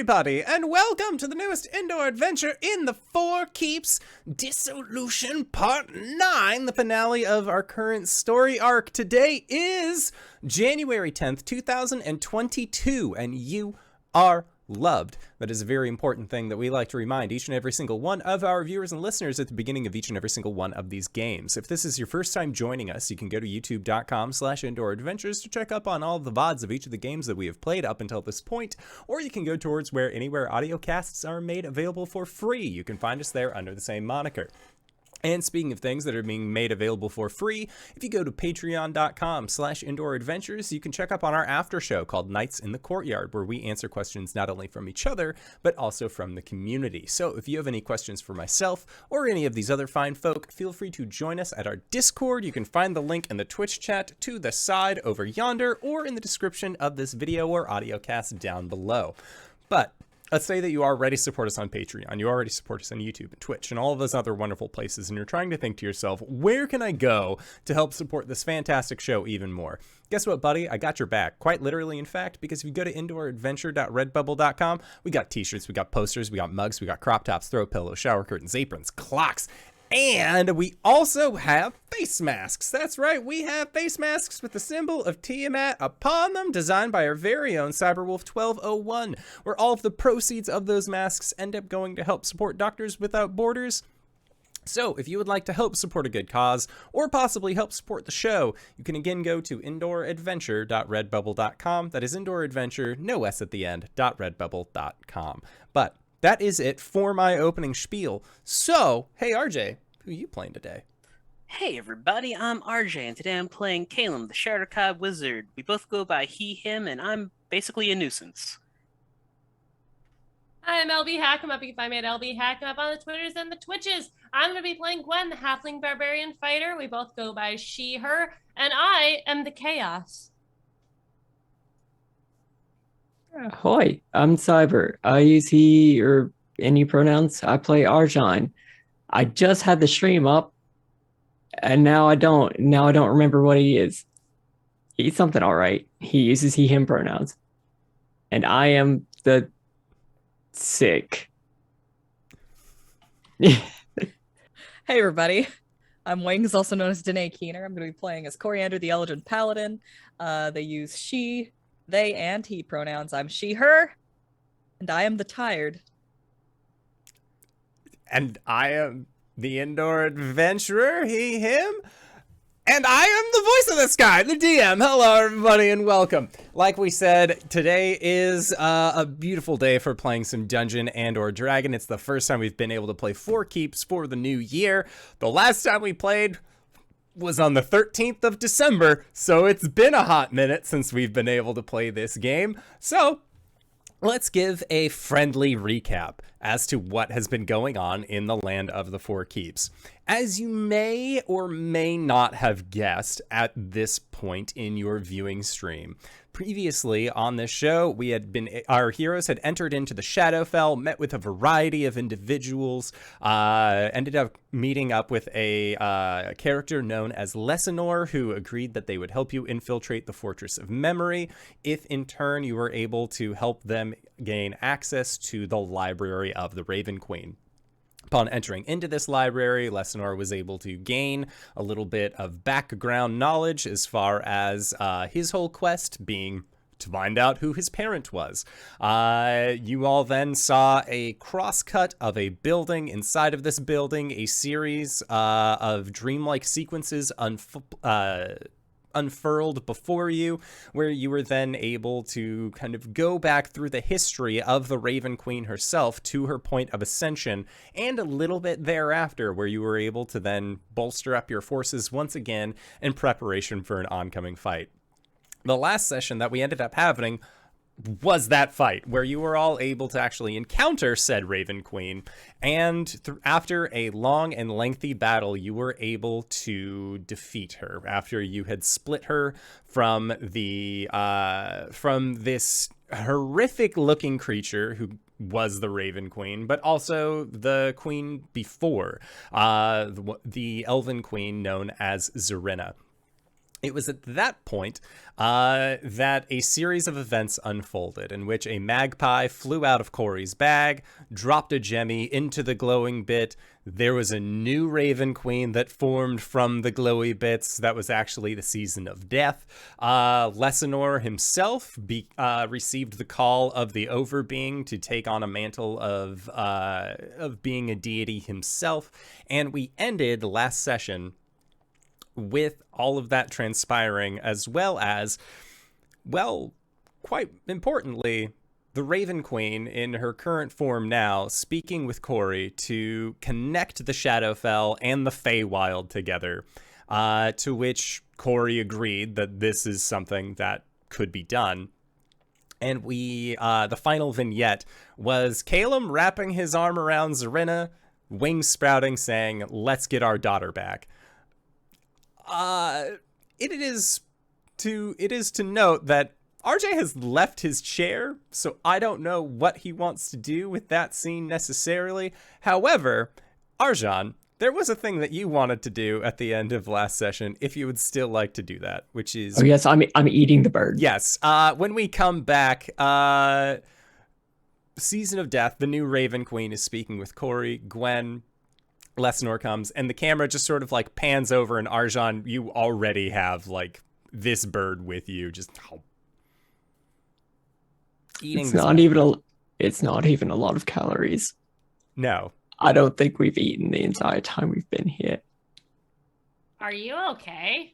everybody, and welcome to the newest indoor adventure in the Four Keeps, Dissolution Part 9, the finale of our current story arc. Today is January 10th, 2022, and you are loved. That is a very important thing that we like to remind each and every single one of our viewers and listeners at the beginning of each and every single one of these games. If this is your first time joining us, you can go to youtube.com/indooradventures to check up on all the VODs of each of the games that we have played up until this point, or you can go towards anywhere audio casts are made available for free. You can find us there under the same moniker. And speaking of things that are being made available for free, if you go to patreon.com/indooradventures, you can check up on our after show called Nights in the Courtyard, where we answer questions not only from each other, but also from the community. So if you have any questions for myself or any of these other fine folk, feel free to join us at our Discord. You can find the link in the Twitch chat to the side over yonder, or in the description of this video or audio cast down below. But let's say that you already support us on Patreon, you already support us on YouTube and Twitch and all of those other wonderful places, and you're trying to think to yourself, where can I go to help support this fantastic show even more? Guess what, buddy? I got your back. Quite literally, in fact, because if you go to indooradventure.redbubble.com, we got t-shirts, we got posters, we got mugs, we got crop tops, throw pillows, shower curtains, aprons, clocks, and we also have face masks. That's right, we have face masks with the symbol of Tiamat upon them, designed by our very own Cyberwolf 1201, where all of the proceeds of those masks end up going to help support Doctors Without Borders. So if you would like to help support a good cause, or possibly help support the show, you can again go to indooradventure.redbubble.com. That is indooradventure, no S at the end, .redbubble.com. But that is it for my opening spiel. So, hey RJ, who are you playing today? Hey everybody, I'm RJ, and today I'm playing Caelum, the Shattercod Wizard. We both go by he, him, and I'm basically a nuisance. I'm LBHackEmUp. You can find me at LBHackEmUp on the Twitters and the Twitches. I'm going to be playing Gwen, the Halfling Barbarian Fighter. We both go by she, her, and I am the Chaos. Hi, I'm Cyber. I use he or any pronouns. I play Arjhan. I just had the stream up, and now I don't. Now I don't remember what he is. He's something all right. He uses he, him pronouns. And I am the sick. Hey everybody. I'm Wings, also known as Danae Keener. I'm going to be playing as Coriander, the Elegant Paladin. They use she, they, and he pronouns. I'm she, her, and I am the tired. And I am the indoor adventurer, he, him, and I am the voice of this guy, the DM. Hello everybody and welcome. Like we said, today is a beautiful day for playing some Dungeon and or Dragon. It's the first time we've been able to play Four Keeps for the new year. The last time we played was on the 13th of December, so it's been a hot minute since we've been able to play this game. So let's give a friendly recap as to what has been going on in the land of the Four Keeps. As you may or may not have guessed at this point in your viewing stream, previously on this show, our heroes had entered into the Shadowfell, met with a variety of individuals, ended up meeting up with a character known as Lessinor, who agreed that they would help you infiltrate the Fortress of Memory, if in turn you were able to help them gain access to the Library of the Raven Queen. Upon entering into this library, Lessinor was able to gain a little bit of background knowledge as far as his whole quest being to find out who his parent was. You all then saw a crosscut of a building. Inside of this building, a series of dreamlike sequences unfurled before you, where you were then able to kind of go back through the history of the Raven Queen herself to her point of ascension, and a little bit thereafter, where you were able to then bolster up your forces once again in preparation for an oncoming fight. The last session that we ended up having was that fight, where you were all able to actually encounter said Raven Queen, and after a long and lengthy battle, you were able to defeat her after you had split her from the from this horrific looking creature who was the Raven Queen, but also the queen before, the Elven Queen known as Zarina. It was at that point that a series of events unfolded in which a magpie flew out of Cori's bag, dropped a gemmy into the glowing bit. There was a new Raven Queen that formed from the glowy bits. That was actually the Season of Death. Lesanor himself received the call of the Overbeing to take on a mantle of being a deity himself. And we ended last session with all of that transpiring, as well as, well, quite importantly, the Raven Queen in her current form now speaking with Cori to connect the Shadowfell and the Feywild together, to which Cori agreed that this is something that could be done. And the final vignette was Caelum wrapping his arm around Zarina, wings sprouting, saying, "Let's get our daughter back." It is to note that RJ has left his chair, so I don't know what he wants to do with that scene necessarily. However, Arjhan, there was a thing that you wanted to do at the end of last session, if you would still like to do that, which is... Oh, yes, I'm eating the bird. Yes, when we come back, Season of Death, the new Raven Queen is speaking with Cori, Gwen... Lesanor comes, and the camera just sort of like pans over, and Arjhan, you already have like this bird with you, just eating. It's not even a lot of calories. No, I don't think we've eaten the entire time we've been here. Are you okay?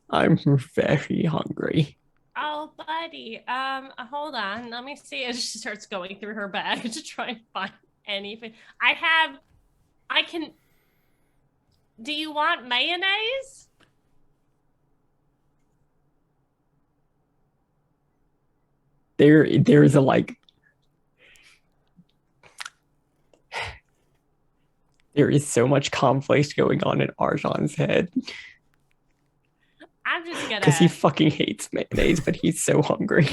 I'm very hungry. Oh, buddy. Hold on. Let me see. As she starts going through her bag to try and find anything. Do you want mayonnaise? There's there is so much conflict going on in Arjhan's head. I'm just gonna... Because he fucking hates mayonnaise, but he's so hungry.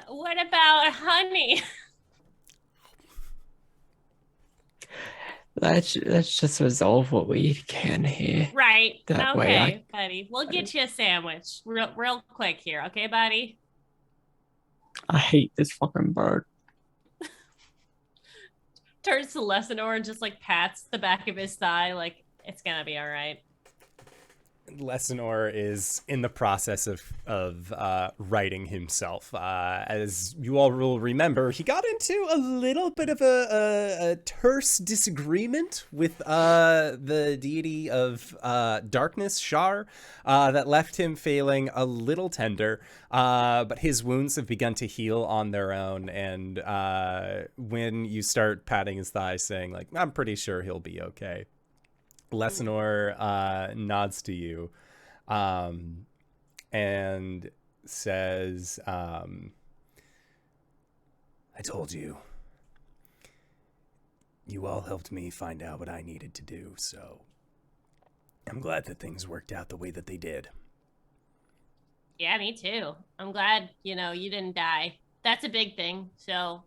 What about honey? Let's just resolve what we can here. Right. That okay, way buddy. We'll get you a sandwich real quick here. Okay, buddy? I hate this fucking bird. Turns to Lesanor and just like pats the back of his thigh like it's gonna be all right. Lesanor is in the process of writing himself. As you all will remember, he got into a little bit of a terse disagreement with the deity of darkness, Shar, that left him feeling a little tender. But his wounds have begun to heal on their own. And when you start patting his thigh, saying, like, I'm pretty sure he'll be okay, Lesanor nods to you and says, I told you. You all helped me find out what I needed to do, so I'm glad that things worked out the way that they did. Yeah, me too. I'm glad, you didn't die. That's a big thing, so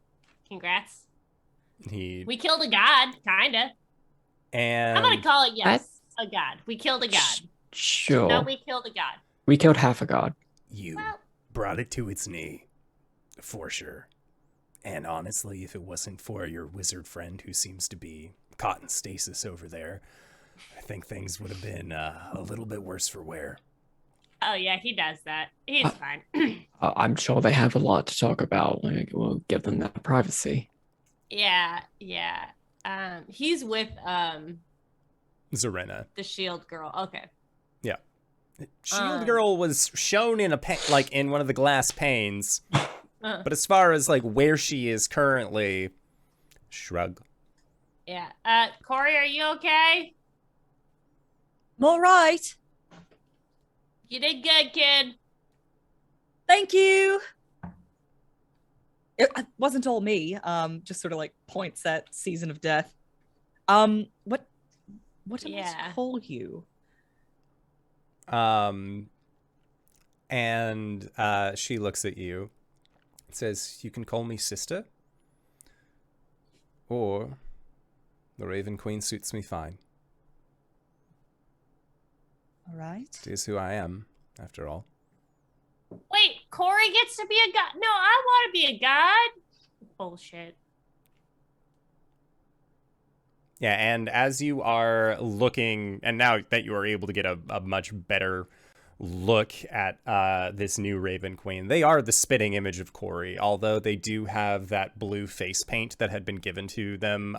congrats. We killed a god, kinda. And I'm gonna call it yes, a god. We killed a god. Sure. No, we killed a god. We killed half a god. You brought it to its knee, for sure. And honestly, if it wasn't for your wizard friend who seems to be caught in stasis over there, I think things would have been a little bit worse for wear. Oh yeah, he does that. He's fine. I'm sure they have a lot to talk about. We'll give them that privacy. Yeah. He's with Zarina, the shield girl. Okay. Yeah. Shield girl was shown in in one of the glass panes. But as far as where she is currently, shrug. Yeah. Cori, are you okay? I'm all right. You did good, kid. Thank you. It wasn't all me. Just sort of points at Season of Death. What did I call you? And she looks at you. Says, you can call me sister, or the Raven Queen suits me fine. All right. It is who I am, after all. Wait, Cori gets to be a god? No, I want to be a god. Bullshit. Yeah, and as you are looking, and now that you are able to get a much better look at this new Raven Queen, they are the spitting image of Cori, although they do have that blue face paint that had been given to them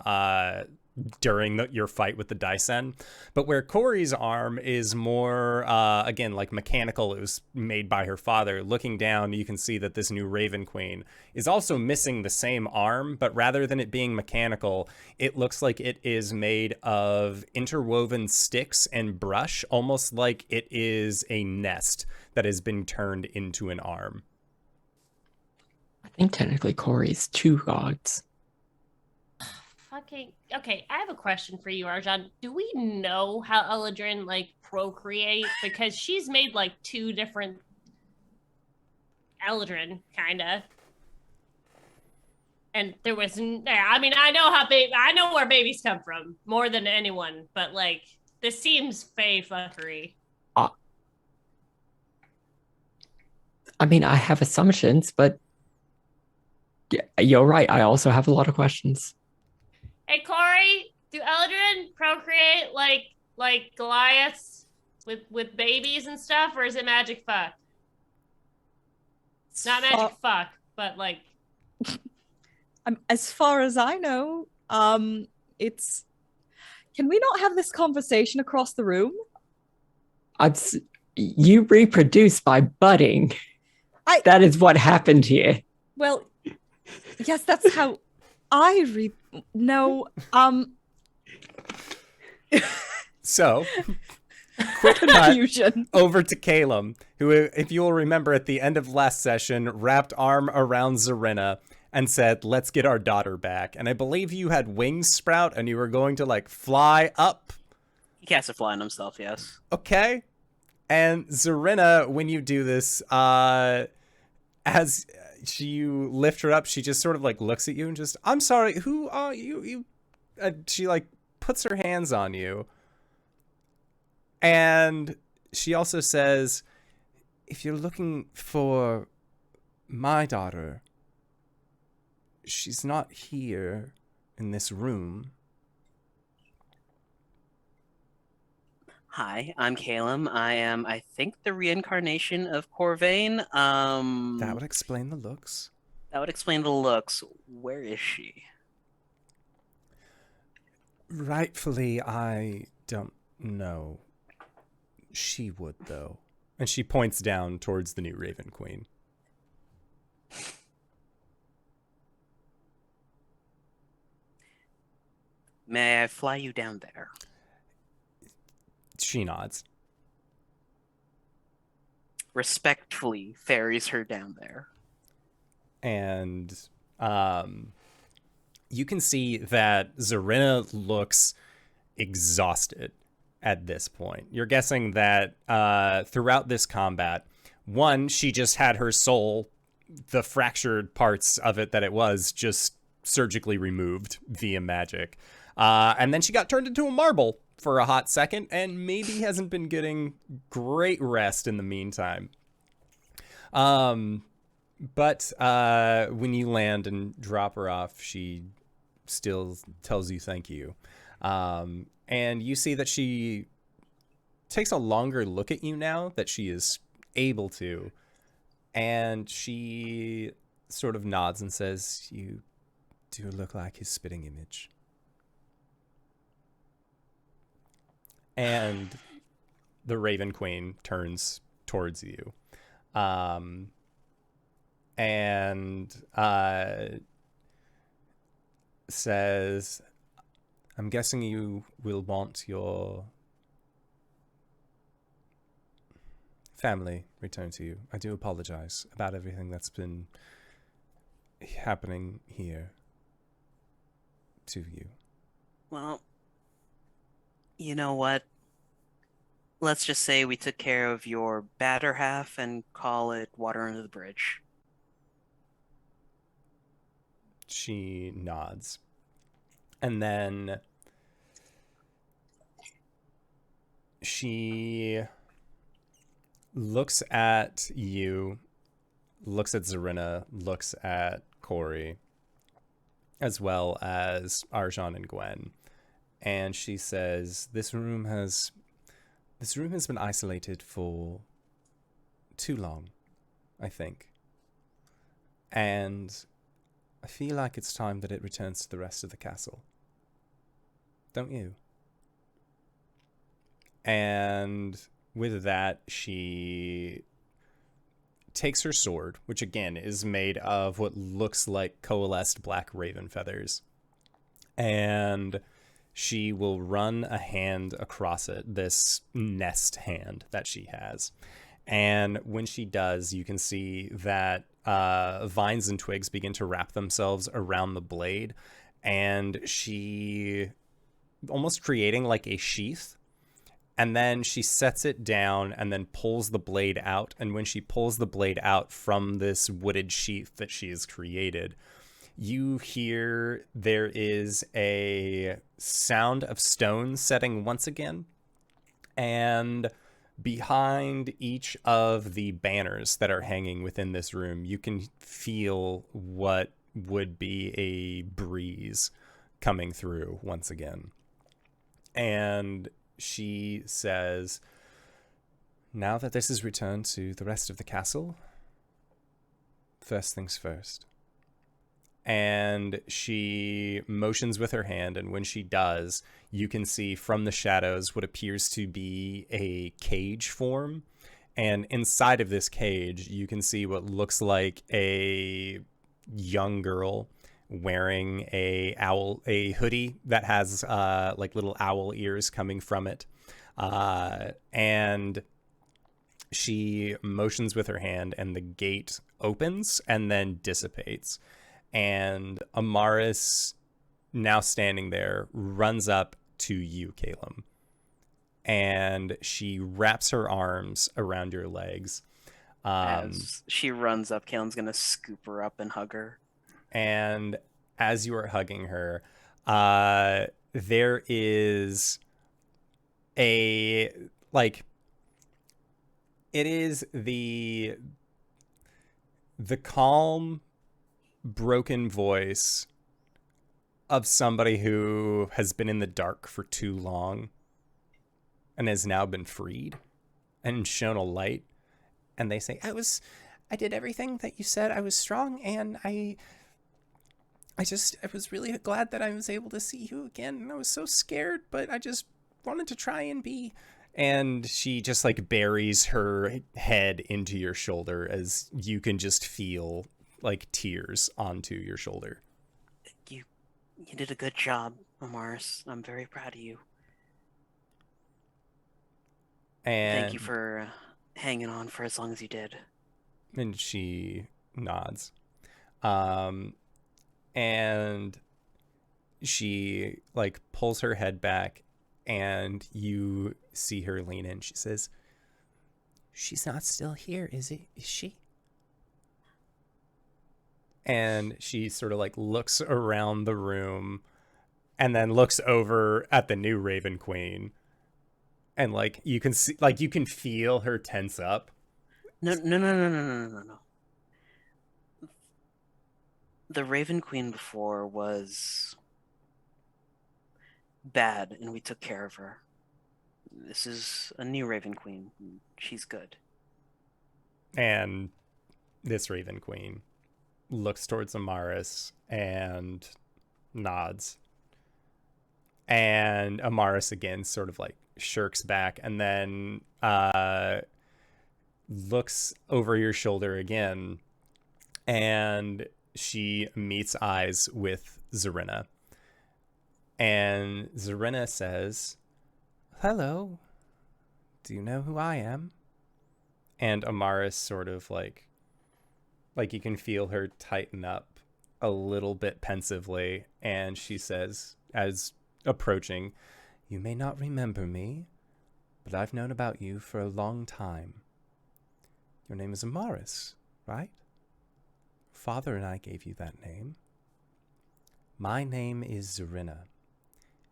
during your fight with the Dyson. But where Cori's arm is more, again, like mechanical, it was made by her father. Looking down, you can see that this new Raven Queen is also missing the same arm, but rather than it being mechanical, it looks like it is made of interwoven sticks and brush, almost like it is a nest that has been turned into an arm. I think technically Cori's 2 gods. Fucking okay. I have a question for you, Arjhan. Do we know how Eldrin like procreate? Because she's made like 2 different Eldrin, kinda. And there was, I mean, I know where babies come from more than anyone, but like this seems fey fuckery. I mean, I have assumptions, but yeah, you're right. I also have a lot of questions. Hey, Cori, do Eldrin procreate like Goliaths with babies and stuff, or is it magic fuck? It's not magic fuck, but like. As far as I know, it's. Can we not have this conversation across the room? You reproduce by budding. That is what happened here. Well, yes, that's how I no. So, quick cut over to Caelum, who, if you will remember, at the end of last session, wrapped arm around Zarina and said, "Let's get our daughter back." And I believe you had wings sprout and you were going to like fly up. He casts a fly on himself, yes. Okay. And Zarina, when you do this, as you lift her up, she just sort of like looks at you and just, "I'm sorry, who are you?" She like puts her hands on you. And she also says, "If you're looking for my daughter, she's not here in this room." Hi, I'm Caelum. I am, I think, the reincarnation of Corvain. That would explain the looks. That would explain the looks. Where is she? Rightfully, I don't know. She would, though. And she points down towards the new Raven Queen. May I fly you down there? She nods. Respectfully ferries her down there. And you can see that Zarina looks exhausted at this point. You're guessing that throughout this combat, one, she just had her soul, the fractured parts of it that it was, just surgically removed via magic. And then she got turned into a marble for a hot second and maybe hasn't been getting great rest in the meantime. But when you land and drop her off, she still tells you thank you. And you see that she takes a longer look at you now that she is able to. And she sort of nods and says, "You do look like his spitting image." And the Raven Queen turns towards you. And says, "I'm guessing you will want your family returned to you. I do apologize about everything that's been happening here to you." Well, you know what? Let's just say we took care of your better half and call it water under the bridge. She nods. And then she looks at you, looks at Zarina, looks at Cori, as well as Arjhan and Gwen, and she says, This room has been isolated for too long, I think. And I feel like it's time that it returns to the rest of the castle. Don't you? And with that, she takes her sword, which again is made of what looks like coalesced black raven feathers, and she will run a hand across it, this nest hand that she has. And when she does, you can see that vines and twigs begin to wrap themselves around the blade, and she almost creating like a sheath. And then she sets it down and then pulls the blade out. And when she pulls the blade out from this wooded sheath that she has created, you hear there is a sound of stone setting once again. And behind each of the banners that are hanging within this room, you can feel what would be a breeze coming through once again. And she says, now that this has returned to the rest of the castle, first things first. And she motions with her hand, and when she does, you can see from the shadows what appears to be a cage form. And inside of this cage, you can see what looks like a young girl wearing a hoodie that has like little owl ears coming from it, and she motions with her hand, and the gate opens and then dissipates, and Amaris, now standing there, runs up to you, Caelum, and she wraps her arms around your legs. As she runs up, Caelum's gonna scoop her up and hug her. And as you are hugging her, there is a, like, it is the calm, broken voice of somebody who has been in the dark for too long and has now been freed and shown a light. And they say, I did everything that you said. I was strong, and I was really glad that I was able to see you again, and I was so scared, but I just wanted to try and be. And she just like buries her head into your shoulder as you can just feel like tears onto your shoulder. You did a good job, Amaris. I'm very proud of you. And thank you for hanging on for as long as you did. And she nods. And she like pulls her head back, and you see her lean in. She says, "She's not still here, is she?" And she sort of like looks around the room and then looks over at the new Raven Queen. And like you can see, like you can feel her tense up. No. The Raven Queen before was bad, and we took care of her. This is a new Raven Queen. She's good. And this Raven Queen looks towards Amaris and nods. And Amaris again sort of like shirks back, and then looks over your shoulder again, and she meets eyes with Zarina. And Zarina says, "Hello, do you know who I am?" And Amaris sort of like you can feel her tighten up a little bit pensively, and she says, as approaching, "You may not remember me, but I've known about you for a long time. Your name is Amaris, right? Father and I gave you that name. My name is Zarina,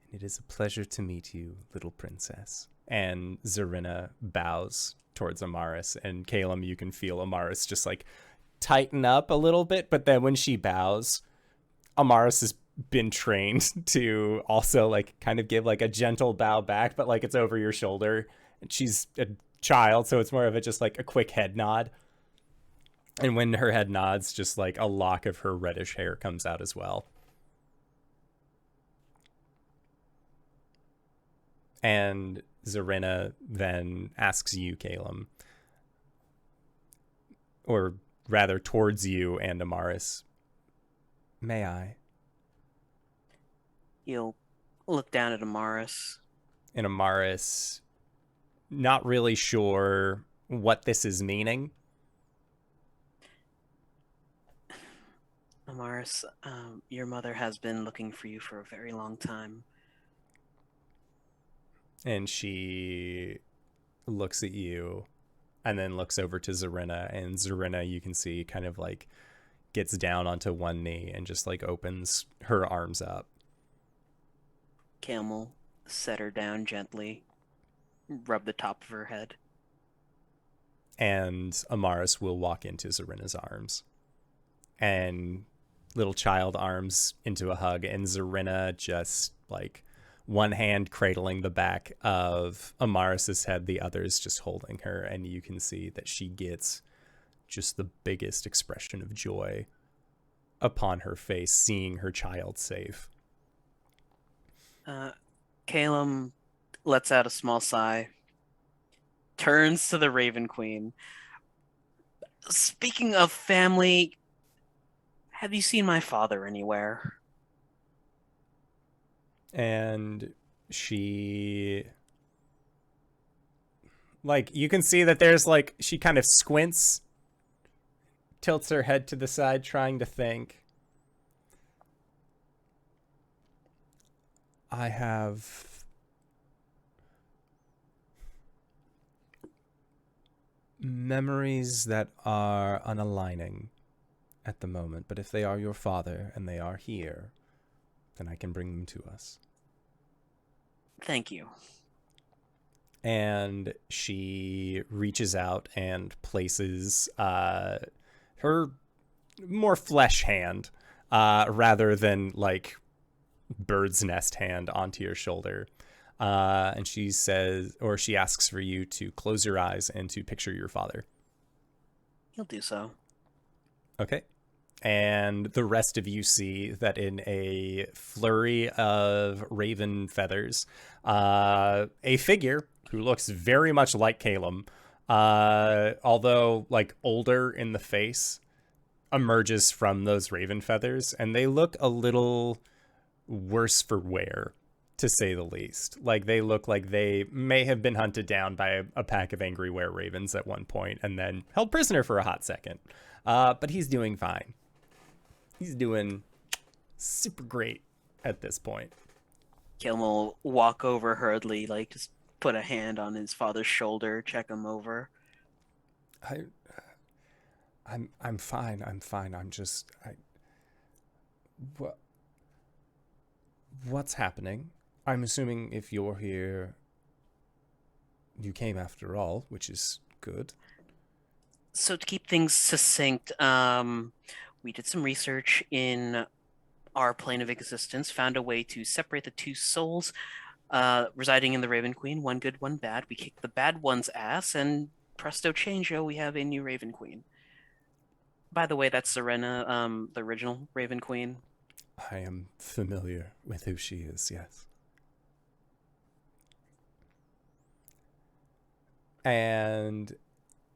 and it is a pleasure to meet you, little princess." And Zarina bows towards Amaris, and Caelum, you can feel Amaris just like tighten up a little bit, but then when she bows, Amaris has been trained to also like kind of give like a gentle bow back, but like it's over your shoulder, and she's a child, so it's more of a just like a quick head nod. And when her head nods, just like a lock of her reddish hair comes out as well. And Zarina then asks you, Caelum, or rather towards you and Amaris, may I? You'll look down at Amaris. And Amaris, not really sure what this is meaning. Amaris, your mother has been looking for you for a very long time. And she looks at you and then looks over to Zarina, and Zarina, you can see, kind of like gets down onto one knee and just like opens her arms up. Caelum will set her down gently, rub the top of her head. And Amaris will walk into Zarina's arms. And little child arms into a hug, and Zarina just like one hand cradling the back of Amaris's head, the other's just holding her, and you can see that she gets just the biggest expression of joy upon her face, seeing her child safe. Caelum lets out a small sigh, turns to the Raven Queen. Speaking of family, have you seen my father anywhere? And she, like, you can see that there's like, she kind of squints, tilts her head to the side, trying to think. I have memories that are unaligning at the moment, but if they are your father and they are here, then I can bring them to us. Thank you. And she reaches out and places her more flesh hand rather than like bird's nest hand onto your shoulder. And she says, or she asks for you to close your eyes and to picture your father. He'll do so. Okay. And the rest of you see that in a flurry of raven feathers, a figure who looks very much like Caelum, although like older in the face, emerges from those raven feathers, and they look a little worse for wear, to say the least. Like, they look like they may have been hunted down by a pack of angry were-ravens at one point and then held prisoner for a hot second. But he's doing fine. He's doing super great at this point. Caelum will walk over hurriedly, like just put a hand on his father's shoulder, check him over. I'm fine. I'm fine. I'm just what's happening? I'm assuming if you're here, you came after all, which is good. So to keep things succinct, we did some research in our plane of existence, found a way to separate the two souls residing in the Raven Queen, one good, one bad. We kicked the bad one's ass, and presto changeo, we have a new Raven Queen. By the way, that's Zarina, the original Raven Queen. I am familiar with who she is, yes. And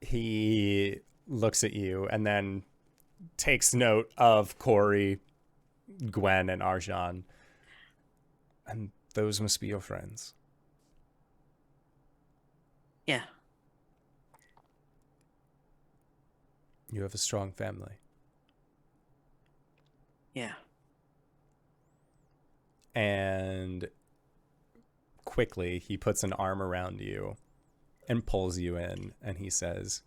he looks at you and then takes note of Cori, Gwen, and Arjhan. And those must be your friends. Yeah. You have a strong family. Yeah. And quickly he puts an arm around you and pulls you in, and he says,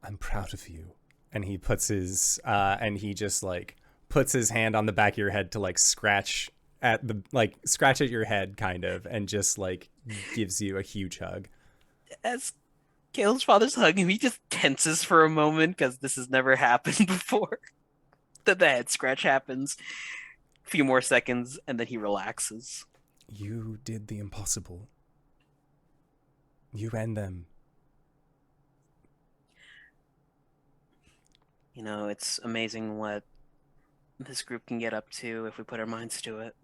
I'm proud of you. And he puts his and he just like puts his hand on the back of your head to like scratch at your head kind of, and just like gives you a huge hug. As Caelum's father's hugging him, he just tenses for a moment because this has never happened before. Then the head scratch happens. A few more seconds, and then he relaxes. You did the impossible. You and them. You know, it's amazing what this group can get up to if we put our minds to it.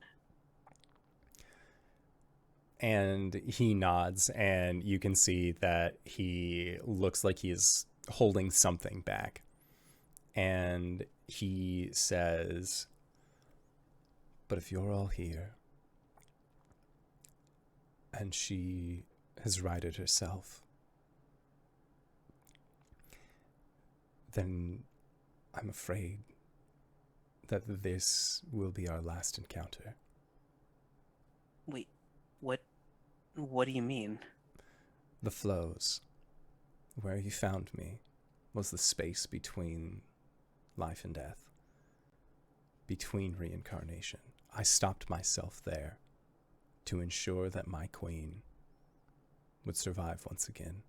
And he nods, and you can see that he looks like he's holding something back. And he says, but if you're all here, and she has righted herself, then I'm afraid that this will be our last encounter. Wait, what do you mean? The flows, where you found me, was the space between life and death, between reincarnation. I stopped myself there to ensure that my queen would survive once again.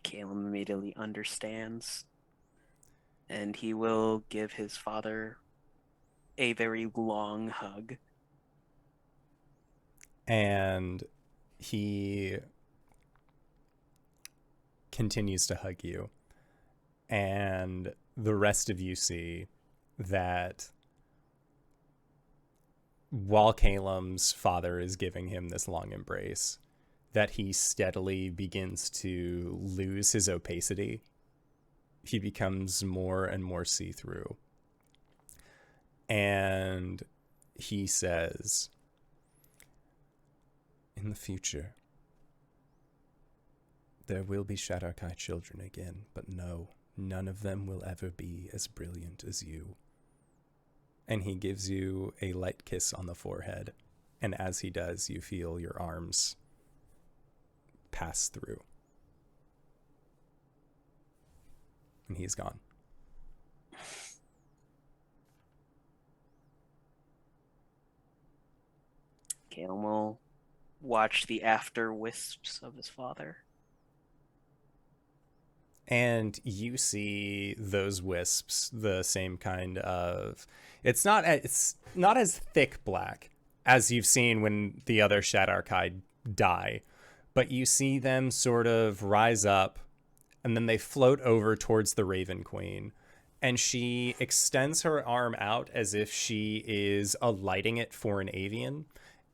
Caelum immediately understands, and he will give his father a very long hug. And he continues to hug you. And the rest of you see that while Caelum's father is giving him this long embrace, that he steadily begins to lose his opacity. He becomes more and more see-through. And he says, in the future, there will be Shadar-kai children again, but no, none of them will ever be as brilliant as you. And he gives you a light kiss on the forehead. And as he does, you feel your arms pass through. And he's gone. Caelum will watch the after wisps of his father. And you see those wisps, the same kind of... It's not as thick black as you've seen when the other Shadar-kai die, but you see them sort of rise up, and then they float over towards the Raven Queen, and she extends her arm out as if she is alighting it for an avian,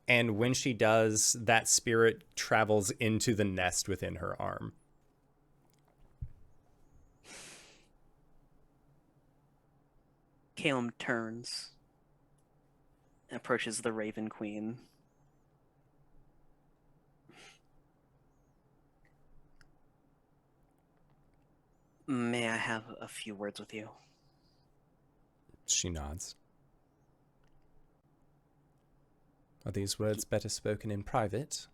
and when she does, that spirit travels into the nest within her arm. Caelum turns and approaches the Raven Queen. May I have a few words with you? She nods. Are these words better spoken in private?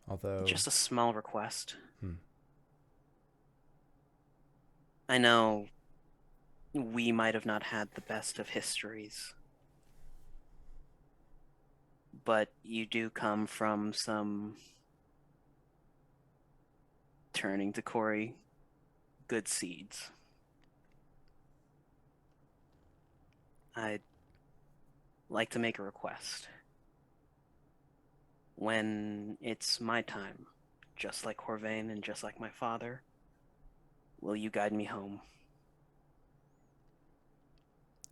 Although... Just a small request. Hmm. I know we might have not had the best of histories, but you do come from some, turning to Cori, good seeds. I'd like to make a request. When it's my time, just like Corvain and just like my father, will you guide me home?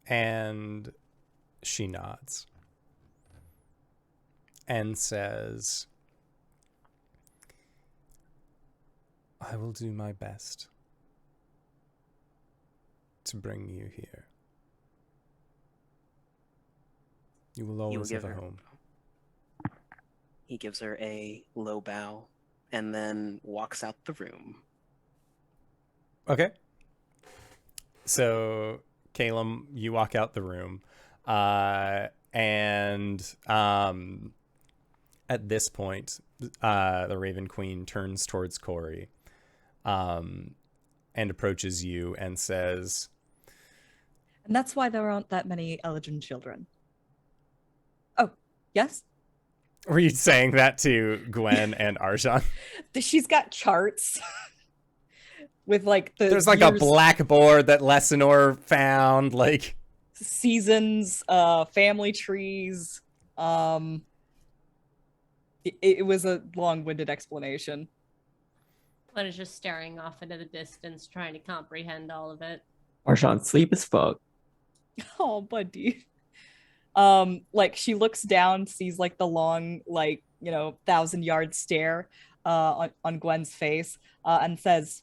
And she nods and says, I will do my best to bring you here. You will always have a home. He gives her a low bow and then walks out the room. Okay. So, Caelum, you walk out the room. And at this point, the Raven Queen turns towards Cori and approaches you and says, And that's why there aren't that many Eldrin children. Oh, yes? Were you saying that to Gwen and Arjhan? She's got charts with like the There's like a years, blackboard that Lessinor found, like seasons, family trees. It was a long-winded explanation. Gwen is just staring off into the distance, trying to comprehend all of it. Arjhan, sleep as fuck. Oh, buddy. Like she looks down, sees like the long, like, 1,000-yard stare on Gwen's face, and says,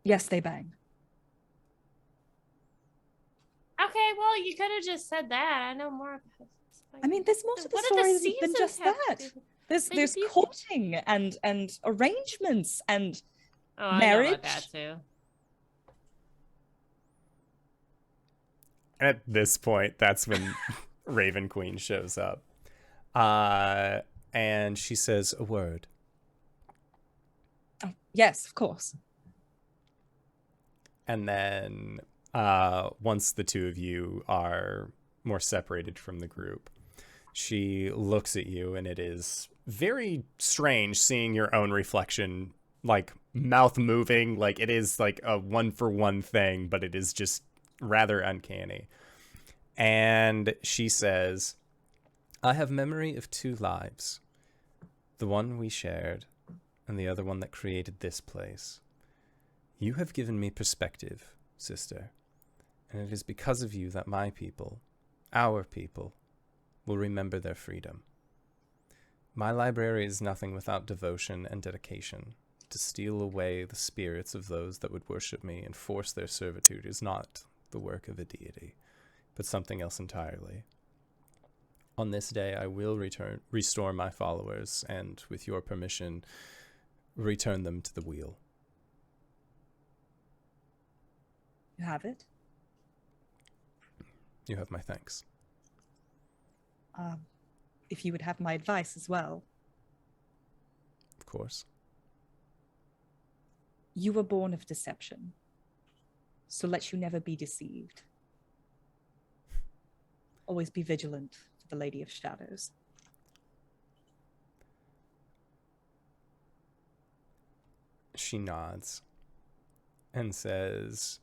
"Yes, they bang." Okay, well, you could have just said that. I know more about this. I mean, there's more to the What story did the than just seasons have that. to do- There's They there's do- courting and arrangements and Oh, I know marriage. about that too. at this point, that's when Raven Queen shows up. And she says a word. Oh, yes, of course. And then once the two of you are more separated from the group, she looks at you, and it is very strange seeing your own reflection, like mouth moving, like it is like a 1-for-1 thing, but it is just rather uncanny. And she says, I have memory of 2 lives, the one we shared and the other one that created this place. You have given me perspective, sister, and it is because of you that my people, our people, will remember their freedom. My library is nothing without devotion and dedication. To steal away the spirits of those that would worship me and force their servitude is not the work of a deity, but something else entirely. On this day, I will restore my followers, and with your permission, return them to the wheel. You have it. You have my thanks. If you would have my advice as well. Of course. You were born of deception, so let you never be deceived. Always be vigilant for the Lady of Shadows. She nods and says,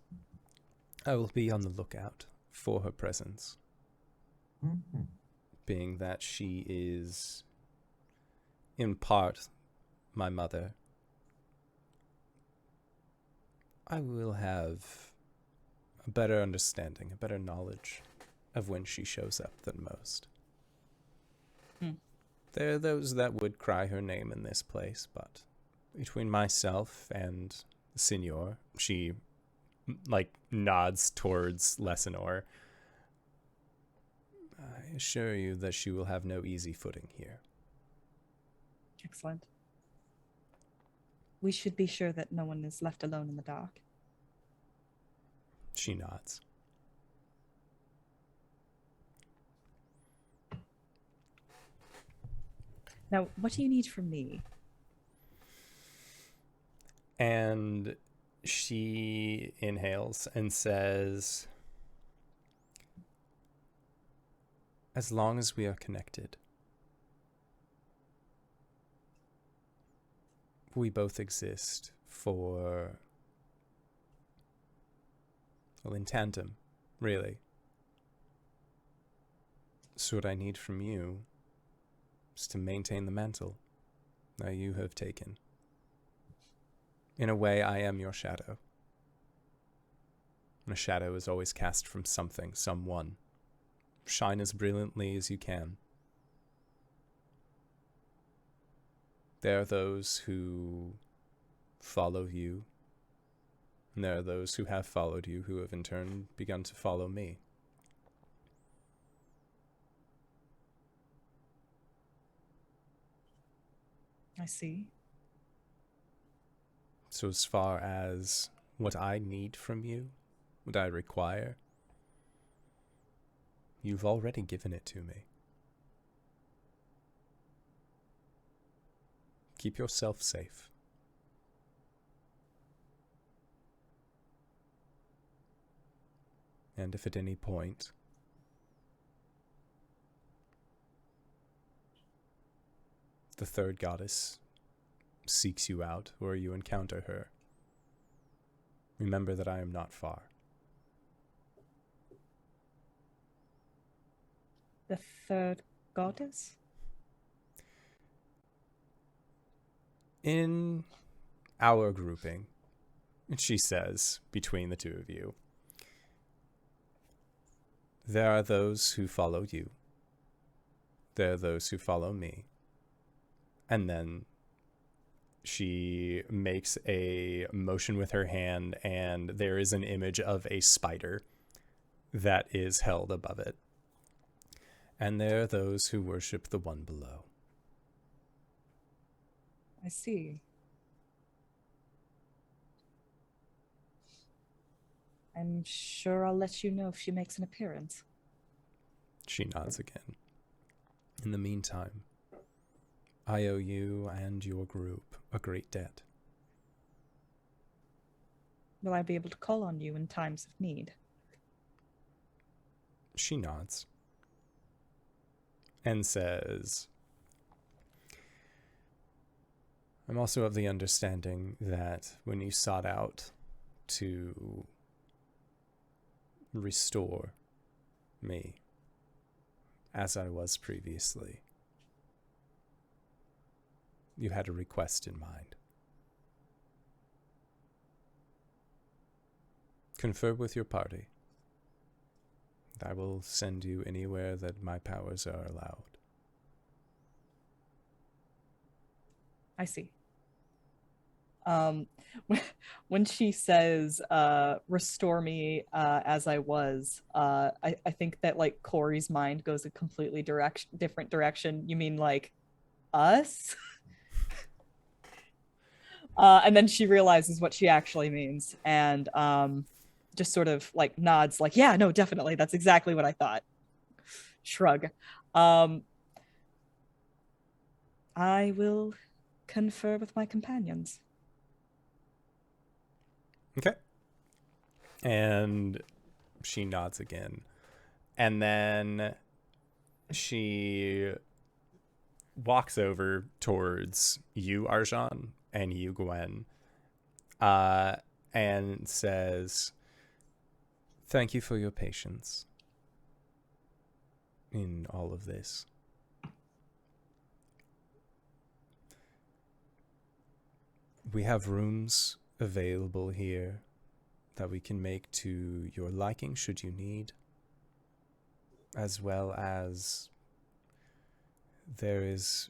I will be on the lookout for her presence. Mm-hmm. Being that she is, in part, my mother, I will have a better understanding, a better knowledge of when she shows up than most. There are those that would cry her name in this place, but between myself and the Signor, she, nods towards Lessinor. I assure you that she will have no easy footing here. Excellent. We should be sure that no one is left alone in the dark. She nods. Now, what do you need from me? And she inhales and says, as long as we are connected, we both exist for, well, in tandem, really. So what I need from you is to maintain the mantle that you have taken. In a way, I am your shadow. And a shadow is always cast from something, someone. Shine as brilliantly as you can. There are those who follow you, and there are those who have followed you who have in turn begun to follow me. I see. So as far as what I need from you, what I require, you've already given it to me. Keep yourself safe. And if at any point the third goddess seeks you out or you encounter her, remember that I am not far. The third goddess? In our grouping, she says, between the two of you, there are those who follow you. There are those who follow me. And then she makes a motion with her hand, and there is an image of a spider that is held above it. And there are those who worship the one below. I see. I'm sure I'll let you know if she makes an appearance. She nods again. In the meantime, I owe you and your group a great debt. Will I be able to call on you in times of need? She nods and says, I'm also of the understanding that when you sought out to restore me as I was previously, you had a request in mind. Confer with your party. I will send you anywhere that my powers are allowed. I see. When she says, restore me as I was, I think that like Cori's mind goes a completely different direction. You mean like us? And then she realizes what she actually means and just sort of like nods like, yeah, no, definitely. That's exactly what I thought. Shrug. I will confer with my companions. Okay. And she nods again. And then she walks over towards you, Arjhan, and you, Gwen, and says, thank you for your patience in all of this. We have rooms available here that we can make to your liking should you need, as well as there is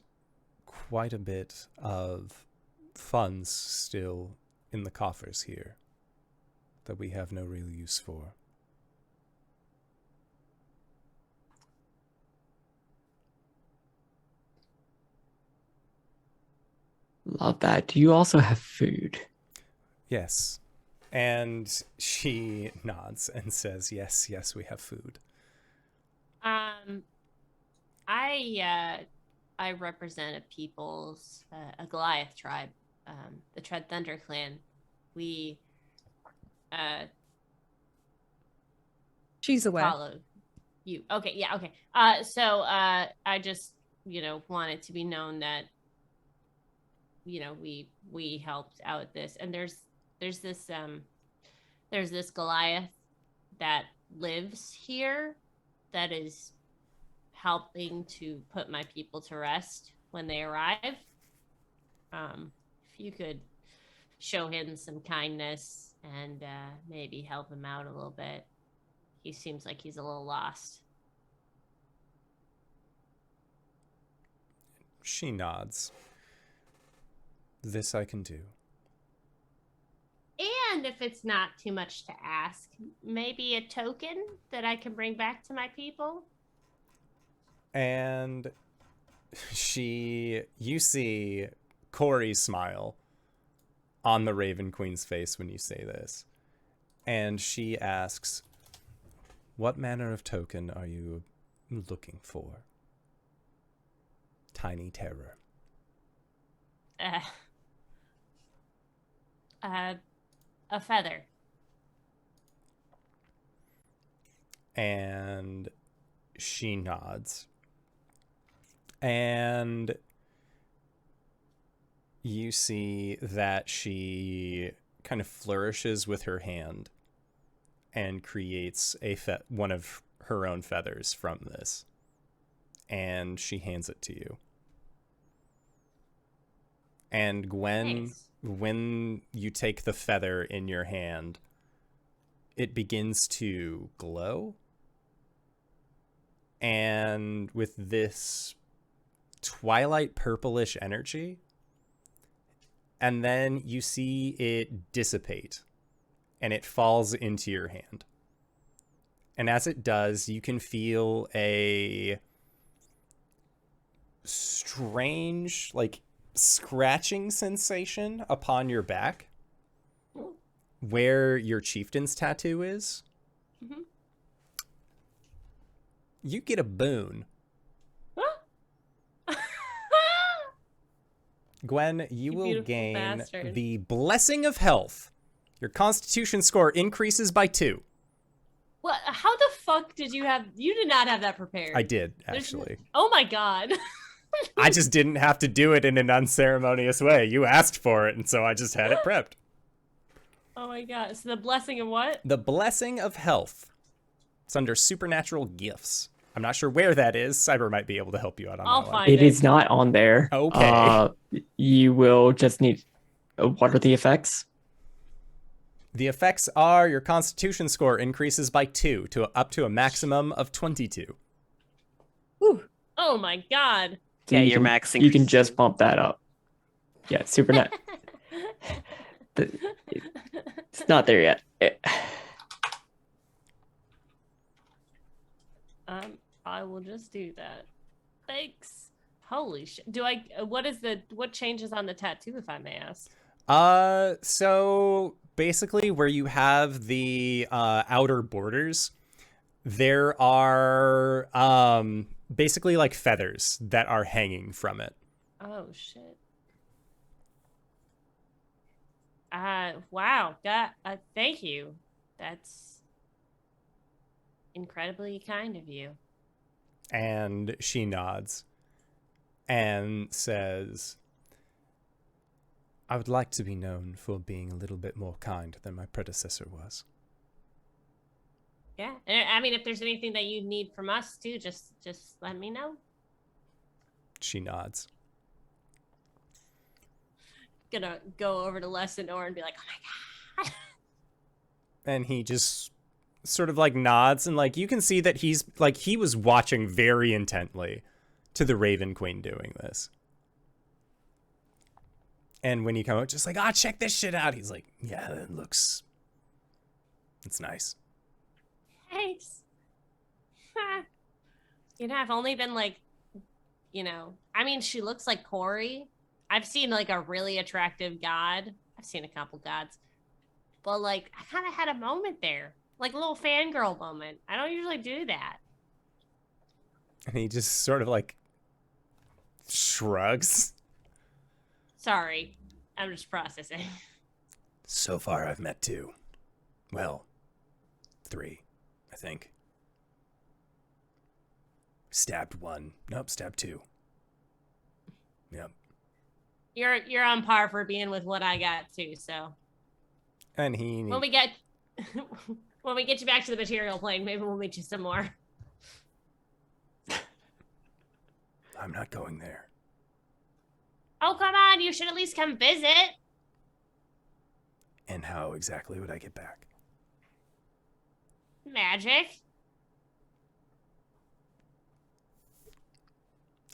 quite a bit of funds still in the coffers here that we have no real use for. Love that. Do you also have food? Yes. And she nods and says, yes, we have food. I represent a people's, a Goliath tribe, the Tread Thunder clan. We, She's away. follow you. Okay, yeah, okay. So I just, want it to be known that, we helped out with this, and there's this Goliath that lives here that is helping to put my people to rest when they arrive. If you could show him some kindness and maybe help him out a little bit. He seems like he's a little lost. She nods. This I can do. And if it's not too much to ask, maybe a token that I can bring back to my people. And you see Cori's smile on the Raven Queen's face when you say this. And she asks, what manner of token are you looking for? Tiny terror. A feather. And she nods. And you see that she kind of flourishes with her hand and creates one of her own feathers from this. And she hands it to you. And Gwen, Nice. when you take the feather in your hand, it begins to glow. And with this twilight purplish energy, and then you see it dissipate and it falls into your hand. And as it does, you can feel a strange, like, scratching sensation upon your back where your chieftain's tattoo is. Mhm. You get a boon. Gwen, you will beautiful gain bastard. the Blessing of Health. Your Constitution score increases by 2. What? How the fuck did you have? You did not have that prepared. I did, There's- actually. Oh my god. I just didn't have to do it in an unceremonious way. You asked for it, and so I just had it prepped. Oh my god. So the blessing of what? The Blessing of Health. It's under Supernatural Gifts. I'm not sure where that is. Cyber might be able to help you out on I'll that one. find It is not on there. Okay. You will just need. What are the effects? The effects are your Constitution score increases by 2 to up to a maximum of 22. Oh my god. So Yeah, you your can- max You can increases. just bump that up. Yeah, it's not there yet. I will just do that. Thanks. Holy shit. What changes on the tattoo, if I may ask? So basically where you have the outer borders, there are basically like feathers that are hanging from it. Oh shit. Wow. Thank you. That's incredibly kind of you. And she nods and says, I would like to be known for being a little bit more kind than my predecessor was. Yeah. And, I mean, if there's anything that you need from us too, just let me know. She nods. Gonna go over to Lessinor and be like, oh my god. And he just sort of like nods, and like you can see that he's like he was watching very intently to the Raven Queen doing this. And when you come out, just like, check this shit out. He's like, yeah, it's nice. Thanks. I've only been like, I mean, she looks like Cori. I've seen like a really attractive god. I've seen a couple gods. But like, I kind of had a moment there. Like a little fangirl moment. I don't usually do that. And he just sort of like shrugs. Sorry. I'm just processing. So far, I've met 2. Well, 3, I think. Stabbed 1. Nope, stabbed 2. Yep. You're on par for being with what I got too, so And he when we get you back to the material plane, maybe we'll meet you some more. I'm not going there. Oh, come on, you should at least come visit. And how exactly would I get back? Magic.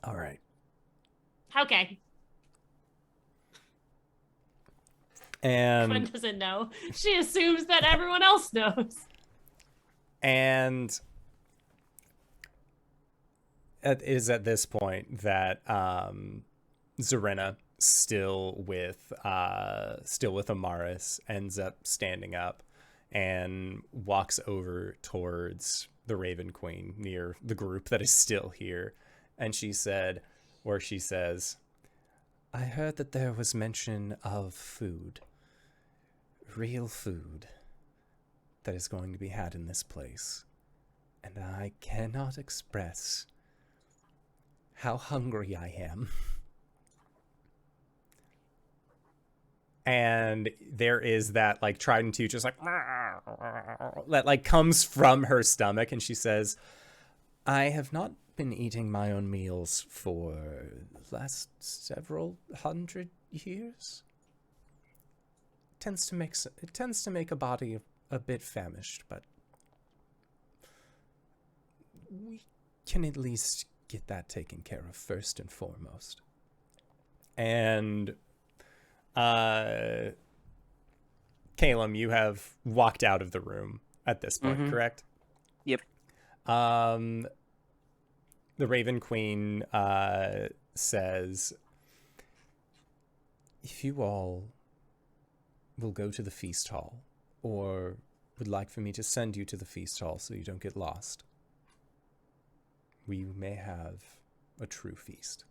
All right. Okay. And Gwen doesn't know. She assumes that everyone else knows. And it is at this point that Zarena, still with Amaris, ends up standing up and walks over towards the Raven Queen near the group that is still here. And she says, I heard that there was mention of food. Real food that is going to be had in this place. and I cannot express how hungry I am. And there is that, like, trident tooth just like that, like, comes from her stomach, and she says, I have not been eating my own meals for the last several hundred years. It tends to make a body a bit famished, but we can at least get that taken care of first and foremost. And Caelum, you have walked out of the room at this point, correct? Yep. The Raven Queen says, if you all will go to the feast hall, or would like for me to send you to the feast hall so you don't get lost, we may have a true feast.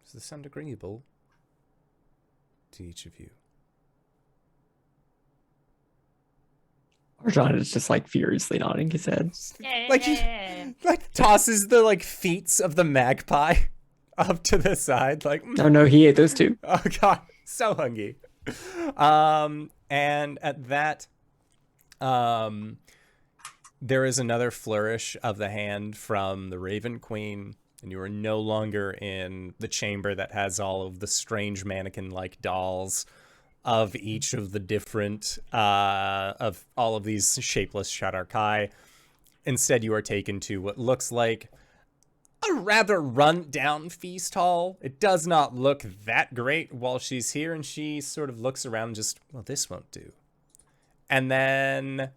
Does this sound agreeable to each of you? Arjhan is just like furiously nodding his head. Like he like tosses the like feet of the magpie up to the side, like Oh no, he ate those two. oh god, so hungry. And at that, there is another flourish of the hand from the Raven Queen, and you are no longer in the chamber that has all of the strange mannequin-like dolls of each of the different, of all of these shapeless Shadarkai. Instead, you are taken to what looks like a rather run-down feast hall. It does not look that great while she's here, and she sort of looks around and just, well, this won't do. And then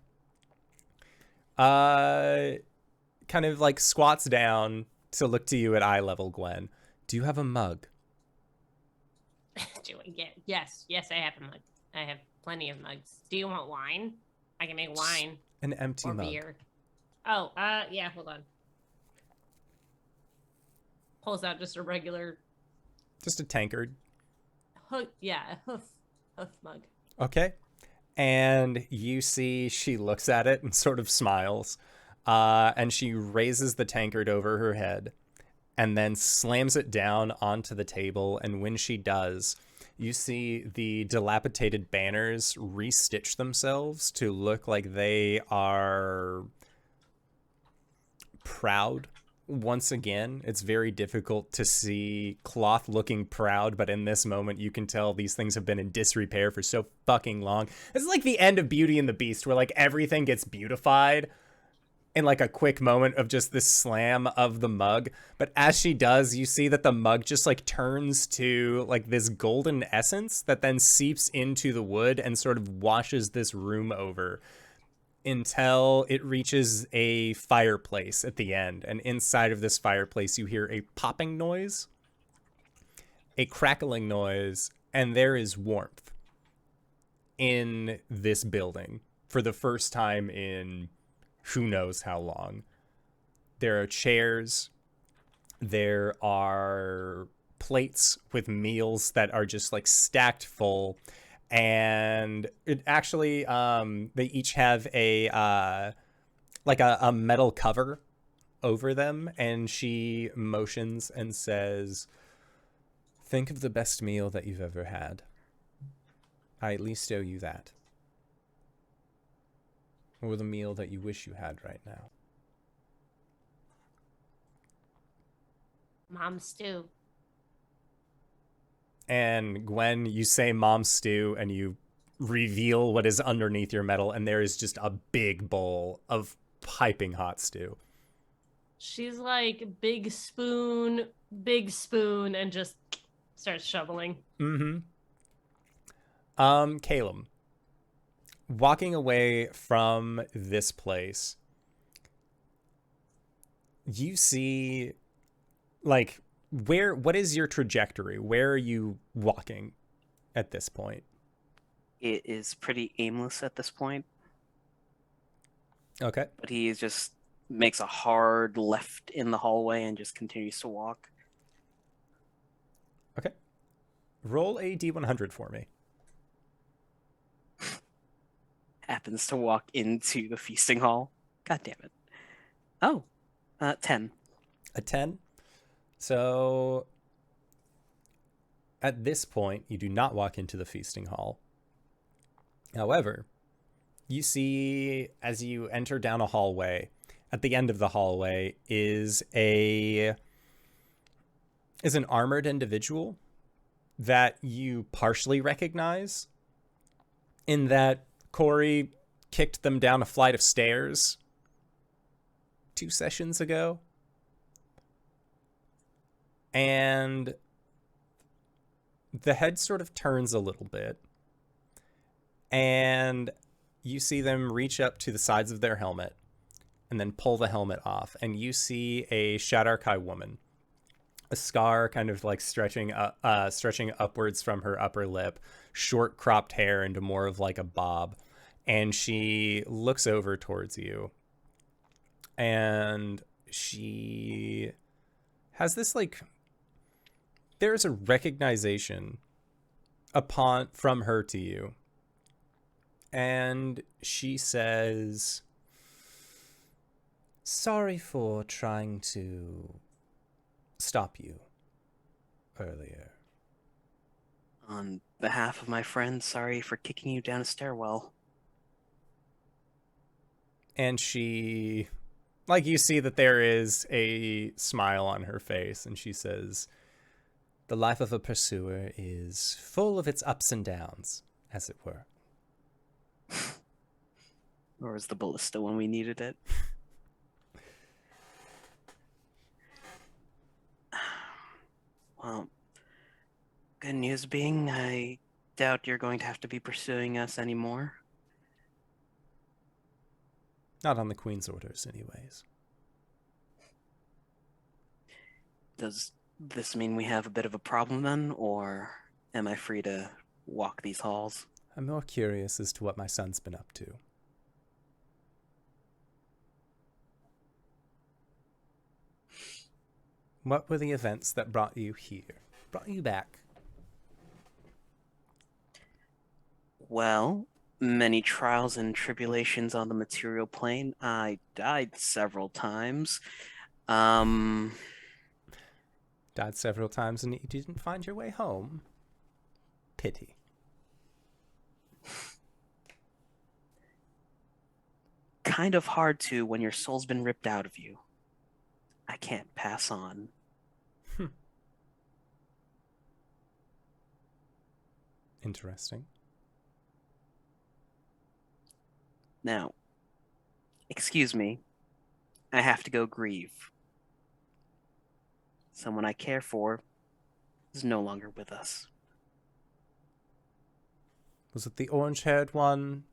kind of like squats down to look to you at eye level, Gwen. Do you have a mug? Yes, I have a mug. I have plenty of mugs. Do you want wine? I can make wine. An empty or mug. beer. Oh, yeah, hold on. Pulls out just a regular Just a tankard. hoof mug. Okay. And you see she looks at it and sort of smiles. And she raises the tankard over her head and then slams it down onto the table. And when she does, you see the dilapidated banners restitch themselves to look like they are proud. Once again, it's very difficult to see cloth looking proud, but in this moment, you can tell these things have been in disrepair for so fucking long. It's like the end of Beauty and the Beast, where like everything gets beautified in like a quick moment of just this slam of the mug. But as she does, you see that the mug just like turns to like this golden essence that then seeps into the wood and sort of washes this room over until it reaches a fireplace at the end. And inside of this fireplace, you hear a popping noise, a crackling noise, and there is warmth in this building for the first time in who knows how long. There are chairs, there are plates with meals that are just like stacked full, and it actually they each have a like a metal cover over them, and she motions and says, think of the best meal that you've ever had. I at least owe you that. Or the meal that you wish you had right now. Mom stew. And Gwen, you say mom stew, and you reveal what is underneath your medal, and there is just a big bowl of piping hot stew. She's like, big spoon, and just starts shoveling. Mm-hmm. Caelum, walking away from this place, you see, like, what is your trajectory? Where are you walking at this point? It is pretty aimless at this point, Okay. but he just makes a hard left in the hallway and just continues to walk. Okay. Roll a D100 for me. Happens to walk into the feasting hall. God damn it. Oh, 10. A 10. So at this point, you do not walk into the feasting hall. However, you see as you enter down a hallway, at the end of the hallway is an armored individual that you partially recognize, in that Cori kicked them down a flight of stairs 2 sessions ago. And the head sort of turns a little bit, and you see them reach up to the sides of their helmet and then pull the helmet off, and you see a Shadarkai woman, a scar kind of like stretching upwards from her upper lip, short cropped hair into more of like a bob, and she looks over towards you, and she has this like, there's a recognition from her to you, and she says, "Sorry for trying to stop you earlier." On behalf of my friend, sorry for kicking you down a stairwell. And she, like, you see that there is a smile on her face, and she says, "The life of a pursuer is full of its ups and downs, as it were." Or was the ballista when we needed it? Well, good news being, I doubt you're going to have to be pursuing us anymore. Not on the Queen's orders, anyways. Does this mean we have a bit of a problem then, or am I free to walk these halls? I'm more curious as to what my son's been up to. What were the events that brought you here? Brought you back? Well, many trials and tribulations on the material plane. I died several times. Died several times and you didn't find your way home? Pity. Kind of hard to when your soul's been ripped out of you. I can't pass on. Interesting. Now, excuse me, I have to go grieve. Someone I care for is no longer with us. Was it the orange-haired one,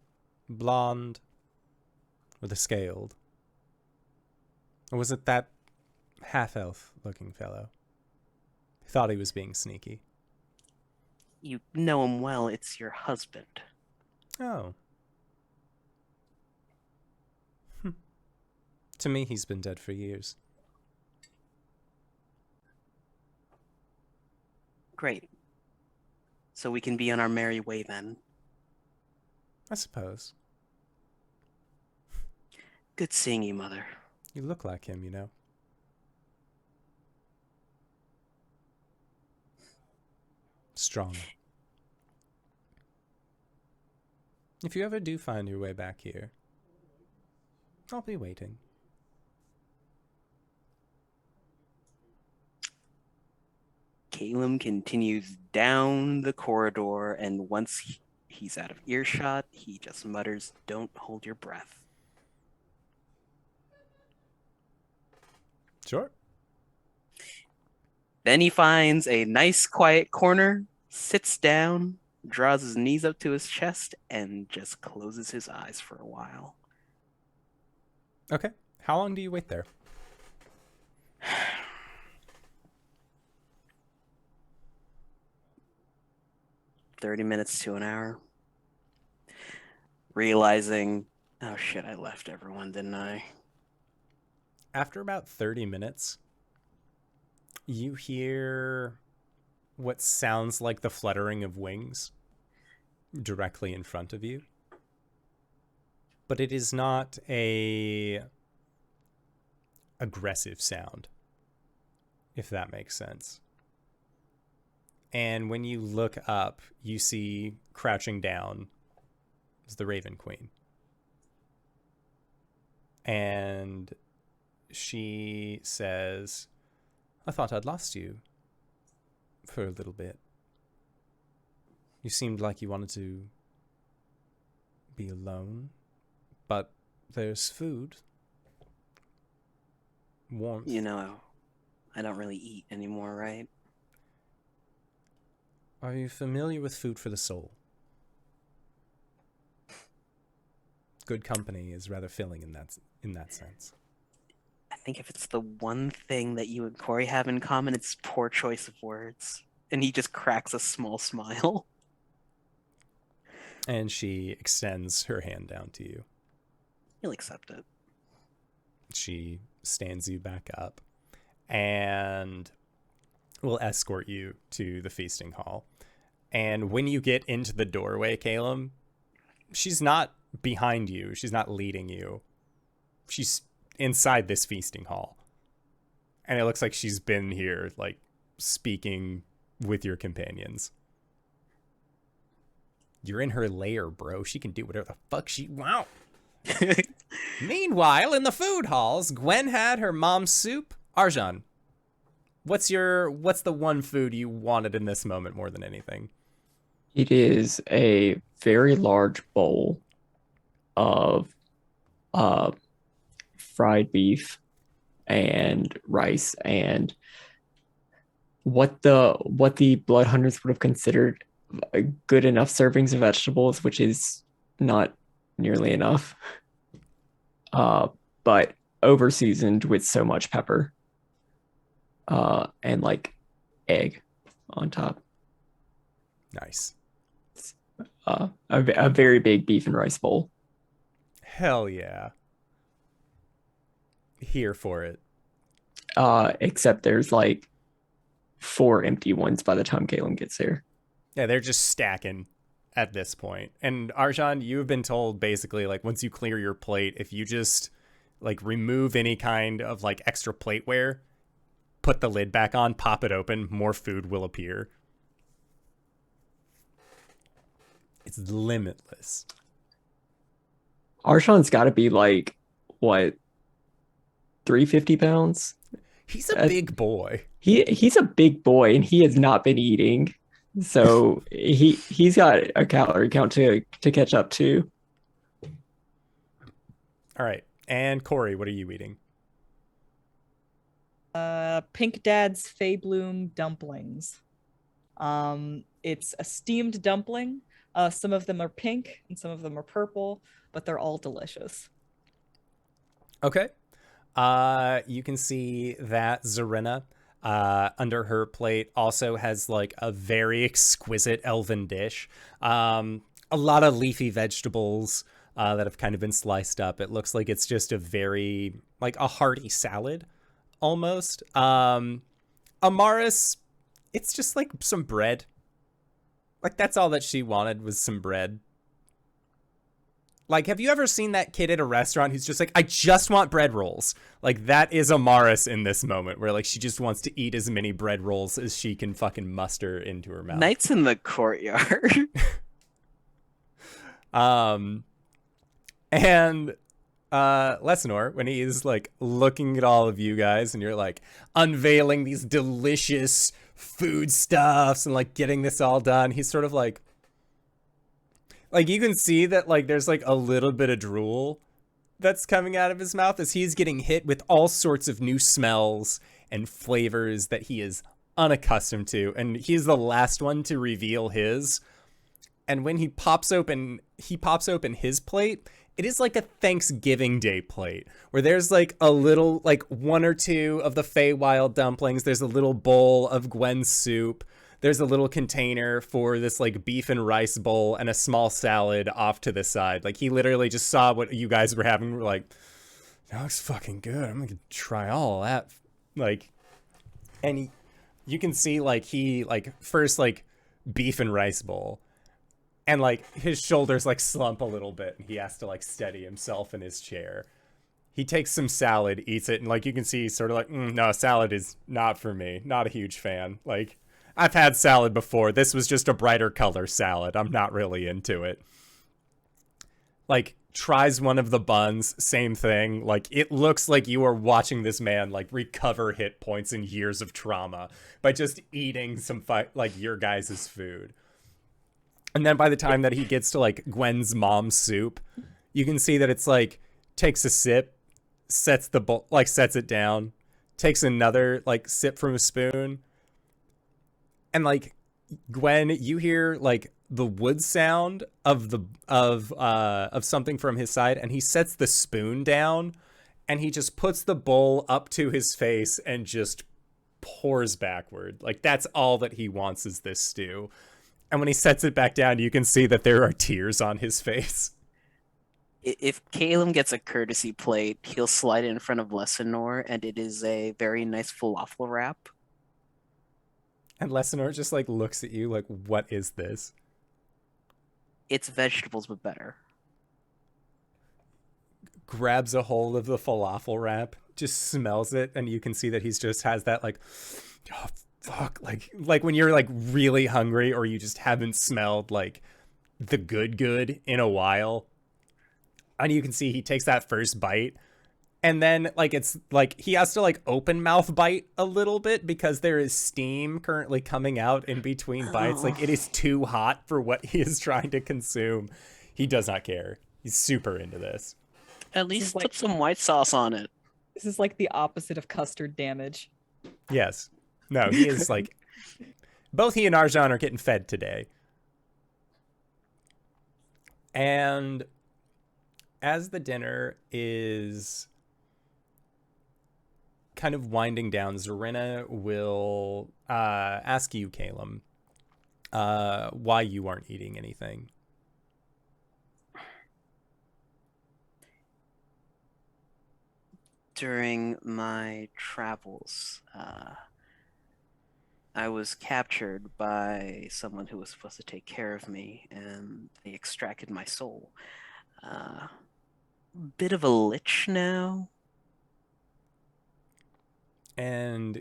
blonde, or the scaled? Or was it that half-elf looking fellow? He thought he was being sneaky. You know him well, it's your husband. Oh. To me, he's been dead for years. Great. So we can be on our merry way then. I suppose. Good seeing you, Mother. You look like him, you know. Strong. If you ever do find your way back here, I'll be waiting. Caelum continues down the corridor, and once he's out of earshot, he just mutters, "Don't hold your breath." Sure. Then he finds a nice quiet corner, sits down, draws his knees up to his chest, and just closes his eyes for a while. Okay. How long do you wait there? 30 minutes to an hour. Realizing, oh shit, I left everyone, didn't I? After about 30 minutes, you hear what sounds like the fluttering of wings directly in front of you. But it is not a aggressive sound, if that makes sense. And when you look up, you see crouching down is the Raven Queen. And she says, I thought I'd lost you for a little bit. You seemed like you wanted to be alone, but there's food, warmth. You know, I don't really eat anymore, right? Are you familiar with food for the soul? Good company is rather filling in that sense. I think if it's the one thing that you and Cori have in common, it's poor choice of words. And he just cracks a small smile. And she extends her hand down to you. He'll accept it. She stands you back up and will escort you to the feasting hall. And when you get into the doorway, Caelum, she's not behind you. She's not leading you. She's inside this feasting hall. And it looks like she's been here, like, speaking with your companions. You're in her lair, bro. She can do whatever the fuck she wants. Meanwhile, in the food halls, Gwen had her mom's soup. Arjhan, what's the one food you wanted in this moment more than anything? It is a very large bowl of fried beef and rice and what the blood hunters would have considered good enough servings of vegetables, which is not nearly enough, but over seasoned with so much pepper and like egg on top. Nice. A very big beef and rice bowl. Hell yeah. Here for it. Except there's like 4 empty ones by the time Caelum gets there. Yeah, they're just stacking at this point. And Arjhan, you've been told basically, like, once you clear your plate, if you just like remove any kind of like extra plateware, put the lid back on, pop it open, more food will appear. It's limitless. Arjhan's got to be like, what, 350 pounds? He's a big boy. He's a big boy, and he has not been eating. So he's got a calorie count to catch up to. All right. And Cori, what are you eating? Pink Dad's Fey Bloom dumplings. It's a steamed dumpling. Some of them are pink and some of them are purple, but they're all delicious. Okay. You can see that Zarina, under her plate, also has like a very exquisite elven dish. A lot of leafy vegetables that have kind of been sliced up. It looks like it's just a very, like a hearty salad almost. Amaris, it's just like some bread. Like, that's all that she wanted was some bread. Like, have you ever seen that kid at a restaurant who's just like, I just want bread rolls? Like, that is Amaris in this moment, where, like, she just wants to eat as many bread rolls as she can fucking muster into her mouth. Nights in the courtyard. And Lesnor, when he's, like, looking at all of you guys, and you're, like, unveiling these delicious foodstuffs and, like, getting this all done, he's sort of like, you can see that, like, there's, like, a little bit of drool that's coming out of his mouth as he's getting hit with all sorts of new smells and flavors that he is unaccustomed to. And he's the last one to reveal his. And when he pops open his plate, it is like a Thanksgiving Day plate where there's like a little, like 1 or 2 of the Feywild dumplings. There's a little bowl of Gwen's soup. There's a little container for this like beef and rice bowl and a small salad off to the side. Like, he literally just saw what you guys were having. We're like, that looks fucking good. I'm gonna try all that. Like, and you can see like he like first like beef and rice bowl, and like his shoulders like slump a little bit, and he has to like steady himself in his chair. He takes some salad, eats it, and like you can see, he's sort of like, no, salad is not for me. Not a huge fan. Like, I've had salad before. This was just a brighter color salad. I'm not really into it. Like, tries one of the buns, same thing. Like, it looks like you are watching this man like recover hit points and years of trauma by just eating some like your guys' food. And then by the time that he gets to like Gwen's mom's soup, you can see that it's like takes a sip, sets the bowl, like sets it down, takes another like sip from a spoon, and like Gwen, you hear like the wood sound of something from his side, and he sets the spoon down, and he just puts the bowl up to his face and just pours backward. Like that's all that he wants is this stew. And when he sets it back down, you can see that there are tears on his face. If Caelum gets a courtesy plate, he'll slide it in front of Lessinor, and it is a very nice falafel wrap. And Lessinor just like looks at you like, what is this? It's vegetables, but better. Grabs a hold of the falafel wrap, just smells it, and you can see that he's just has that like, oh, fuck, like when you're like really hungry or you just haven't smelled like the good in a while. And you can see he takes that first bite, and then like it's like he has to like open mouth bite a little bit because there is steam currently coming out in between bites. Like it is too hot for what he is trying to consume. He does not care. He's super into this. At least put some white sauce on it. This is like the opposite of custard damage. Yes. No, he is like both he and Arjhan are getting fed today. And as the dinner is kind of winding down, Zarina will ask you, Caelum, why you aren't eating anything. During my travels, I was captured by someone who was supposed to take care of me, and they extracted my soul. Bit of a lich now. And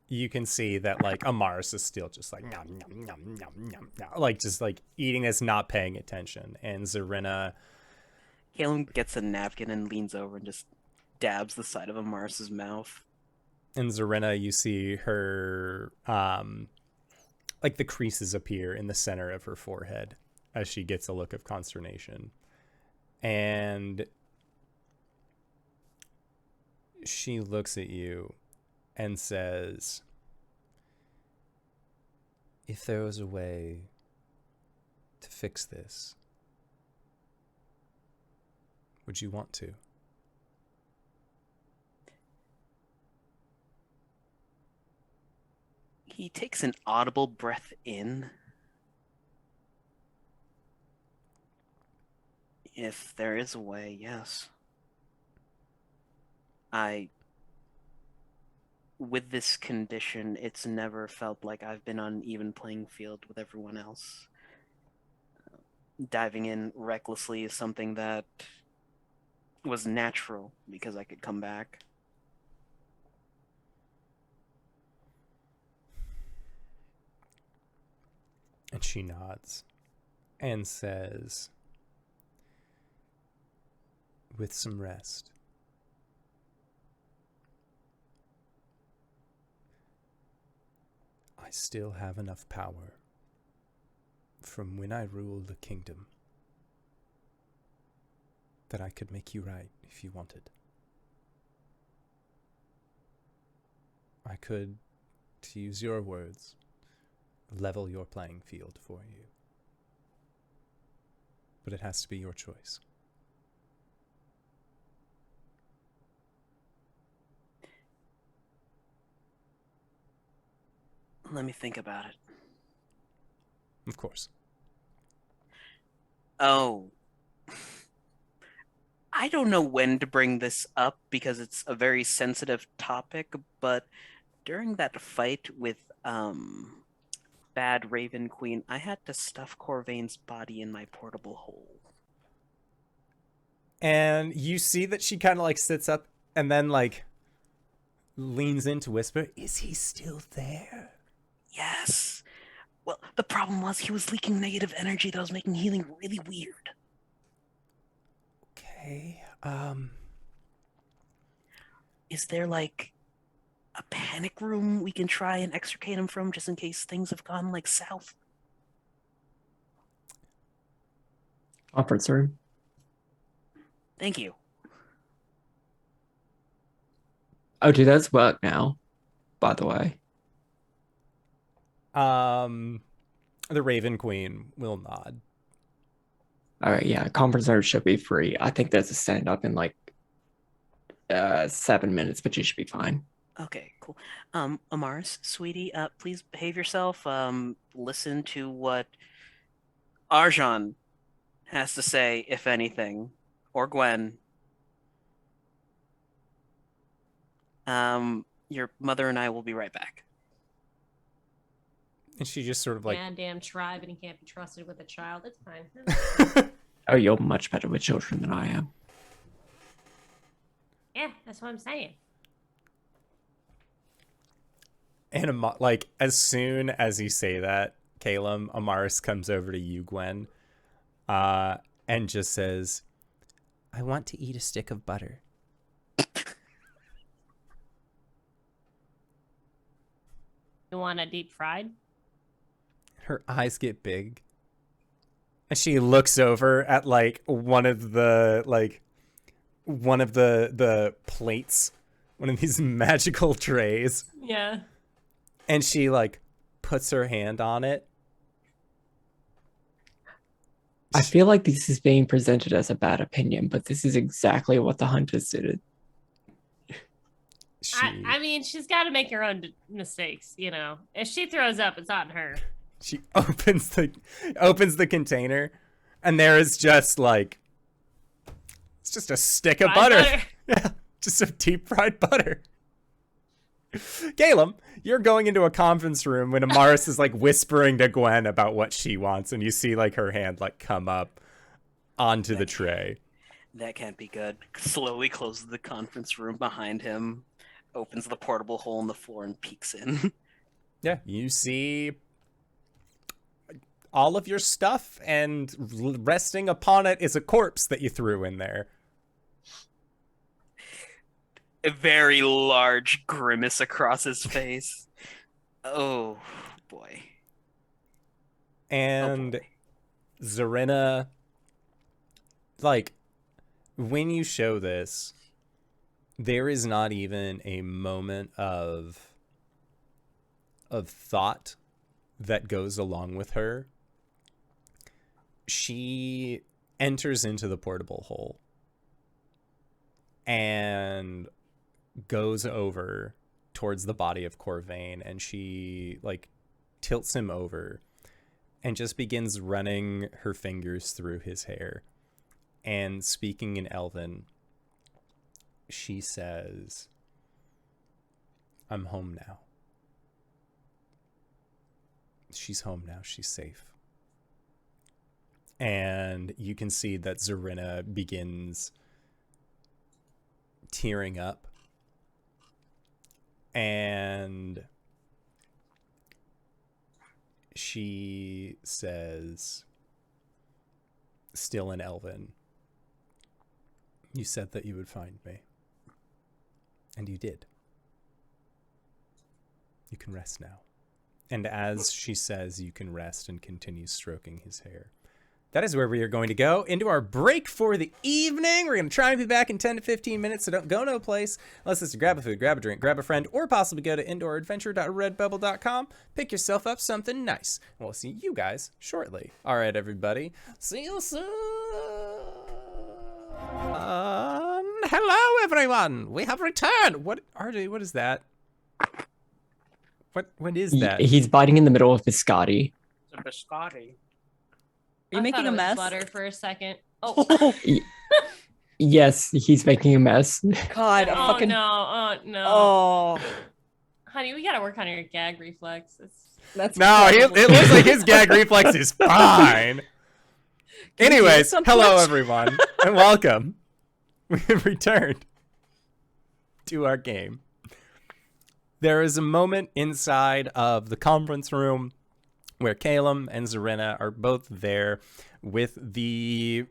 you can see that like Amaris is still just like nom, nom, nom, nom, nom, nom, like just like eating this, not paying attention. And Zarina, Caelum gets a napkin and leans over and just dabs the side of Amaris's mouth. and Zarina, you see her like the creases appear in the center of her forehead as she gets a look of consternation. And she looks at you and says, if there was a way to fix this, would you want to? He takes an audible breath in. If there is a way, yes. With this condition, it's never felt like I've been on an even playing field with everyone else. Diving in recklessly is something that was natural because I could come back. And she nods and says, with some rest, I still have enough power from when I ruled the kingdom that I could make you right if you wanted. I could, to use your words, level your playing field for you. But it has to be your choice. Let me think about it. Of course. Oh. I don't know when to bring this up because it's a very sensitive topic, but during that fight with Bad Raven Queen, I had to stuff Corvain's body in my portable hole. And you see that she kind of like sits up and then like leans in to whisper, "Is he still there?" Yes. Well, the problem was he was leaking negative energy that was making healing really weird. Okay. Is there like a panic room we can try and extricate him from just in case things have gone like south? Conference room. Thank you. Oh, do those work now? By the way. The Raven Queen will nod. All right, yeah, conference room should be free. I think there's a stand up in like 7 minutes, but you should be fine. Okay, cool. Amaris, sweetie, please behave yourself. Listen to what Arjhan has to say, if anything, or Gwen. Your mother and I will be right back. And she just sort of like, Goddamn tribe, and he can't be trusted with a child. It's fine. Oh, you're much better with children than I am. Yeah, that's what I'm saying. and like as soon as you say that, Caelum, Amaris comes over to you, Gwen, and just says, "I want to eat a stick of butter." You want a deep fried? Her eyes get big. And she looks over at like one of the plates, one of these magical trays. Yeah. And she like puts her hand on it. I feel like this is being presented as a bad opinion, but this is exactly what the hunters did. I mean, she's got to make her own mistakes, you know. If she throws up, it's on her. She opens the container, and there is just like, it's just a stick of butter. Yeah, just a deep fried butter. Caelum, you're going into a conference room when Amaris is like whispering to Gwen about what she wants, and you see like her hand like come up onto the tray. That can't be good. Slowly closes the conference room behind him, opens the portable hole in the floor, and peeks in. Yeah, you see all of your stuff, and resting upon it is a corpse that you threw in there. A very large grimace across his face. Oh, boy. And Zarina, like, when you show this, there is not even a moment of thought that goes along with her. She enters into the portable hole and goes over towards the body of Corvain, and she like tilts him over and just begins running her fingers through his hair. And speaking in Elven, she says, "I'm home now." She's home now. She's safe. And you can see that Zarina begins tearing up. And she says, still in Elven, "You said that you would find me. And you did. You can rest now." And as she says, "You can rest," and continues stroking his hair, that is where we are going to go into our break for the evening. We're going to try and be back in 10 to 15 minutes, so don't go no place unless it's to grab a food, grab a drink, grab a friend, or possibly go to indooradventure.redbubble.com, pick yourself up something nice. And we'll see you guys shortly. All right, everybody. See you soon. Hello, everyone. We have returned. What, RJ, what is that? What is that? He's biting in the middle of biscotti. It's a biscotti. Are you making a mess? Butter for a second. Oh. Yes, he's making a mess. God, a fucking. No. Oh no. Oh, Honey, we gotta work on your gag reflex. that's No, it probably- looks like his gag reflex is fine. Can you do Anyways, some hello Twitch? everyone, and welcome we have returned to our game. There is a moment inside of the conference room where Caelum and Zarina are both there with the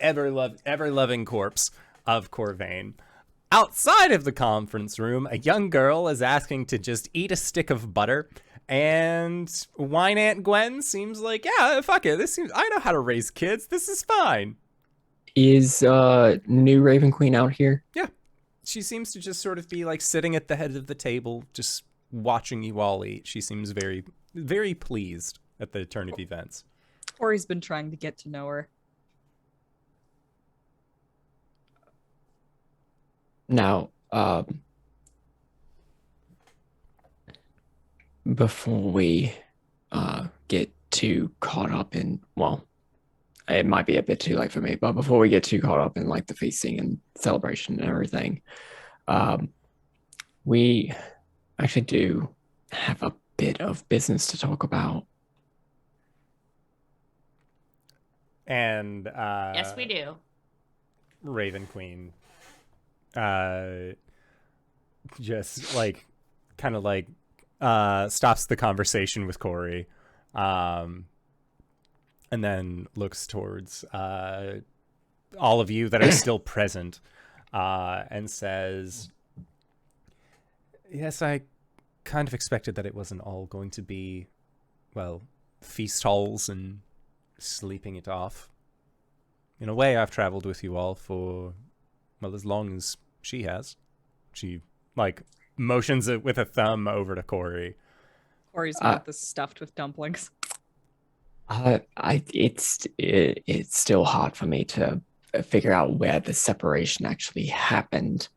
ever-loving corpse of Corvain. Outside of the conference room, a young girl is asking to just eat a stick of butter, and Wine Aunt Gwen seems like, yeah, fuck it. I know how to raise kids. This is fine. Is new Raven Queen out here? Yeah. She seems to just sort of be like sitting at the head of the table, just watching you all eat. She seems very, very pleased at the turn of events. Cori's been trying to get to know her. Now, before we get too caught up in, well, it might be a bit too late for me, but before we get too caught up in like the feasting and celebration and everything, we actually do have a bit of business to talk about. And Yes, we do. Raven Queen just like kind of like stops the conversation with Cori, and then looks towards all of you that are still present, and says, yes, I kind of expected that it wasn't all going to be, well, feast halls and sleeping it off. In a way, I've traveled with you all for, well, as long as she has. She, like, motions it with a thumb over to Cori. Cori's got this stuffed with dumplings. It's still hard for me to figure out where the separation actually happened.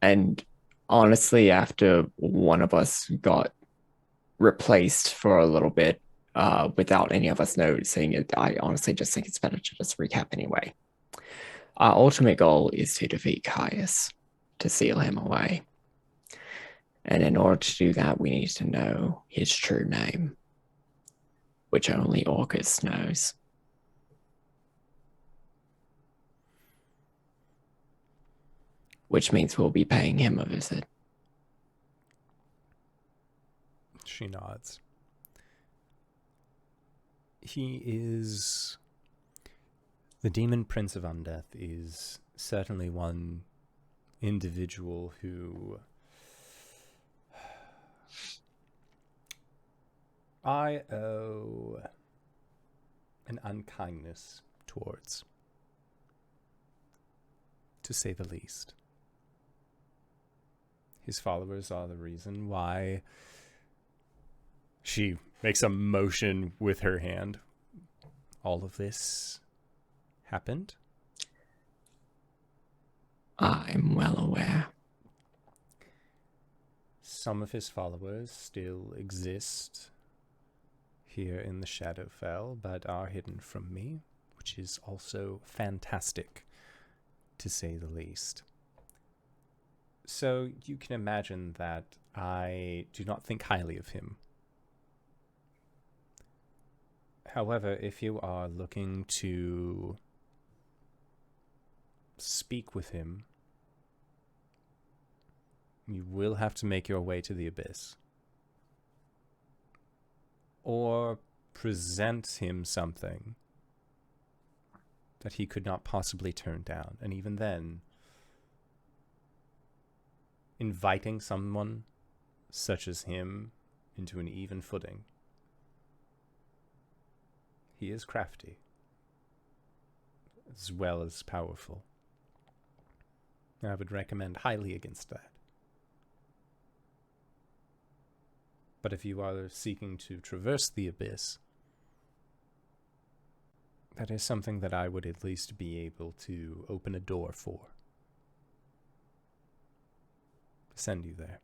And honestly, after one of us got replaced for a little bit, without any of us noticing it, I honestly just think it's better to just recap anyway. Our ultimate goal is to defeat Caius, to seal him away. And in order to do that, we need to know his true name, which only Orcus knows. Which means we'll be paying him a visit. She nods. He is... The Demon Prince of Undeath is certainly one individual who I owe an unkindness towards, to say the least. His followers are the reason why she makes a motion with her hand. All of this happened. I'm well aware. Some of his followers still exist here in the Shadowfell, but are hidden from me, which is also fantastic, to say the least. So you can imagine that I do not think highly of him. However, if you are looking to speak with him, you will have to make your way to the Abyss. Or present him something that he could not possibly turn down. And even then, inviting someone such as him into an even footing. He is crafty, as well as powerful. I would recommend highly against that. But if you are seeking to traverse the Abyss, that is something that I would at least be able to open a door for. Send you there.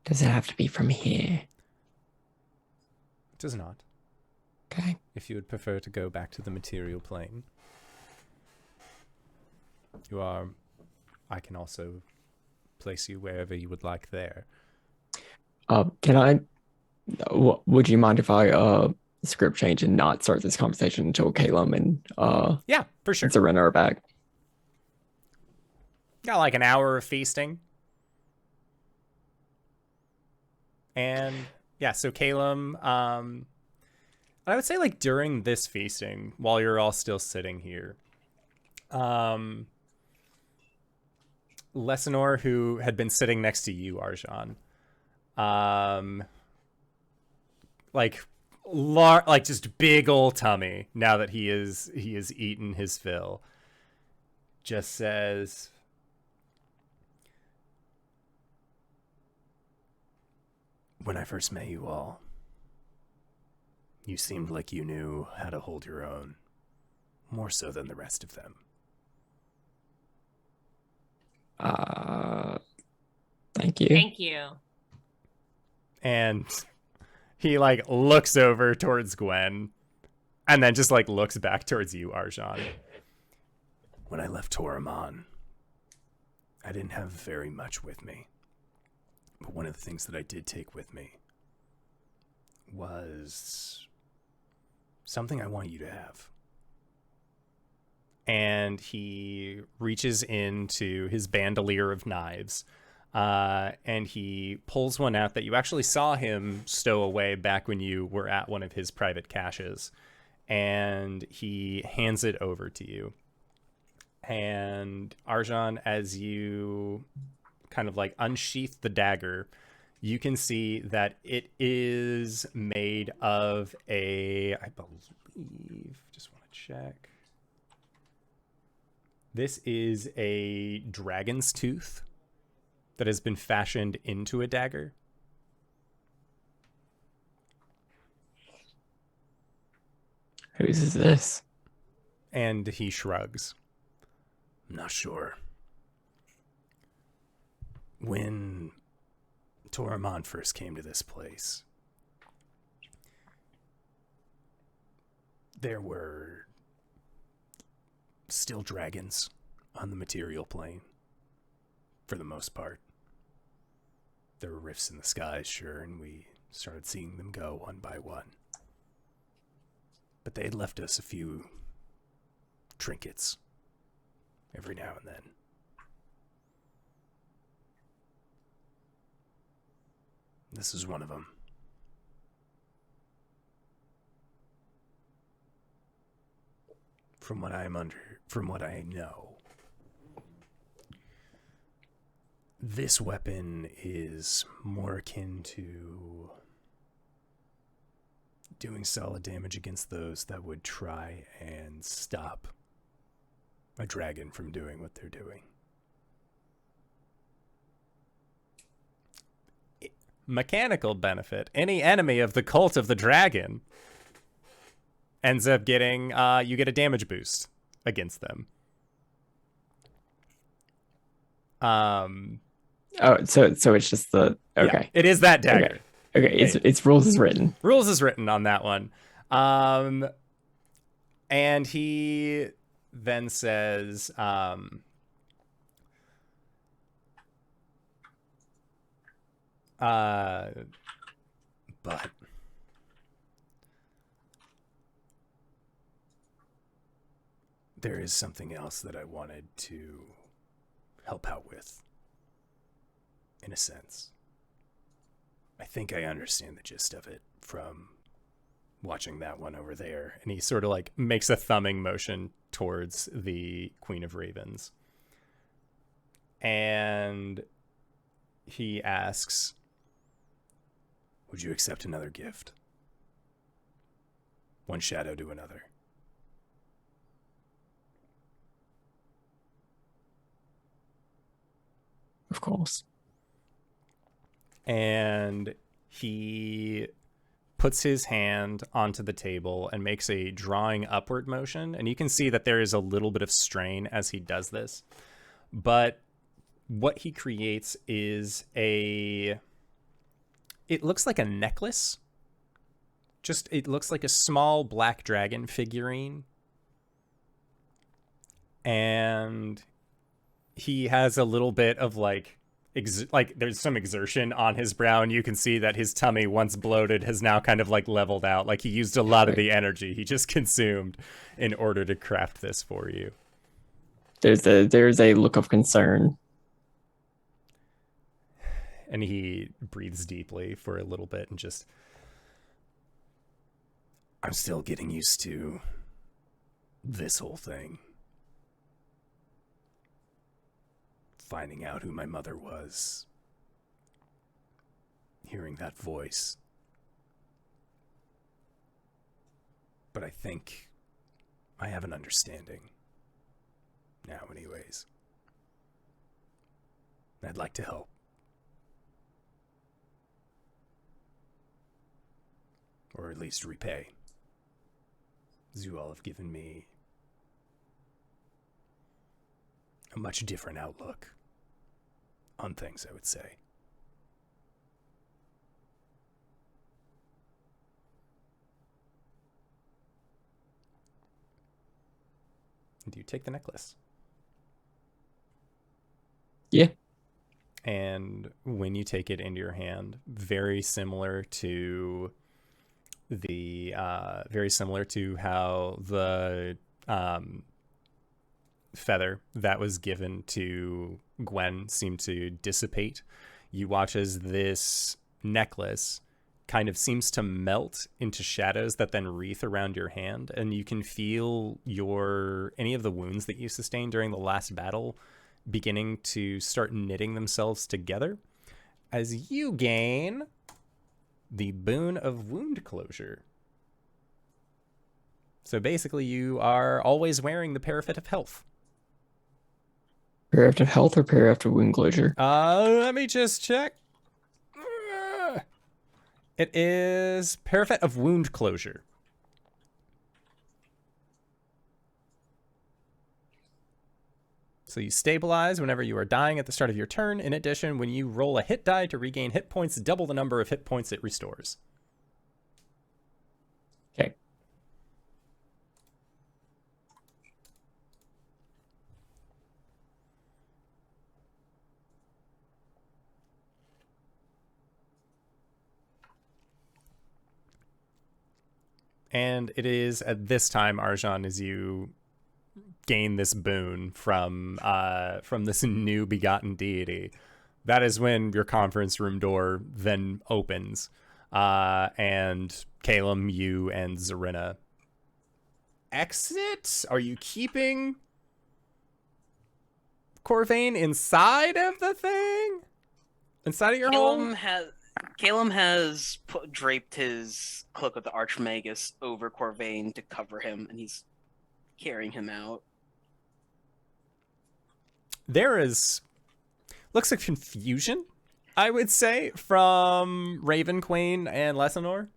Does it have to be from here? It does not. Okay. If you would prefer to go back to the material plane, I can also place you wherever you would like there. Would you mind if I script change and not start this conversation until Caelum and Yeah, for sure. Serena are back. Got like an hour of feasting. And yeah, so Caelum, I would say like during this feasting, while you're all still sitting here, Lesinor, who had been sitting next to you, Arjhan, like just big old tummy now that he is eaten his fill, just says, when I first met you all, you seemed like you knew how to hold your own, more so than the rest of them. Thank you. Thank you. And he like looks over towards Gwen and then just like looks back towards you, Arjhan. When I left Toramon, I didn't have very much with me. But one of the things that I did take with me was something I want you to have. And he reaches into his bandolier of knives, and he pulls one out that you actually saw him stow away back when you were at one of his private caches. And he hands it over to you. And Arjhan, as you kind of like unsheath the dagger, you can see that it is made of I believe, just want to check. This is a dragon's tooth that has been fashioned into a dagger. Whose is this? And he shrugs. I'm not sure. When Toramon first came to this place, there were still dragons on the material plane, for the most part. There were rifts in the skies, sure, and we started seeing them go one by one. But they had left us a few trinkets every now and then. This is one of them. From what I know, this weapon is more akin to doing solid damage against those that would try and stop a dragon from doing what they're doing. Mechanical benefit: any enemy of the cult of the dragon ends up getting, you get a damage boost against them. Oh, so it's just the okay. Yeah, it is that dagger. Okay, it's rules is written. Rules is written on that one. And he then says, but there is something else that I wanted to help out with, in a sense. I think I understand the gist of it from watching that one over there. And he sort of like makes a thumbing motion towards the Queen of Ravens. And he asks, would you accept another gift? One shadow to another. Of course. And he puts his hand onto the table and makes a drawing upward motion. And you can see that there is a little bit of strain as he does this. But what he creates is it looks like a necklace. It looks like a small black dragon figurine. And he has a little bit of like, like there's some exertion on his brow, and you can see that his tummy, once bloated, has now kind of like leveled out. Like he used a lot of the energy he just consumed in order to craft this for you. There's a look of concern. And he breathes deeply for a little bit and just, I'm still getting used to this whole thing. Finding out who my mother was. Hearing that voice. But I think I have an understanding. Now, anyways. I'd like to help. Or at least repay. As you all have given me a much different outlook on things, I would say. Do you take the necklace? Yeah. And when you take it into your hand, very similar to how the feather that was given to Gwen seemed to dissipate. You watch as this necklace kind of seems to melt into shadows that then wreath around your hand, and you can feel any of the wounds that you sustained during the last battle beginning to start knitting themselves together as you gain the boon of wound closure. So basically you are always wearing the parapet of health. Parapet of health or parapet of wound closure? Let me just check. It is parapet of wound closure. So you stabilize whenever you are dying at the start of your turn. In addition, when you roll a hit die to regain hit points, double the number of hit points it restores. Okay. And it is at this time, Arjhan, as you gain this boon from this new begotten deity, that is when your conference room door then opens, and Caelum, you and Zarina exit. Are you keeping Corvain inside of the thing? Inside of your home? Caelum has draped his cloak of the Archmagus over Corvain to cover him, and he's carrying him out. There looks like confusion, I would say, from Raven Queen and Lessinor.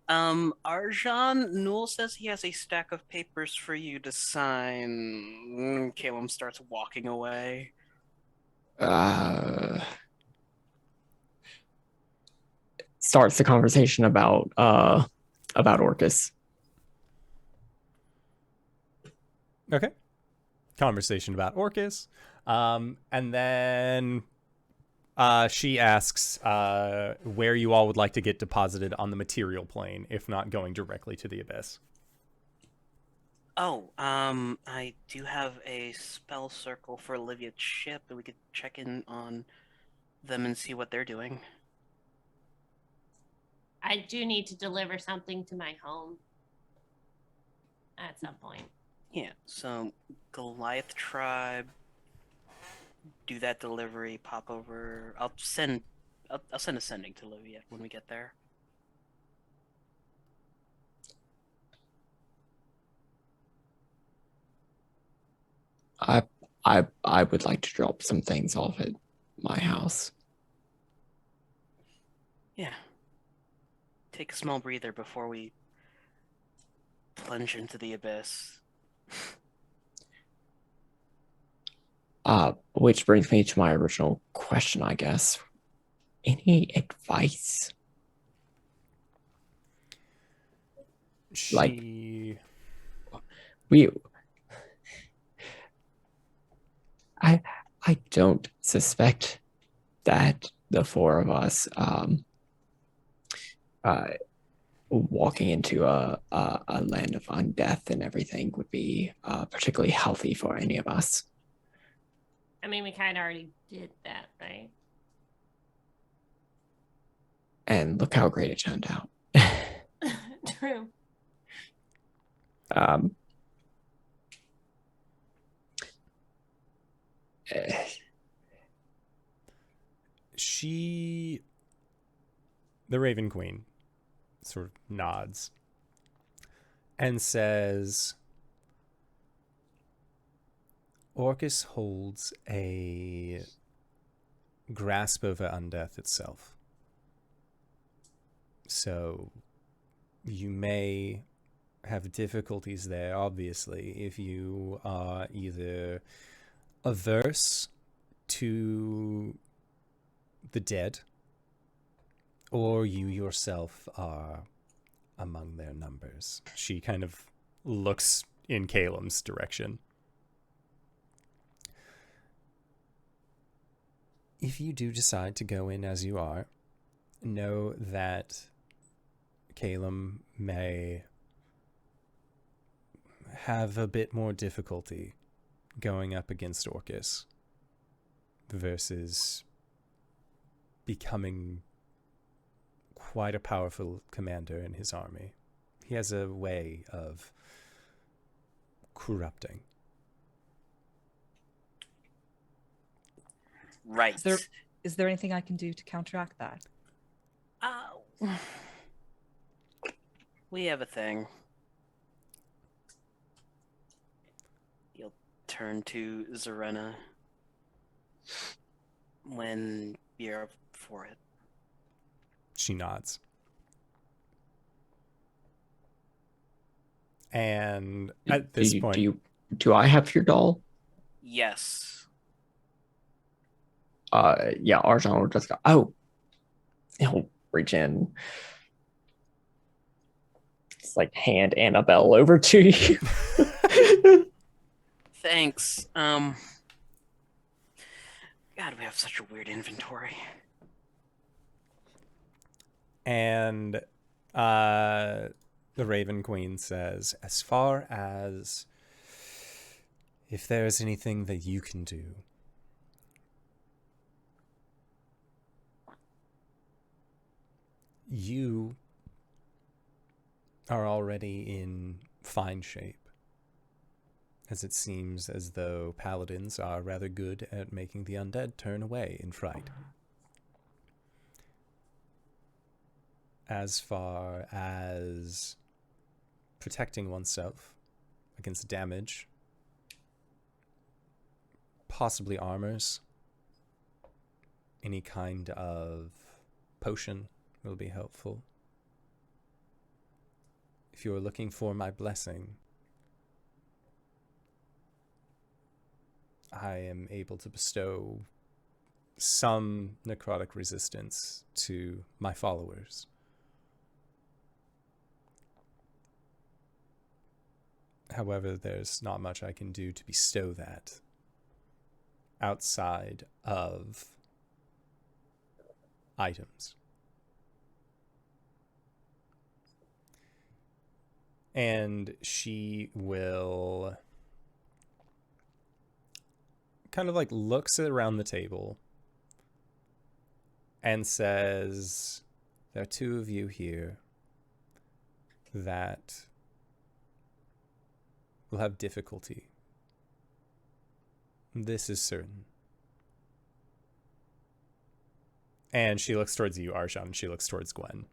Arjhan, Newell says he has a stack of papers for you to sign. Caelum starts walking away. Starts the conversation about Orcus. Okay. Conversation about Orcus. And then she asks where you all would like to get deposited on the material plane, if not going directly to the abyss. Oh, I do have a spell circle for Olivia's ship, and we could check in on them and see what they're doing. I do need to deliver something to my home at some point. Yeah, so Goliath tribe, do that delivery, pop over. I'll send a sending to Olivia when we get there. I would like to drop some things off at my house. Yeah. Take a small breather before we plunge into the abyss. Which brings me to my original question, I guess. Any advice? I don't suspect that the four of us walking into a land of undeath and everything would be particularly healthy for any of us. I mean, we kind of already did that, right? And look how great it turned out. True. The Raven Queen, sort of nods and says, Orcus holds a grasp over undeath itself. So you may have difficulties there, obviously, if you are either averse to the dead or you yourself are among their numbers. She kind of looks in Caelum's direction. If you do decide to go in as you are, know that Caelum may have a bit more difficulty going up against Orcus versus becoming quite a powerful commander in his army. He has a way of corrupting. Right. Is there anything I can do to counteract that? We have a thing. You'll turn to Zarena when you're up for it. She nods. And at this point... Do I have your doll? Yes. Yeah, Arjhan will just go, oh. He'll reach in. It's like hand Annabelle over to you. Thanks. God, we have such a weird inventory. And the Raven Queen says, as far as if there is anything that you can do, you are already in fine shape, as it seems as though paladins are rather good at making the undead turn away in fright. As far as protecting oneself against damage, possibly armors, any kind of potion will be helpful. If you're looking for my blessing, I am able to bestow some necrotic resistance to my followers. However, there's not much I can do to bestow that outside of items. And she will kind of like looks around the table and says, there are two of you here that will have difficulty. This is certain. And she looks towards you, Arjhan, and she looks towards Gwen.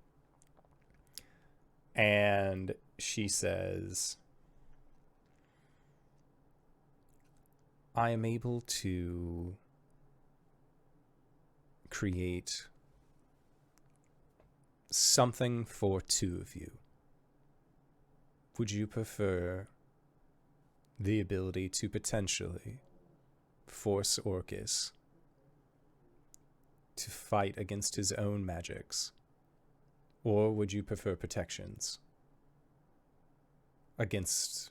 And she says, I am able to create something for two of you. Would you prefer the ability to potentially force Orcus to fight against his own magics? Or would you prefer protections against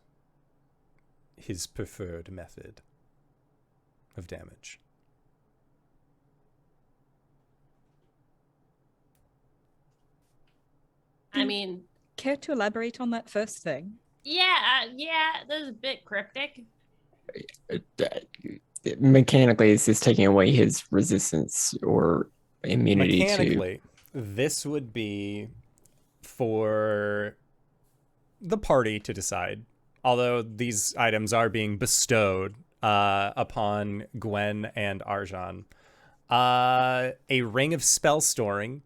his preferred method of damage? mean, Care to elaborate on that first thing? yeah, that was a bit cryptic. Mechanically, it's just taking away his resistance or immunity to. Mechanically, this would be for the party to decide. Although these items are being bestowed upon Gwen and Arjhan. A ring of spell storing,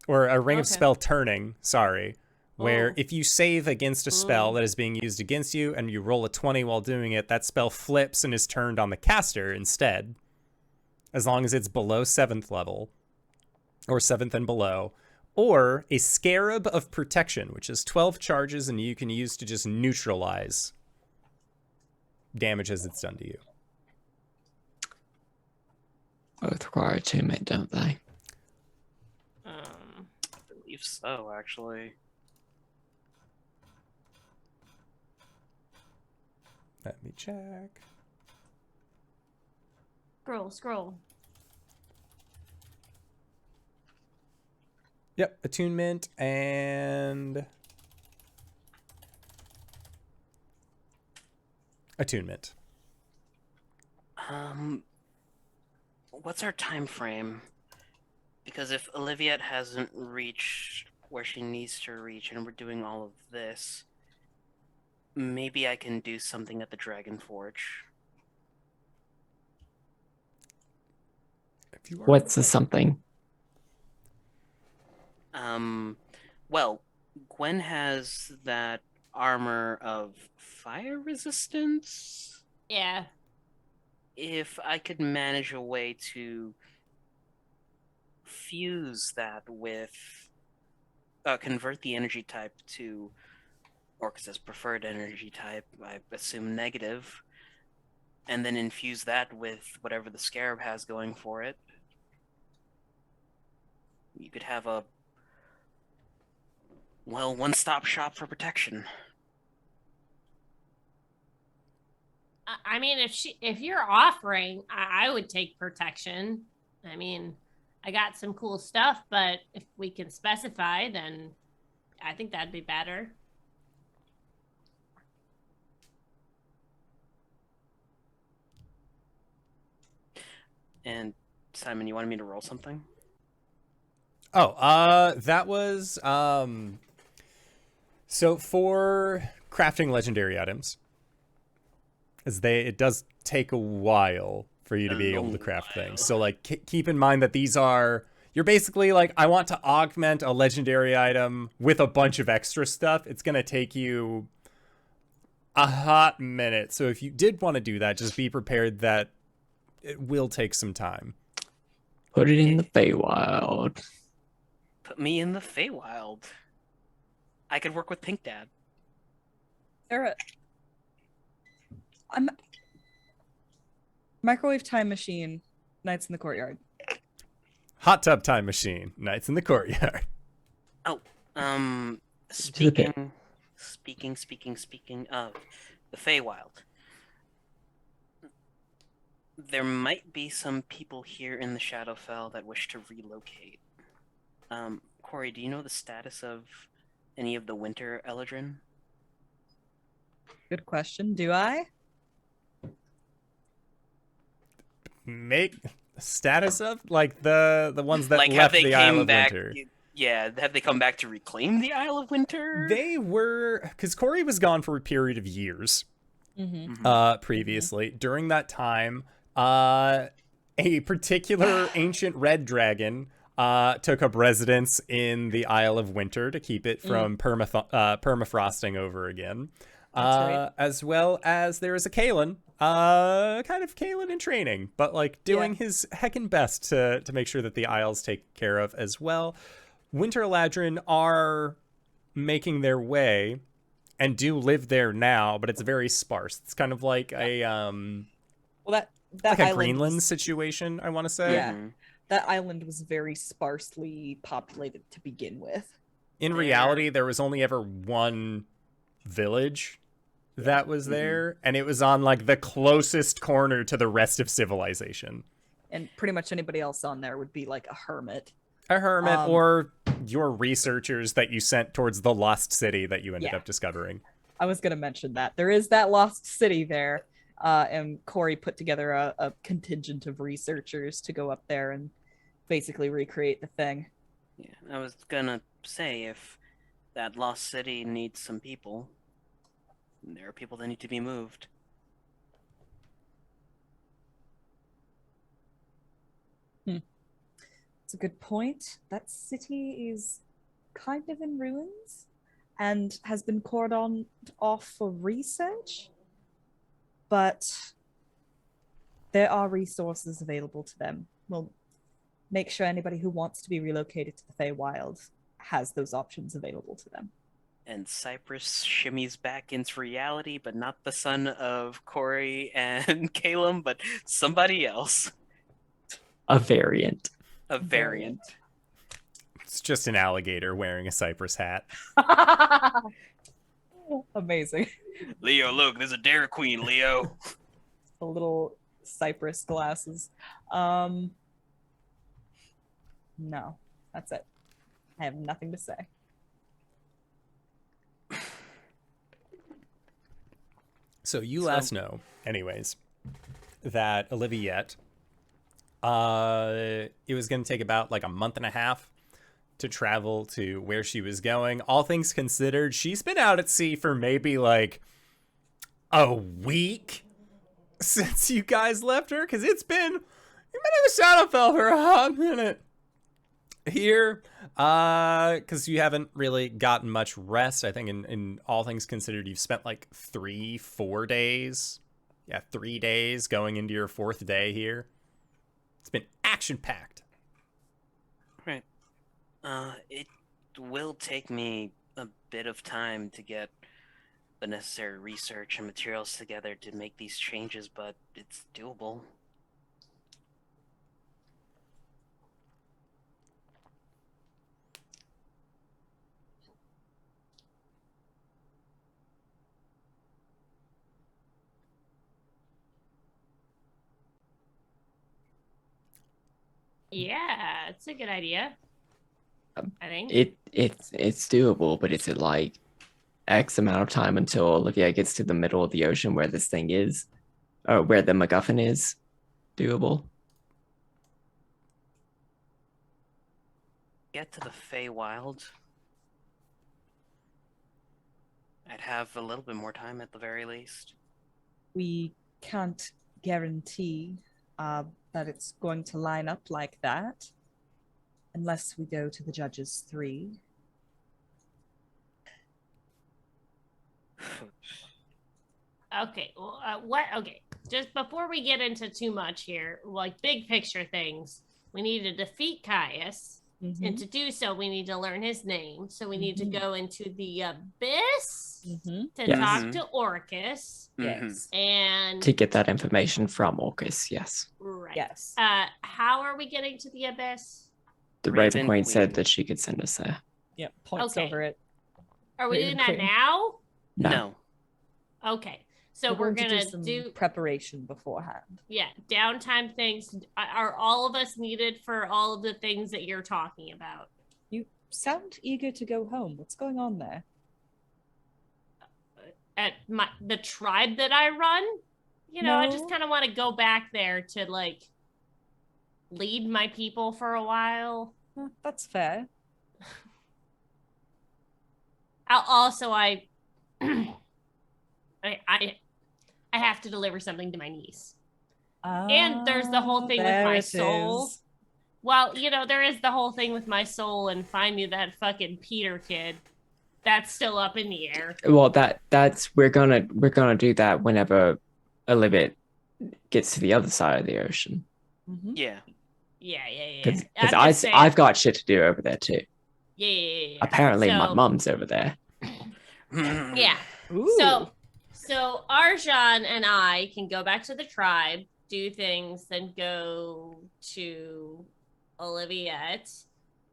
or a ring of spell turning, sorry, where if you save against a spell that is being used against you and you roll a 20 while doing it, that spell flips and is turned on the caster instead, as long as it's below 7th level, or 7th and below. Or a Scarab of Protection, which is 12 charges and you can use to just neutralize damage as it's done to you. Both require attunement, don't they? I believe so, actually. Let me check. Scroll. Yep, attunement and attunement. What's our time frame? Because if Olivia hasn't reached where she needs to reach and we're doing all of this, maybe I can do something at the Dragon Forge. If you are What's the something? Well, Gwen has that armor of fire resistance. Yeah. If I could manage a way to fuse that with, convert the energy type to Orcus's preferred energy type, I assume negative, and then infuse that with whatever the Scarab has going for it, you could have a one-stop shop for protection. I mean, if you're offering, I would take protection. I mean, I got some cool stuff, but if we can specify, then I think that'd be better. And Simon, you wanted me to roll something? Oh, that was so for crafting legendary items, it does take a while for you to be able to craft things. So like keep in mind that you're basically like, I want to augment a legendary item with a bunch of extra stuff. It's gonna take you a hot minute. So if you did want to do that, just be prepared that it will take some time. Put it in the Feywild. Put me in the Feywild. I could work with Pink Dad. Microwave time machine, Nights in the Courtyard. Hot tub time machine, Nights in the Courtyard. Oh, speaking of the Feywild, there might be some people here in the Shadowfell that wish to relocate. Cori, do you know the status of any of the Winter Eladrin? Good question. Do I? Make status of like the ones that Like, left have they the Isle came of back? Winter. Yeah, have they come back to reclaim the Isle of Winter? They were, because Cori was gone for a period of years previously. During that time, a particular ancient red dragon took up residence in the Isle of Winter to keep it from permafrosting over again. That's right. As well as there is a Caelum, kind of Caelum in training, but like doing his heckin' best to make sure that the Isles take care of as well. Winter Eladrin are making their way and do live there now, but it's very sparse. It's kind of like a that like a island Greenland was, situation, I want to say. Yeah. That island was very sparsely populated to begin with. In reality, there was only ever one village that was there, and it was on like the closest corner to the rest of civilization. And pretty much anybody else on there would be like a hermit. A hermit or your researchers that you sent towards the lost city that you ended Yeah. up discovering. I was going to mention that. There is that lost city there. And Cori put together a contingent of researchers to go up there and basically recreate the thing. Yeah, I was gonna say if that lost city needs some people, there are people that need to be moved. It's a good point. That city is kind of in ruins and has been cordoned off for research, but there are resources available to them. We'll make sure anybody who wants to be relocated to the Feywild has those options available to them. And Cypress shimmies back into reality, but not the son of Cori and Caelum, but somebody else. A variant. A variant. It's just an alligator wearing a cypress hat. Amazing. Leo, look, there's a Dairy Queen, Leo. The little cypress glasses. No, that's it. I have nothing to say. So you last know, anyways, that Oliviette, it was going to take about like a month and a half to travel to where she was going. All things considered, she's been out at sea for maybe like a week since you guys left her, because you've been in the Shadowfell for a hot minute here, because you haven't really gotten much rest. I think in all things considered, you've spent like 3-4 days. Yeah, 3 days going into your 4th day here. It's been action-packed. Right. It will take me a bit of time to get the necessary research and materials together to make these changes, but it's doable. Yeah, it's a good idea. I think. It's doable, but is it like X amount of time until Olivia gets to the middle of the ocean where this thing is, or where the MacGuffin is? Doable. Get to the Feywild. I'd have a little bit more time at the very least. We can't guarantee that it's going to line up like that unless we go to the Judges 3. Okay, well, okay, just before we get into too much here, like big picture things, we need to defeat Caius. And to do so, we need to learn his name. So we need to go into the abyss to Yes. talk to Orcus. Yes. And To get that information from Orcus, yes. right. Yes. How are we getting to the abyss? The Raven Raven Queen Queen. said that she could send us there. Yep. Points Okay. over it. Are we Raven doing that Queen. now? No. Okay. So we're going gonna to do some do preparation beforehand. yeah, downtime things. Are all of us needed for all of the things that you're talking about? You sound eager to go home. What's going on there? At the tribe that I run? You know, I just No. kind of want to go back there to like lead my people for a while. That's fair. I have to deliver something to my niece. And there's the whole thing with there my it soul. is. Well, you know, there is the whole thing with my soul and finding that fucking Peter kid. That's still up in the air. Well, that's we're gonna do that whenever Olivia gets to the other side of the ocean. Mhm. Yeah. Yeah. Because I'm just saying- I've got shit to do over there too. Yeah. Apparently, my So- mum's over there. Yeah. Ooh. So Arjhan and I can go back to the tribe, do things, then go to Oliviette,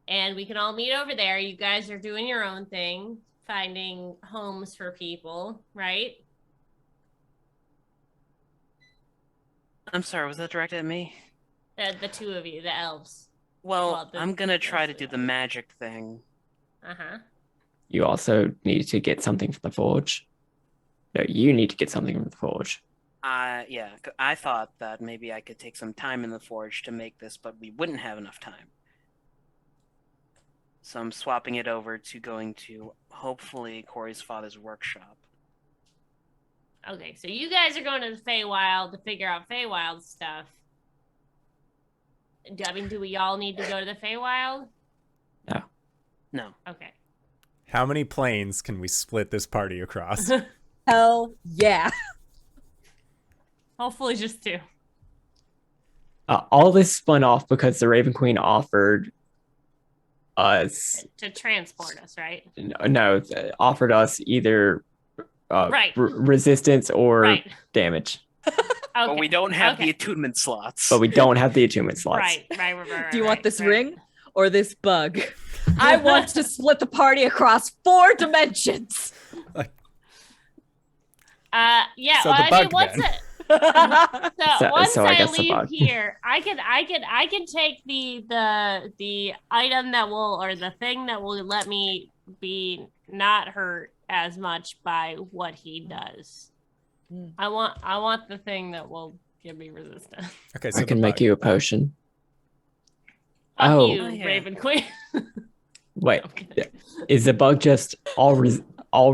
and we can all meet over there. You guys are doing your own thing, finding homes for people, right? I'm sorry, was that directed at me? The two of you, the elves. Well, this- I'm gonna try to this- do the magic thing. Uh-huh. You also need to get something from the forge. No, you need to get something from the forge. Yeah, I thought that maybe I could take some time in the forge to make this, but we wouldn't have enough time. So I'm swapping it over to going to, hopefully, Cori's father's workshop. Okay, so you guys are going to the Feywild to figure out Feywild stuff. Do we all need to go to the Feywild? No. Okay. How many planes can we split this party across? Hell yeah. Hopefully just 2. All this spun off because the Raven Queen offered us To transport us, right? offered us either Right. resistance or Right. damage, Okay. But we don't have Okay. the attunement slots. but we don't have the attunement slots. Right. Do you want this right. ring or this bug? I want to split the party across 4 dimensions. Yeah. So well, the I bug mean, once then. once So I I guess the leave bug. here, I can take the item that will, or the thing that will let me be not hurt as much by what he does. Mm. I want the thing that will give me resistance. Okay, so I can make you a potion. Fuck Oh. you, Oh, yeah. Raven Queen. Wait, Okay. is the bug just all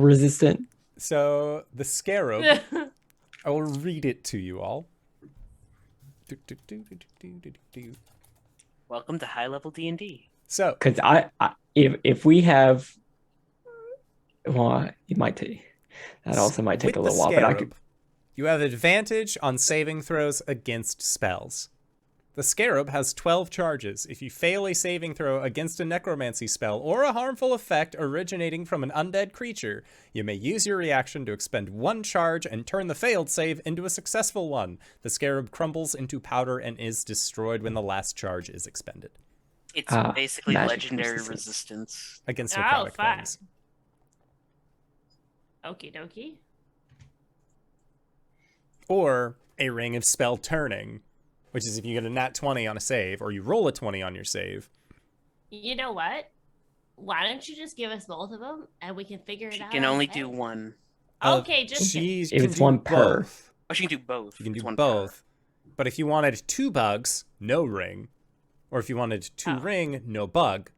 resistant? So the scarab, I will read it to you all. Welcome to high-level D&D. So Because if we have, well, it might take. That also might take with a the little while, but I could. scarab, you have advantage on saving throws against spells. The scarab has 12 charges. If you fail a saving throw against a necromancy spell or a harmful effect originating from an undead creature, you may use your reaction to expend 1 charge and turn the failed save into a successful one. The scarab crumbles into powder and is destroyed when the last charge is expended. It's Ah, basically magic legendary resistance. resistance. Against Oh, necrotic fine. things. Okie dokie. Or a ring of spell turning, which is if you get a nat 20 on a save, or you roll a 20 on your save. You know what? Why don't you just give us both of them and we can figure it She out? can on only the do way? one. Okay, just She If can it's do one per. both. Oh, she can do both. You can It's do one per. both. But if you wanted 2 bugs, no ring. Or if you wanted 2 Oh. ring, no bug.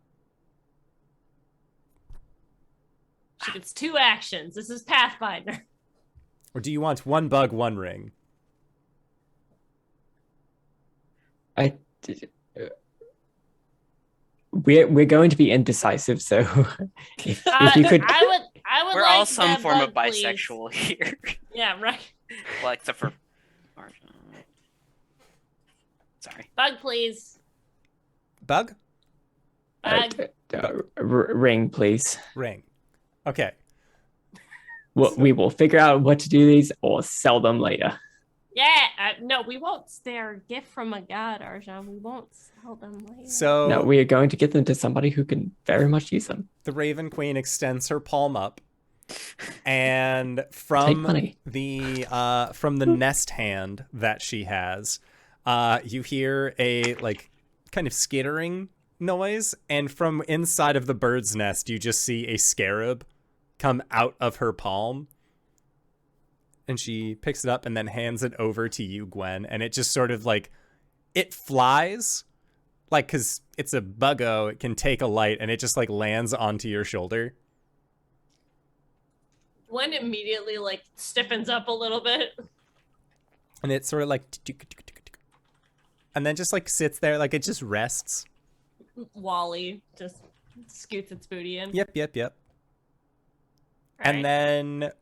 she gets 2 actions. This is Pathfinder. Or do you want 1 bug, 1 ring? We're going to be indecisive, so if you could. I would We're like all some that form of bug, please. bisexual here. Yeah, right. Well, except for Arjhan. Sorry. Bug, please. Bug? Bug. Ring, please. Ring. Okay. We will figure out what to do these or sell them later. Yeah, no, we won't. They're a gift from a god, Arjhan. We won't sell them later. So No, we are going to get them to somebody who can very much use them. the Raven Queen extends her palm up, and Take from money. the nest hand that she has, you hear a kind of skittering noise, and from inside of the bird's nest, you just see a scarab come out of her palm. And she picks it up and then hands it over to you, Gwen. And it just sort of it flies, because it's a buggo, it can take a light, and it just lands onto your shoulder. Gwen immediately stiffens up a little bit. And it sort of and then just sits there, it just rests. Wally just scoots its booty in. Yep. And Alright. then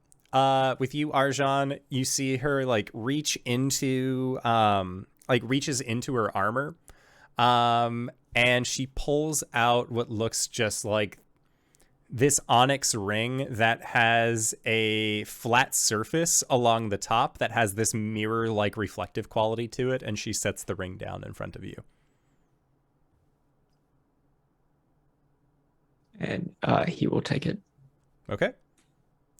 with you, Arjhan, you see her reach into reaches into her armor, and she pulls out what looks just like this onyx ring that has a flat surface along the top that has this mirror-like reflective quality to it, and she sets the ring down in front of you. And he will take it. Okay.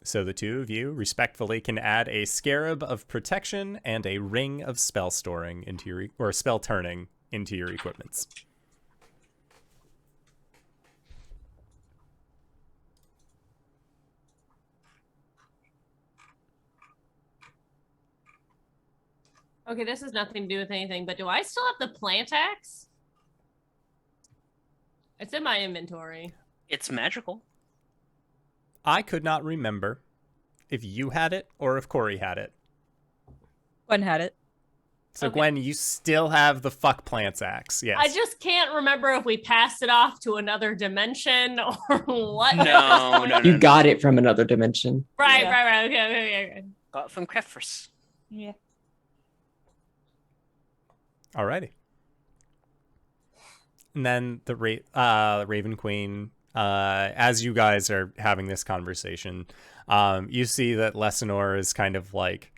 So the two of you respectfully can add a scarab of protection and a ring of spell storing into your or spell turning into your equipments. Okay, this has nothing to do with anything, but do I still have the plant axe? It's in my inventory. It's magical. I could not remember if you had it or if Cori had it. Gwen had it. So Okay. Gwen, you still have the fuck plants axe. Yes. I just can't remember if we passed it off to another dimension or what. No. You got it from another dimension. Right, Yeah. right. Okay. Got it from Krephris. Yeah. Alrighty. And then the Raven Queen, as you guys are having this conversation, you see that Lesanor is kind of like,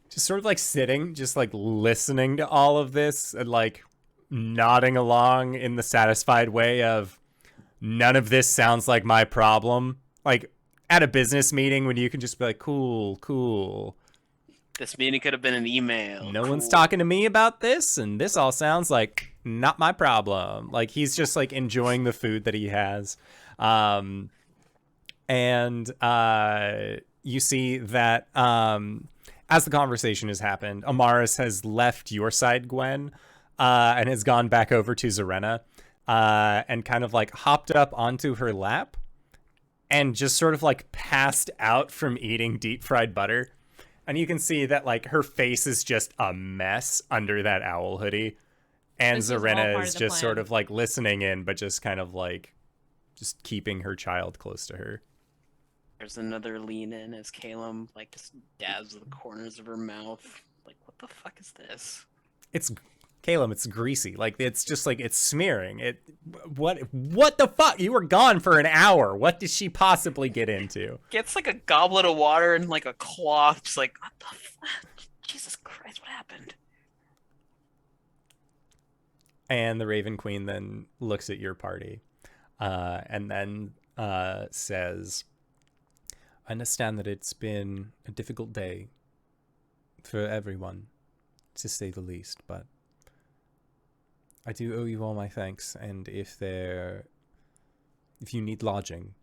just sort of like sitting, just like listening to all of this and like nodding along in the satisfied way of, none of this sounds like my problem. Like at a business meeting when you can just be like, cool. This meeting could have been an email. No one's Cool. talking to me about this, and this all sounds like not my problem. Like he's just like enjoying the food that he has. And you see that as the conversation has happened, Amaris has left your side, Gwen, and has gone back over to Zarena, and kind of like hopped up onto her lap and just sort of like passed out from eating deep fried butter. And you can see that like her face is just a mess under that owl hoodie. And This is all Zarena part is of the just sort plan. of like listening in, but just kind of like just keeping her child close to her. There's another lean in as Caelum like just dabs the corners of her mouth. Like, what the fuck is this? It's Caelum, it's greasy. Like it's just like it's smearing. What the fuck? You were gone for an hour. What did she possibly get into? Gets like a goblet of water and like a cloth. Just like, what the fuck? Jesus Christ, what happened? And the Raven Queen then looks at your party, and then says, I understand that it's been a difficult day for everyone, to say the least, but I do owe you all my thanks, and if you need lodging,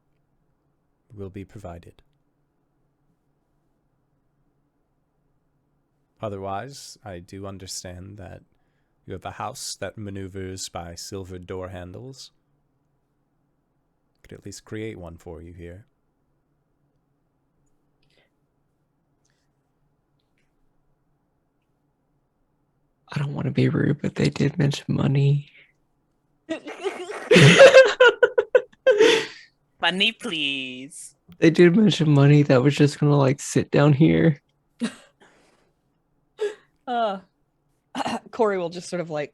will be provided. Otherwise, I do understand that you have a house that maneuvers by silver door handles. Could at least create one for you here. I don't want to be rude, but they did mention money. Money, please. They did mention money that was just gonna like sit down here. Cori will just sort of like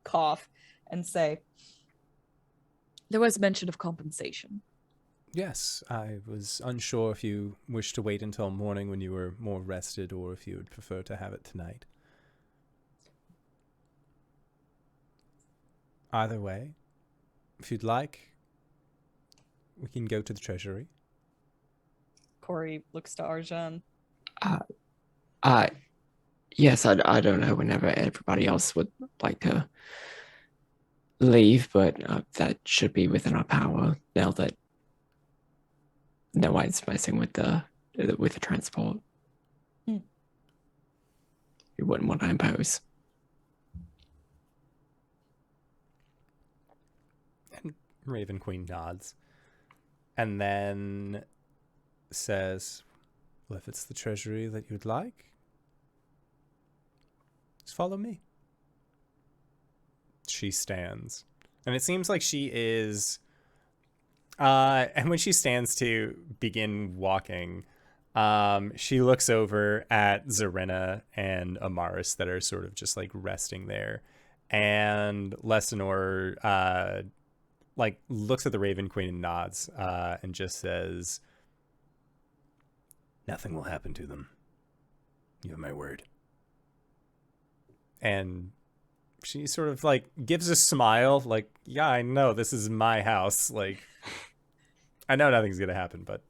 cough and say, there was mention of compensation. Yes, I was unsure if you wished to wait until morning when you were more rested, or if you would prefer to have it tonight. Either way, if you'd like, we can go to the treasury. Cori looks to Arjhan. Yes, I don't know whenever everybody else would like to leave, but that should be within our power now that no one's messing with the transport. Hmm. You wouldn't want to impose. And Raven Queen nods. And then says, well, if it's the treasury that you'd like, just follow me. She stands. And it seems like she is... and when she stands to begin walking, she looks over at Zarena and Amaris that are sort of just like resting there. And Lesanor like looks at the Raven Queen and nods, and just says, nothing will happen to them. You have my word. And she sort of like gives a smile, like, yeah, I know this is my house. Like, I know nothing's going to happen, but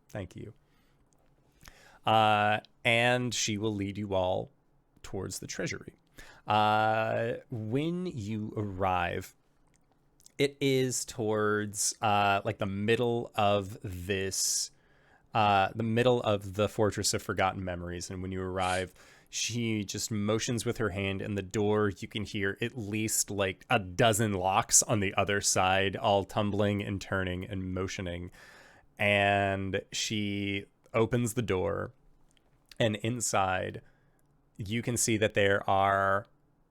thank you. And she will lead you all towards the treasury. When you arrive, it is towards like the middle of this, the middle of the Fortress of Forgotten Memories. And when you arrive, She just motions with her hand, and the door, you can hear at least like a dozen locks on the other side, all tumbling and turning and motioning. And she opens the door, and inside you can see that there are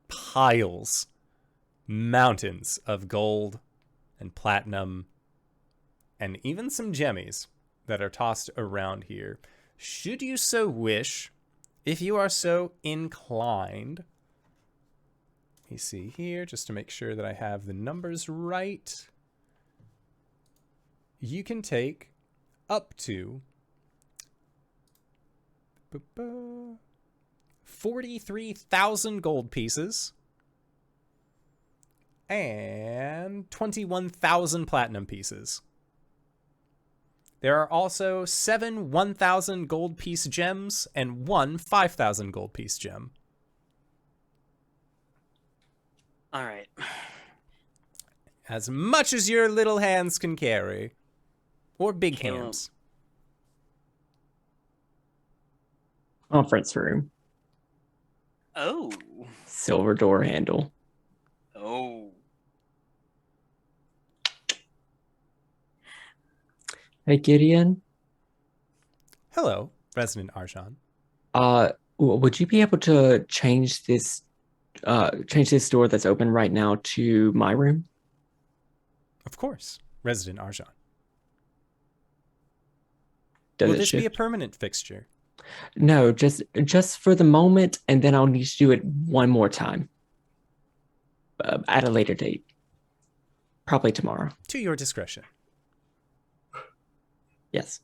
piles, mountains of gold and platinum and even some gemmies that are tossed around here. Should you so wish, if you are so inclined, let me see here just to make sure that I have the numbers right. You can take up to 43,000 gold pieces and 21,000 platinum pieces. There are also 7 1,000 gold piece gems and 1 5,000 gold piece gem. All right. As much as your little hands can carry. Or big Caelum. hands. Conference room. Oh. Silver door handle. Oh. Hey, Gideon. Hello, Resident Arjhan. Would you be able to change this door that's open right now to my room? Of course, Resident Arjhan. Does Will it this be a shift? permanent fixture? No, just for the moment, and then I'll need to do it one more time at a later date. Probably tomorrow. To your discretion. Yes.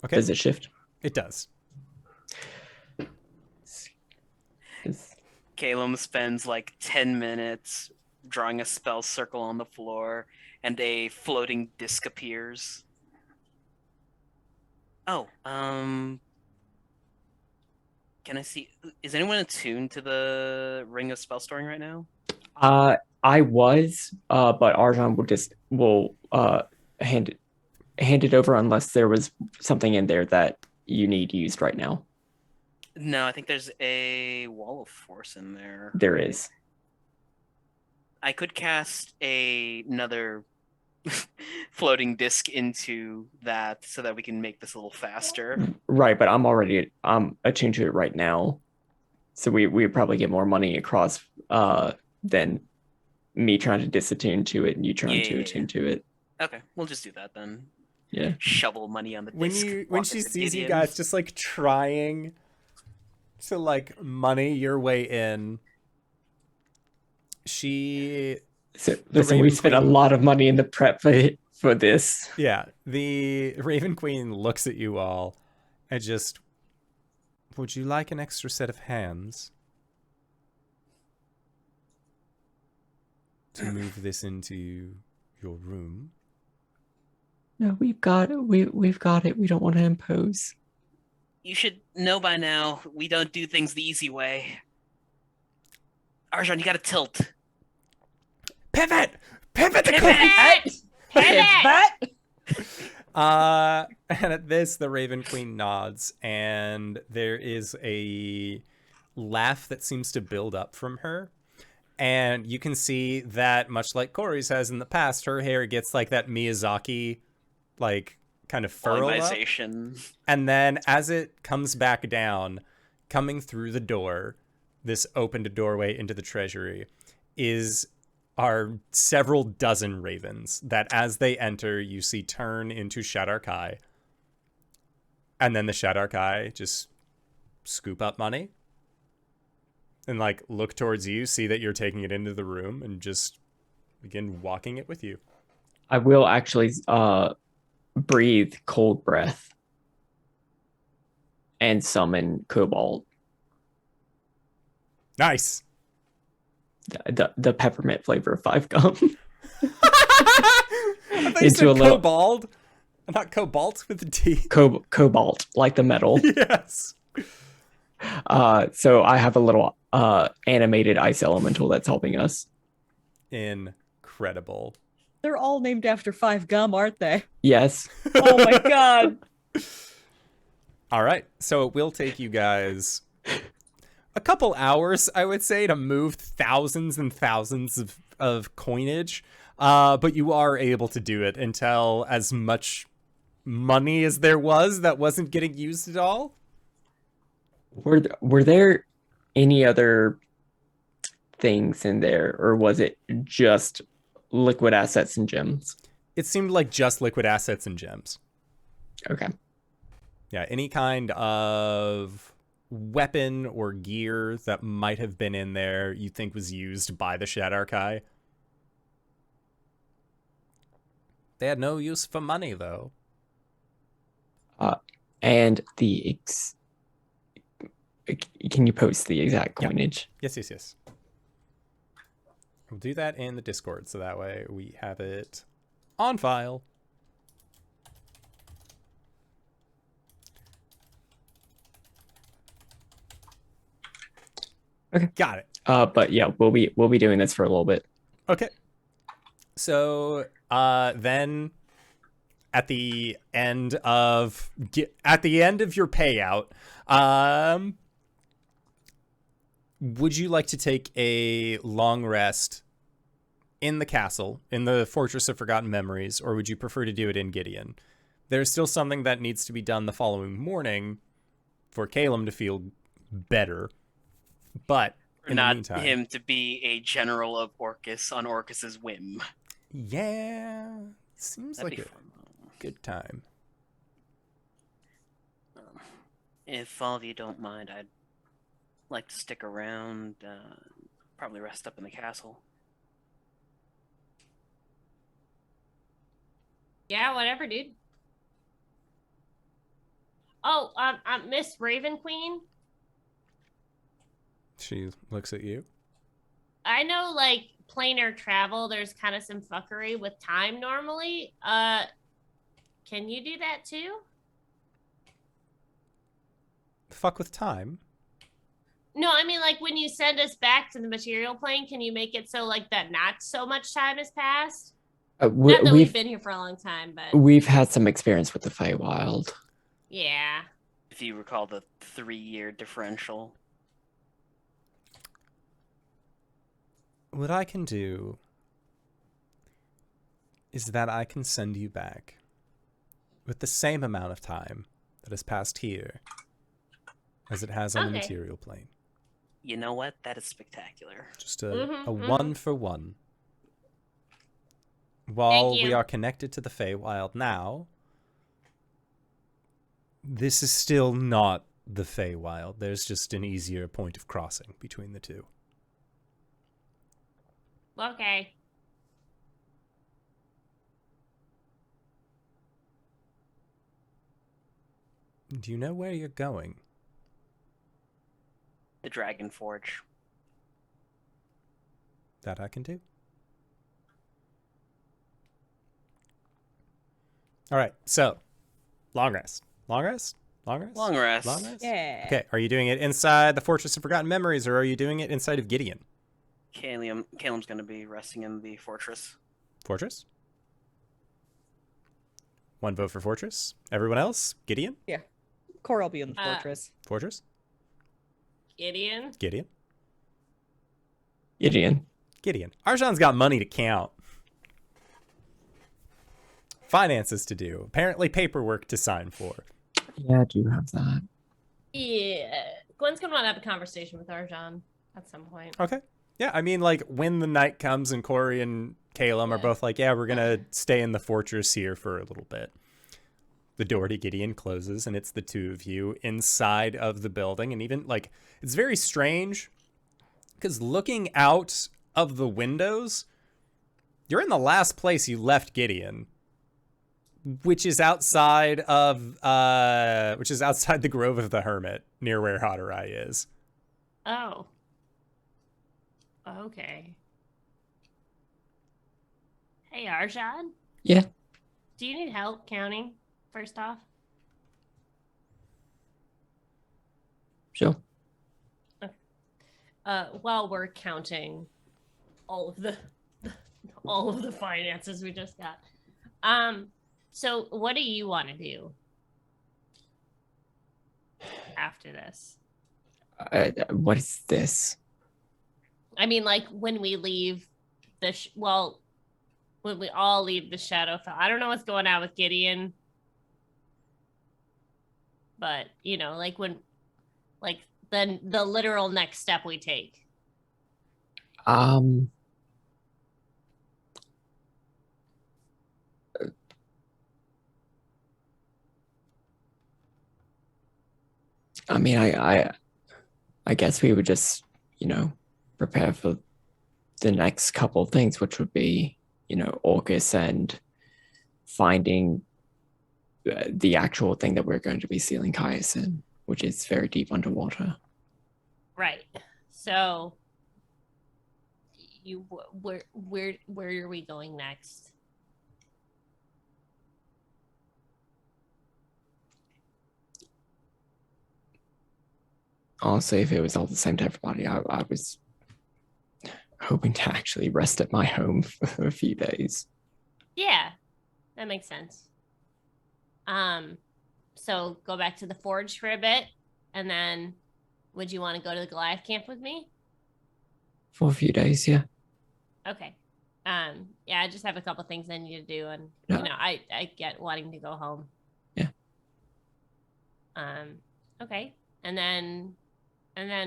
Okay, Does it shift? it does. Caelum spends like 10 minutes drawing a spell circle on the floor, and a floating disc appears. Oh, can I see? Is anyone attuned to the Ring of Spell Storing right now? I was, but Arjhan will hand it over unless there was something in there that you need used right now. No, I think there's a Wall of Force in there. There is. I could cast another floating disc into that so that we can make this a little faster. Right, but I'm attuned to it right now. So we probably get more money across than me trying to disattune to it and you trying to attune to it. Okay, we'll just do that then. Yeah. Shovel money on the When disc. when walk she into sees you Gideon. guys just like trying to like money your way in, she So The listen, we Raven spent a Queen. lot of money in the prep for this. Yeah, the Raven Queen looks at you all and just, would you like an extra set of hands to move this into your room? No, we've got it. We've got it. We don't want to impose. You should know by now, we don't do things the easy way. Arjhan, you gotta tilt. Pivot! Pivot the Pivot! Pivot! And at this, the Raven Queen nods, and there is a laugh that seems to build up from her. And you can see that, much like Cori's has in the past, her hair gets like that Miyazaki, like, kind of furl up. Volumization. And then as it comes back down, coming through the door, this opened doorway into the treasury, are several dozen ravens that as they enter, you see turn into Shadarkai. And then the Shadarkai just scoop up money and like look towards you, see that you're taking it into the room, and just begin walking it with you. I will actually breathe cold breath and summon Cobalt, Nice. the peppermint flavor of 5 gum. I thought you Into said a little- cobalt. Not cobalt with a T. Cobalt, like the metal. Yes. So I have a little animated ice elemental that's helping us. Incredible. They're all named after 5 gum, aren't they? Yes. Oh my god. All right. So it will take you guys a couple hours, I would say, to move thousands and thousands of coinage. But you are able to do it until as much money as there was that wasn't getting used at all. Were there any other things in there, or was it just liquid assets and gems? It seemed like just liquid assets and gems. Okay. Yeah, any kind of weapon or gear that might have been in there you think was used by the Shadarkai. They had no use for money, though. And can you post the exact Yeah. coinage? Yes. We'll do that in the Discord, so that way we have it on file. Okay. Got it. But yeah, we'll be doing this for a little bit. Okay. So then at the end of your payout, would you like to take a long rest in the castle, in the Fortress of Forgotten Memories, or would you prefer to do it in Gideon? There's still something that needs to be done the following morning for Caelum to feel better, but in the Not meantime, him to be a general of Orcus on Orcus's whim. yeah, seems That'd like be a fun. good time. If all of you don't mind, I'd like to stick around, probably rest up in the castle. Yeah, whatever, dude. Oh, Miss Raven Queen. She looks at you. I know, like, planar travel, there's kind of some fuckery with time normally. Can you do that too? Fuck with time. No, I mean, like, when you send us back to the material plane, can you make it so, like, that not so much time has passed? Not that we've been here for a long time, but... We've had some experience with the Feywild. Yeah. If you recall the 3-year differential. What I can do is that I can send you back with the same amount of time that has passed here as it has on the material plane. You know what? That is spectacular. Just a one for one. While we are connected to the Feywild now, this is still not the Feywild. There's just an easier point of crossing between the two. Okay. Do you know where you're going? The Dragon Forge. That I can do. All right, so long rest. Long rest? Long rest? Long rest. Long rest? Yeah. Okay, are you doing it inside the Fortress of Forgotten Memories, or are you doing it inside of Gideon? Caelum's going to be resting in the fortress. Fortress? One vote for Fortress. Everyone else? Gideon? Yeah. Cori will be in the fortress. Fortress? Gideon? Gideon? Gideon. Gideon. Arjhan's got money to count. Finances to do. Apparently paperwork to sign for. Yeah, I do have that. Yeah. Gwen's gonna want to have a conversation with Arjhan at some point. Okay. Yeah, I mean, like, when the night comes and Cori and Caelum are both like, yeah, we're going to stay in the fortress here for a little bit. The door to Gideon closes, and it's the two of you inside of the building. And even, like, it's very strange, because looking out of the windows, you're in the last place you left Gideon, which is outside of, the Grove of the Hermit, near where Hadorai is. Oh. Okay. Hey, Arjhan? Yeah. Do you need help counting, first off? Sure. While we're counting all of the finances we just got. So what do you want to do? after this. What is this? I mean, like when we leave when we all leave the Shadowfell. I don't know what's going on with Gideon, but you know, like then the literal next step we take. I mean, I guess we would just, prepare for the next couple of things, which would be, August and finding the actual thing that we're going to be sealing Caius in, which is very deep underwater. Right. So, where are we going next? Honestly, if it was all the same to everybody, I was hoping to actually rest at my home for a few days. Yeah, that makes sense. So go back to the forge for a bit, and then would you want to go to the Goliath camp with me? For a few days, yeah. Okay. Yeah, I just have a couple things I need to do, and Yeah. I get wanting to go home. Yeah. Okay, and then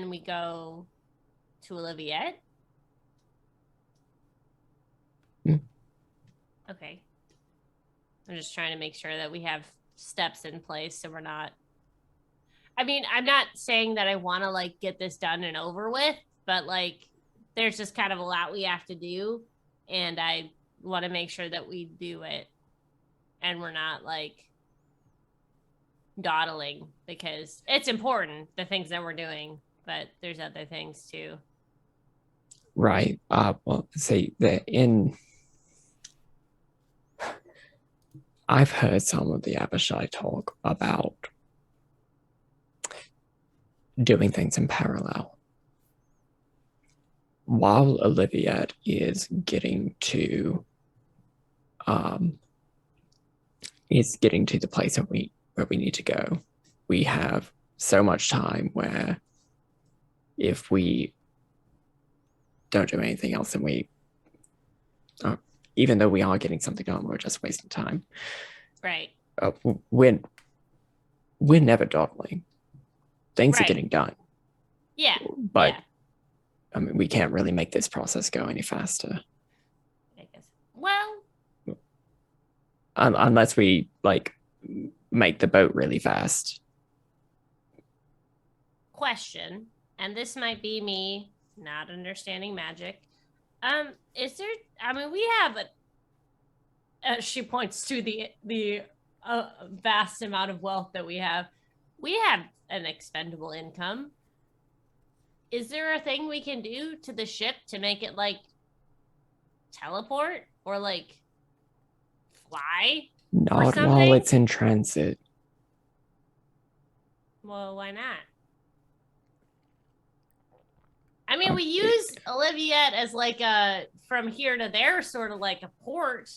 we go to Oliviette. Okay. I'm just trying to make sure that we have steps in place so we're not. I mean, I'm not saying that I want to like get this done and over with, but like there's just kind of a lot we have to do, and I want to make sure that we do it and we're not like dawdling, because it's important, the things that we're doing, but there's other things too. Right. Well, see, I've heard some of the Abishai talk about doing things in parallel. While Oliviette is getting to the place where we need to go, we have so much time where if we don't do anything else, then we even though we are getting something done, we're just wasting time. Right. We're never dawdling. Things are Right. getting done. Yeah. But yeah. I mean, we can't really make this process go any faster. I guess. Well, Unless we like make the boat really fast. question, and this might be me not understanding magic. Is there? I mean, we have she points to the vast amount of wealth that we have. We have an expendable income. Is there a thing we can do to the ship to make it like teleport or like fly? Not something? while it's in transit. Well, why not? I mean, we use Oliviette as like a from here to there sort of like a port.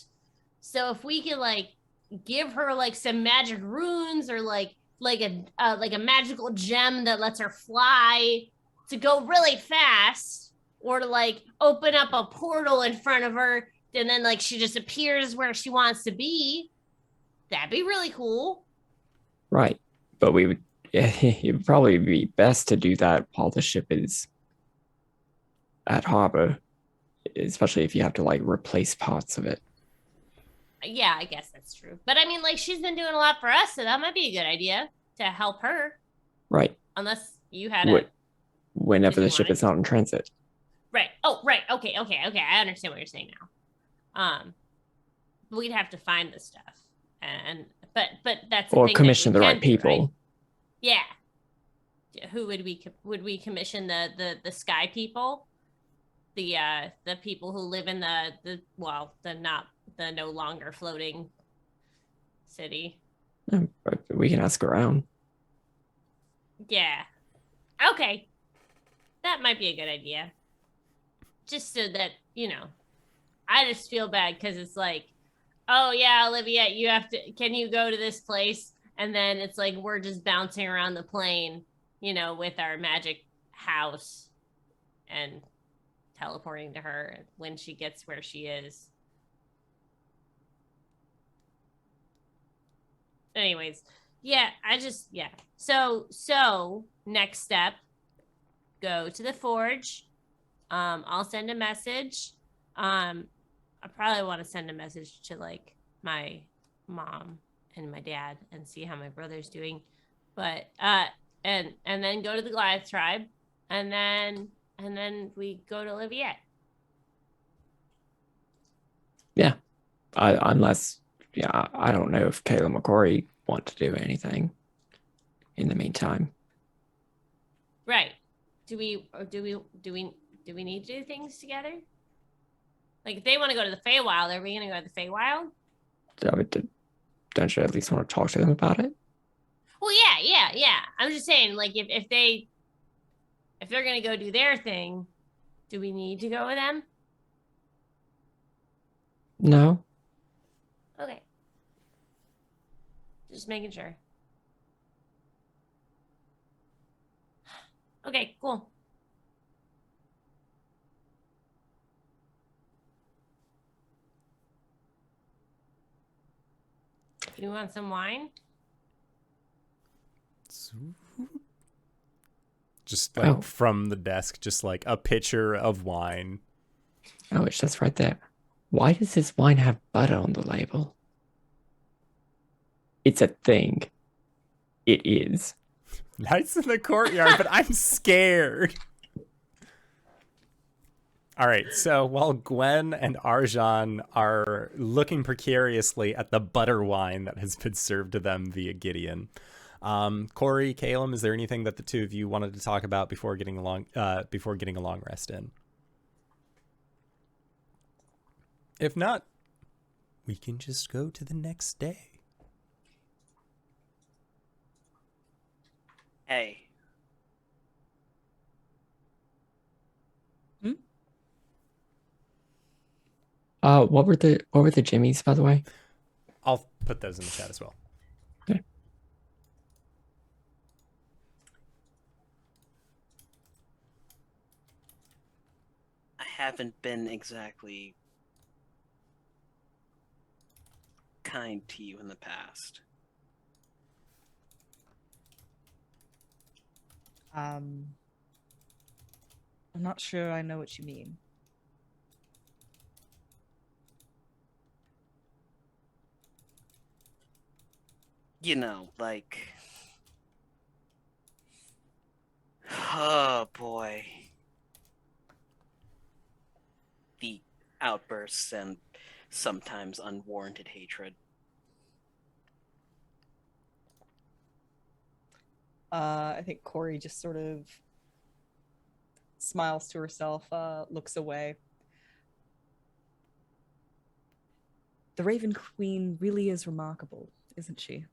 So if we could like give her like some magic runes or like a magical gem that lets her fly to go really fast, or to like open up a portal in front of her and then like she just appears where she wants to be, that'd be really cool. Right. But it would probably be best to do that while the ship is at harbor, especially if you have to like replace parts of it. Yeah, I guess that's true. But I mean, like, she's been doing a lot for us, so that might be a good idea to help her. Right. Unless you had whenever the ship is not in transit. Right. Oh, right. Okay. I understand what you're saying now. We'd have to find the stuff, but that's the or thing commission that the we right can do, people. right? Yeah. Who would we commission the sky people? The people who live in the no longer floating city. But we can ask around. Yeah. Okay. That might be a good idea. Just so that, I just feel bad because it's like, oh yeah, Olivia, can you go to this place? And then it's like we're just bouncing around the plane, you know, with our magic house and teleporting to her when she gets where she is. Anyways, yeah, So next step, go to the forge. I'll send a message. I probably want to send a message to like my mom and my dad and see how my brother's doing. But and then go to the Goliath tribe, and then we go to Olivier. Yeah. Unless, yeah, I don't know if Caelum or Cori want to do anything in the meantime. Right. Do we need to do things together? Like, if they want to go to the Feywild, are we going to go to the Feywild? Don't you at least want to talk to them about it? Well, yeah. I'm just saying, like, if they're going to go do their thing, do we need to go with them? No. Okay. Just making sure. Okay, cool. You want some wine? Just like from the desk, just like a pitcher of wine. Oh, it's just right there. Why does this wine have butter on the label? It's a thing. It is. Nice in the courtyard, but I'm scared. All right, so while Gwen and Arjhan are looking precariously at the butter wine that has been served to them via Gideon, Cori, Caelum, is there anything that the two of you wanted to talk about before getting a long rest in? If not, we can just go to the next day. Hey. What were the jimmies, by the way? I'll put those in the chat as well. Okay. I haven't been exactly kind to you in the past. I'm not sure I know what you mean. You know, like... Oh, boy. The outbursts and sometimes unwarranted hatred. I think Cori just sort of smiles to herself, looks away. The Raven Queen really is remarkable, isn't she?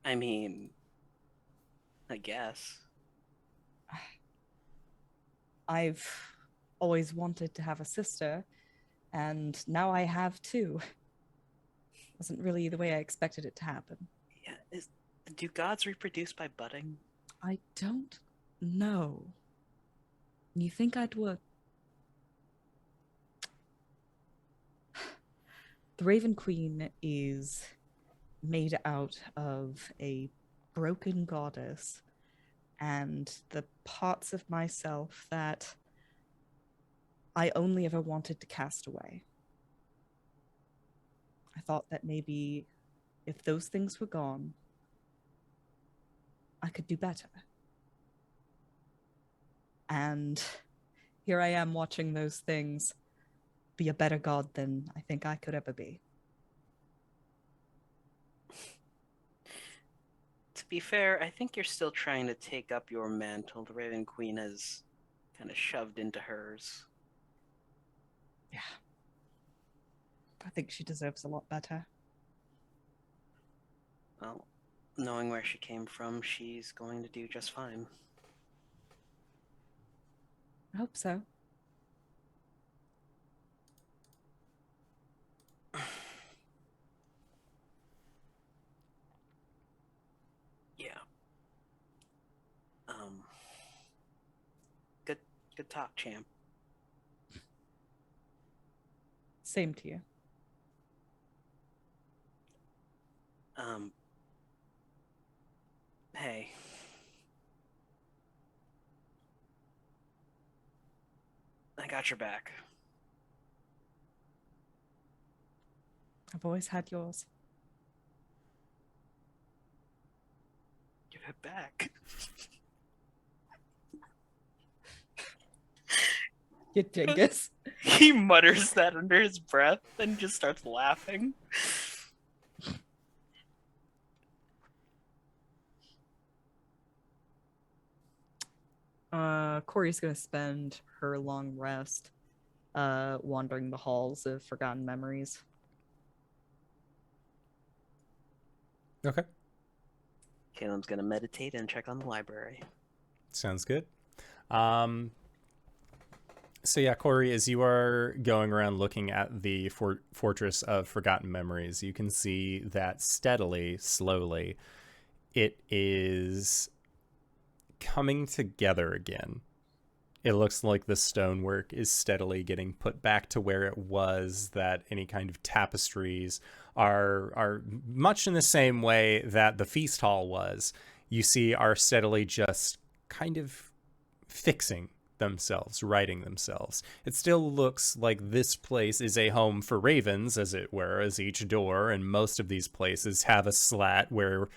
I mean, I guess. I've always wanted to have a sister, and now I have two. Wasn't really the way I expected it to happen. Yeah, do gods reproduce by budding? I don't know. You think I'd would? The Raven Queen is made out of a broken goddess and the parts of myself that I only ever wanted to cast away. I thought that maybe if those things were gone, I could do better. And here I am watching those things be a better god than I think I could ever be. To be fair, I think you're still trying to take up your mantle the Raven Queen has kind of shoved into hers. Yeah. I think she deserves a lot better. Well, knowing where she came from, she's going to do just fine. I hope so. Good talk, champ. Same to you. Hey. I got your back. I've always had yours. Give it back. You dingus. He mutters that under his breath and just starts laughing. Cori's gonna spend her long rest wandering the halls of forgotten memories. Okay. Caelum's gonna meditate and check on the library. Sounds good. So yeah, Cori, as you are going around looking at the Fortress of Forgotten Memories, you can see that steadily, slowly, it is coming together again. It looks like the stonework is steadily getting put back to where it was, that any kind of tapestries are much in the same way that the feast hall was, you see are steadily just kind of fixing themselves, righting themselves. It still looks like this place is a home for ravens, as it were, as each door and most of these places have a slat where,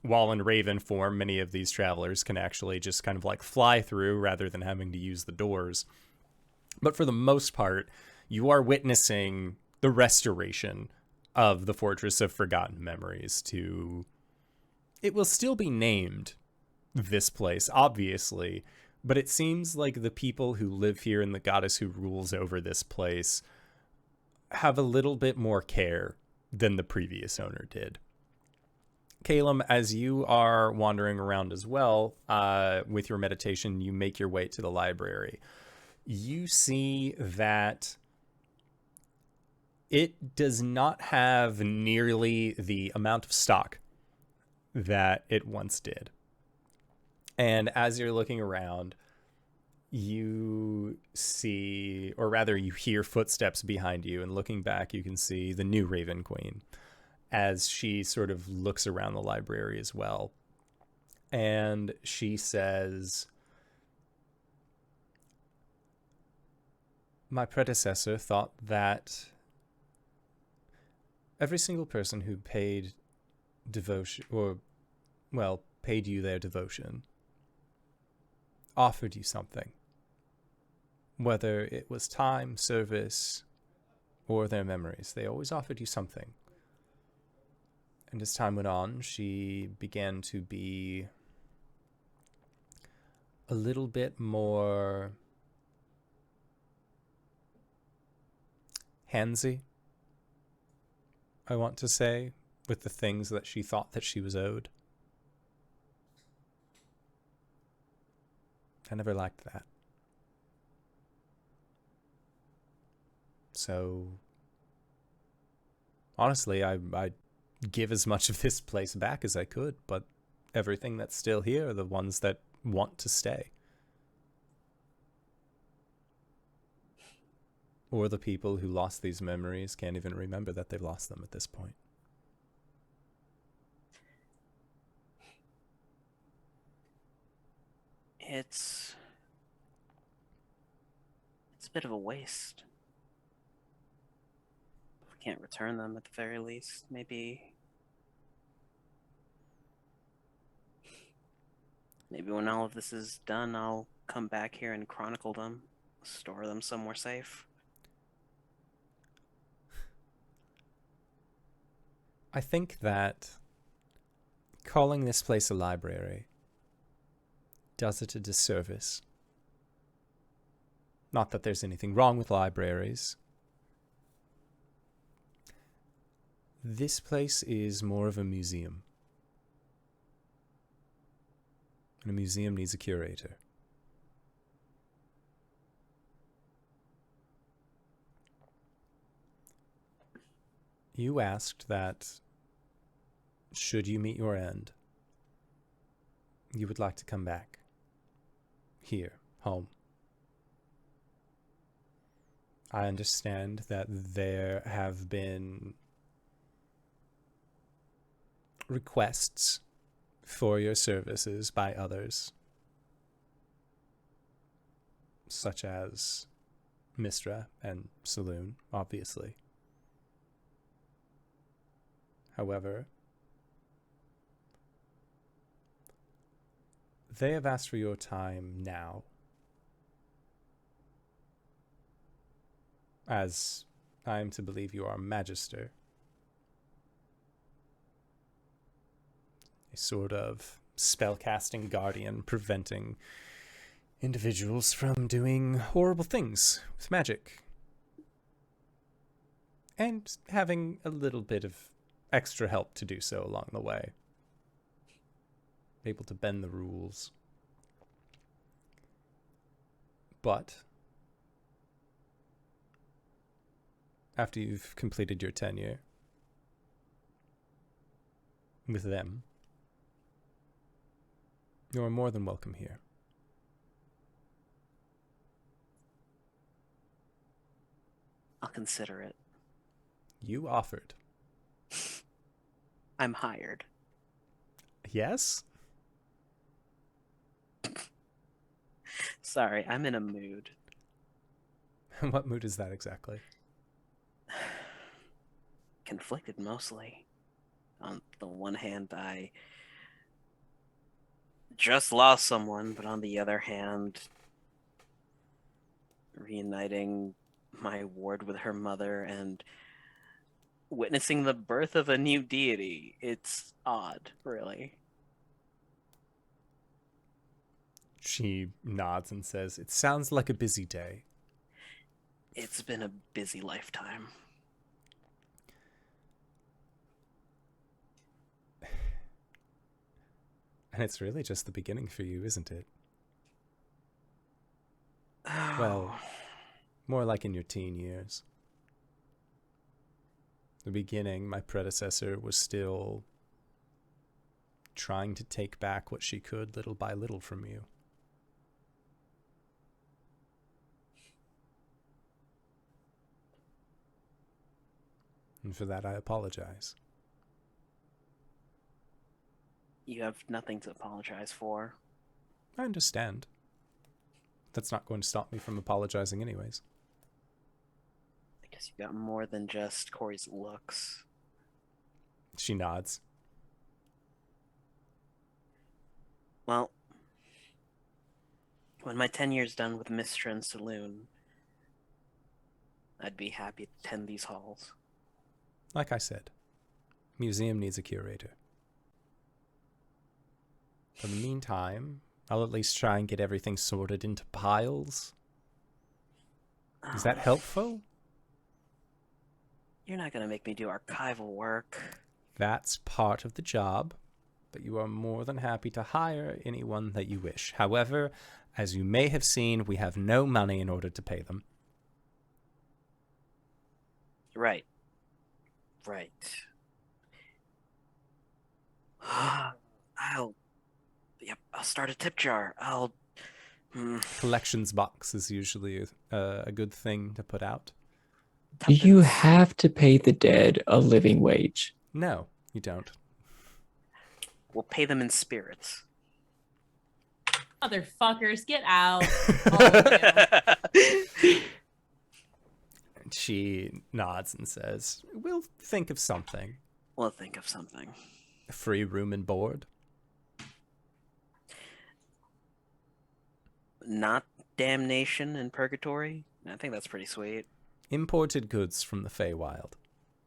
while in raven form, many of these travelers can actually just kind of like fly through rather than having to use the doors. But for the most part, you are witnessing the restoration of the Fortress of Forgotten Memories to... It will still be named this place, obviously, but it seems like the people who live here and the goddess who rules over this place have a little bit more care than the previous owner did. Caelum, as you are wandering around as well, with your meditation, you make your way to the library. You see that it does not have nearly the amount of stock that it once did. And as you're looking around, you see, or rather you hear footsteps behind you, and looking back, you can see the new Raven Queen as she sort of looks around the library as well. And she says, "My predecessor thought that every single person who paid devotion, or, well, paid you their devotion, offered you something. Whether it was time, service, or their memories, they always offered you something. And as time went on, she began to be a little bit more handsy, I want to say, with the things that she thought that she was owed. I never liked that. So, honestly, I give as much of this place back as I could, but everything that's still here are the ones that want to stay. Or the people who lost these memories can't even remember that they've lost them at this point." It's a bit of a waste. If we can't return them at the very least, maybe when all of this is done, I'll come back here and chronicle them, store them somewhere safe. I think that calling this place a library does it a disservice. Not that there's anything wrong with libraries. This place is more of a museum. And a museum needs a curator. You asked that, should you meet your end, you would like to come back. Here, home. I understand that there have been requests for your services by others, such as Mistra and Saloon, obviously. However, they have asked for your time now, as I am to believe you are Magister, a sort of spellcasting guardian preventing individuals from doing horrible things with magic, and having a little bit of extra help to do so along the way. Able to bend the rules. But after you've completed your tenure with them, you are more than welcome here. I'll consider it. You offered. I'm hired. Yes? Sorry, I'm in a mood. What mood is that exactly? Conflicted mostly. On the one hand, I just lost someone, but on the other hand, reuniting my ward with her mother and witnessing the birth of a new deity. It's odd, really. She nods and says, "It sounds like a busy day." It's been a busy lifetime. And it's really just the beginning for you, isn't it? Well, more like in your teen years. The beginning, my predecessor was still trying to take back what she could little by little from you. And for that, I apologize. You have nothing to apologize for. I understand. That's not going to stop me from apologizing anyways. I guess you got more than just Cori's looks. She nods. Well, when my tenure's done with Mistra and Saloon, I'd be happy to attend these halls. Like I said, museum needs a curator. For the meantime, I'll at least try and get everything sorted into piles. Is that helpful? You're not going to make me do archival work. That's part of the job, but you are more than happy to hire anyone that you wish. However, as you may have seen, we have no money in order to pay them. Right. Right. I'll start a tip jar. Collections box is usually a good thing to put out. Do you have to pay the dead a living wage? No, you don't. We'll pay them in spirits. Motherfuckers, get out. All of you. She nods and says, "We'll think of something. We'll think of something. Free room and board." Not damnation and purgatory? I think that's pretty sweet. Imported goods from the Feywild.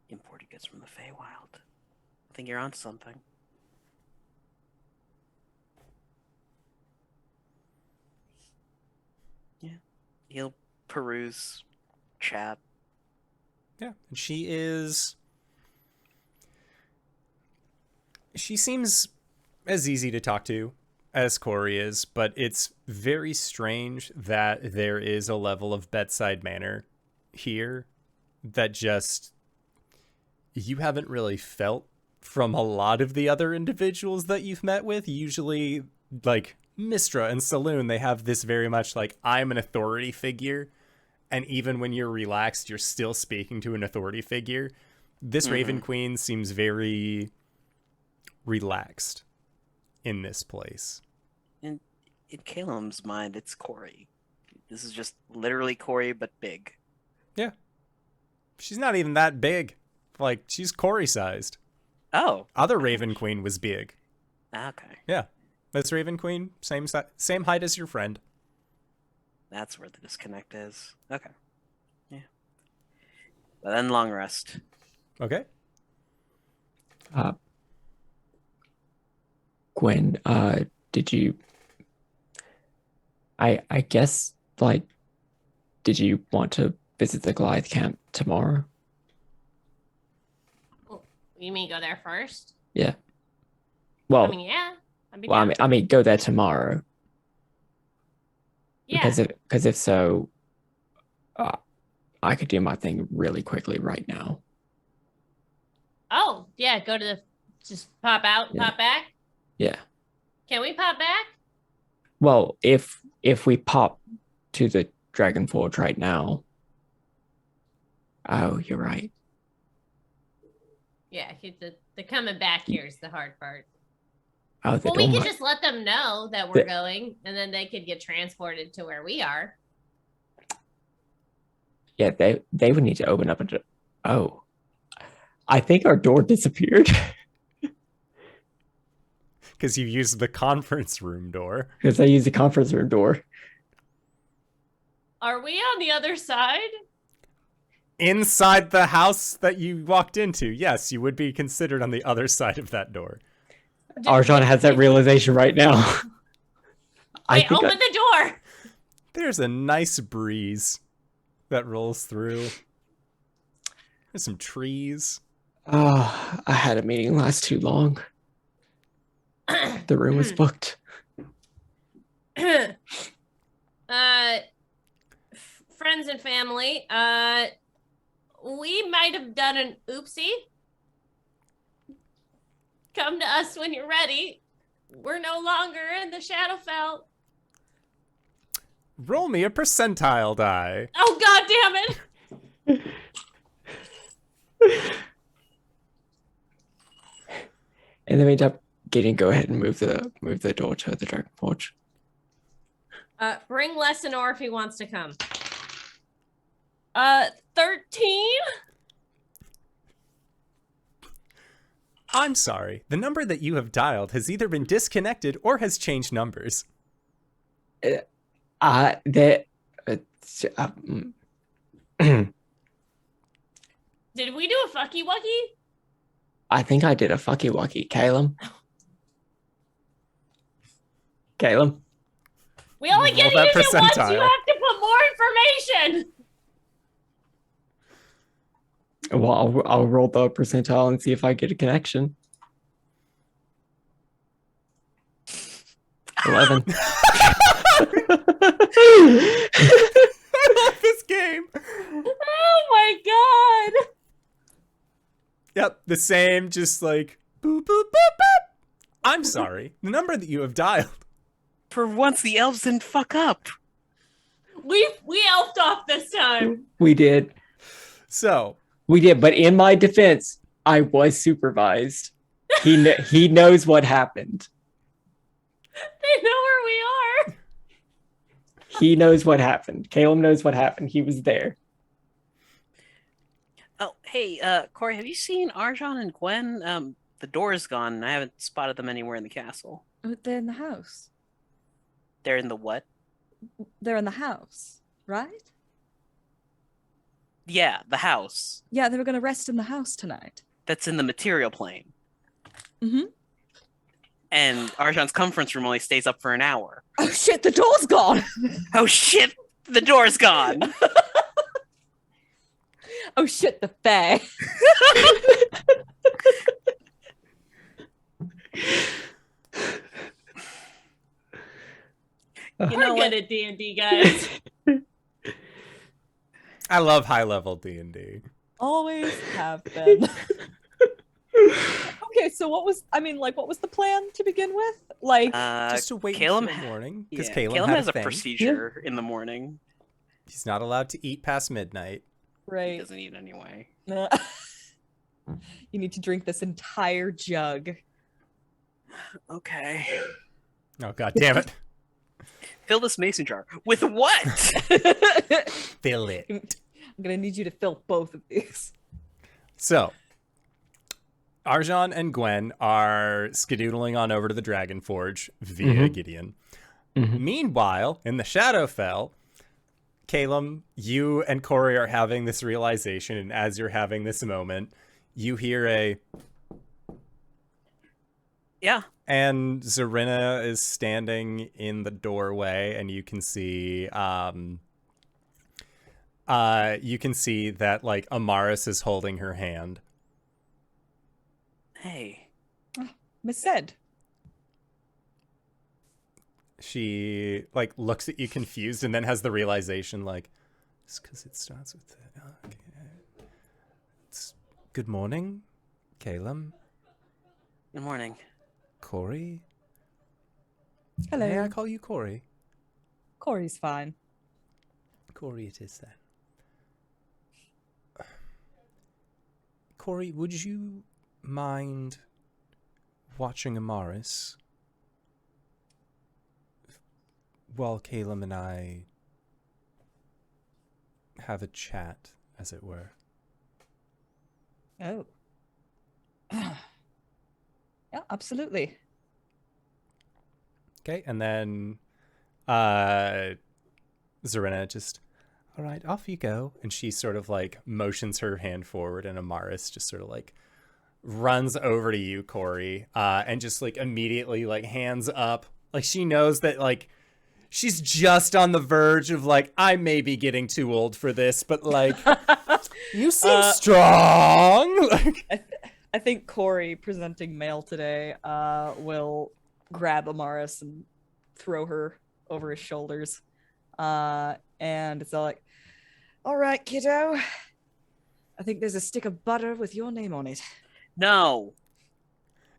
Imported goods from the Feywild. I think you're onto something. Yeah. He'll peruse, chat. Yeah, and she seems as easy to talk to as Cori is, but it's very strange that there is a level of bedside manner here that just you haven't really felt from a lot of the other individuals that you've met with. Usually, like Mistra and Saloon, they have this very much like, I'm an authority figure, and even when you're relaxed, you're still speaking to an authority figure. This Raven Queen seems very relaxed in this place. In Caelum's mind, it's Cori. This is just literally Cori, but big. Yeah. She's not even that big. Like, she's Cori-sized. Oh. Other Raven Queen was big. Okay. Yeah. This Raven Queen, same height as your friend. That's where the disconnect is. Okay. Yeah. But then long rest. Okay. Gwen, did you... I guess, like, did you want to visit the Goliath camp tomorrow? You mean go there first? Yeah. Well, I mean, yeah. I mean, go there tomorrow. Yeah. Because if so, I could do my thing really quickly right now. Oh, yeah. Just pop out and pop back. Yeah. Can we pop back? Well, if we pop to the Dragon Forge right now. Oh, you're right. Yeah, the coming back here is the hard part. Oh, well, we could just let them know that we're going, and then they could get transported to where we are. Yeah, they would need to open up a... Oh. I think our door disappeared. Because you used the conference room door. Because I used the conference room door. Are we on the other side? Inside the house that you walked into, yes, you would be considered on the other side of that door. Arjhan has that realization right now. Wait, open the door! There's a nice breeze that rolls through. There's some trees. Oh, I had a meeting last too long. The room was booked. Friends and family, we might have done an oopsie. Come to us when you're ready. We're no longer in the Shadowfell. Roll me a percentile die. Oh, God damn it! In the meantime, Gideon, go ahead and move the door to the Dragon Forge. Bring Lessinor if he wants to come. 13? I'm sorry. The number that you have dialed has either been disconnected or has changed numbers. Did we do a fucky wucky? I think I did a fucky wucky. Caelum? Caelum? We only Roll get to that use it once. You percentile. have to put more information. Well, I'll roll the percentile and see if I get a connection. 11. I love this game. Oh my God. Yep, the same, just like boop, boop, boop, boop. I'm sorry. The number that you have dialed. For once, the elves didn't fuck up. We elfed off this time. We did. So, We did, but in my defense, I was supervised. He knows what happened. They know where we are. He knows what happened. Caelum knows what happened. He was there. Oh, hey, Cori, have you seen Arjhan and Gwen? The door's gone. I haven't spotted them anywhere in the castle. Oh, they're in the house. They're in the what? They're in the house, right? Yeah, the house. Yeah, they were going to rest in the house tonight. That's in the material plane. Mm-hmm. And Arjhan's conference room only stays up for an hour. Oh shit, the door's gone! Oh shit, the door's gone! Oh shit, the fair. You know We're what? good at D&D, guys. I love high-level D&D. Always have been. Okay, so what was the plan to begin with? Like, Just to wait Caelum until morning, because yeah, Caelum Caelum had has a thing. procedure in the morning. He's not allowed to eat past midnight. He Right. doesn't eat anyway. You need to drink this entire jug. Okay. Oh, god damn it. Fill this mason jar. With what? Fill it. I'm gonna need you to fill both of these. So, Arjhan and Gwen are skedoodling on over to the Dragon Forge via Gideon. Meanwhile, in the Shadowfell, Caelum, you and Cori are having this realization, and as you're having this moment, you hear a... Yeah. And Zarina is standing in the doorway, and you can see that like Amaris is holding her hand. Hey. Miss Said. She like looks at you confused and then has the realization like, it's because it starts with the, okay. It's good morning, Caelum. Good morning. Cori. Hello. May I call you Cori? Cori's fine. Cori it is then. Cori, would you mind watching Amaris while Caelum and I have a chat, as it were? Oh. Yeah, absolutely. Okay, and then Zarina just, all right, off you go. And she sort of like motions her hand forward, and Amaris just sort of like runs over to you, Cori, and just like immediately like hands up. Like she knows that like she's just on the verge of like, I may be getting too old for this, but like you seem strong. Like, I think Cori, presenting mail today, will grab Amaris and throw her over his shoulders. And it's all like, all right, kiddo. I think there's a stick of butter with your name on it. No.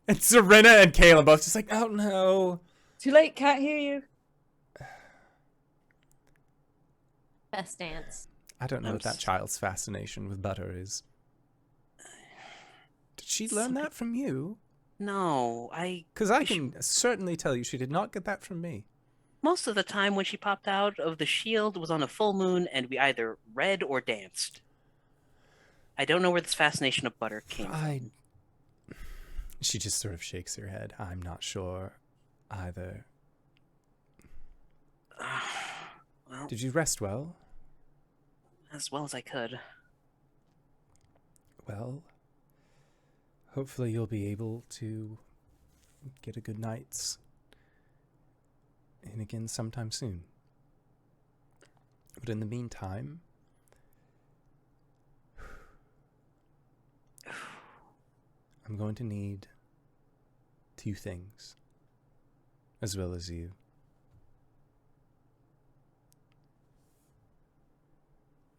and Zarina and Caelum both just like, oh no. Too late, can't hear you. Best dance. I don't know what that child's fascination with butter is. Did she learn that from you? No, Because I can certainly tell you she did not get that from me. Most of the time when she popped out of the shield was on a full moon, and we either read or danced. I don't know where this fascination of butter came from. She just sort of shakes her head. I'm not sure either. Well, Did you rest well? as well as I could. Well, hopefully you'll be able to get a good night's in again sometime soon. But in the meantime, I'm going to need 2 things, as well as you.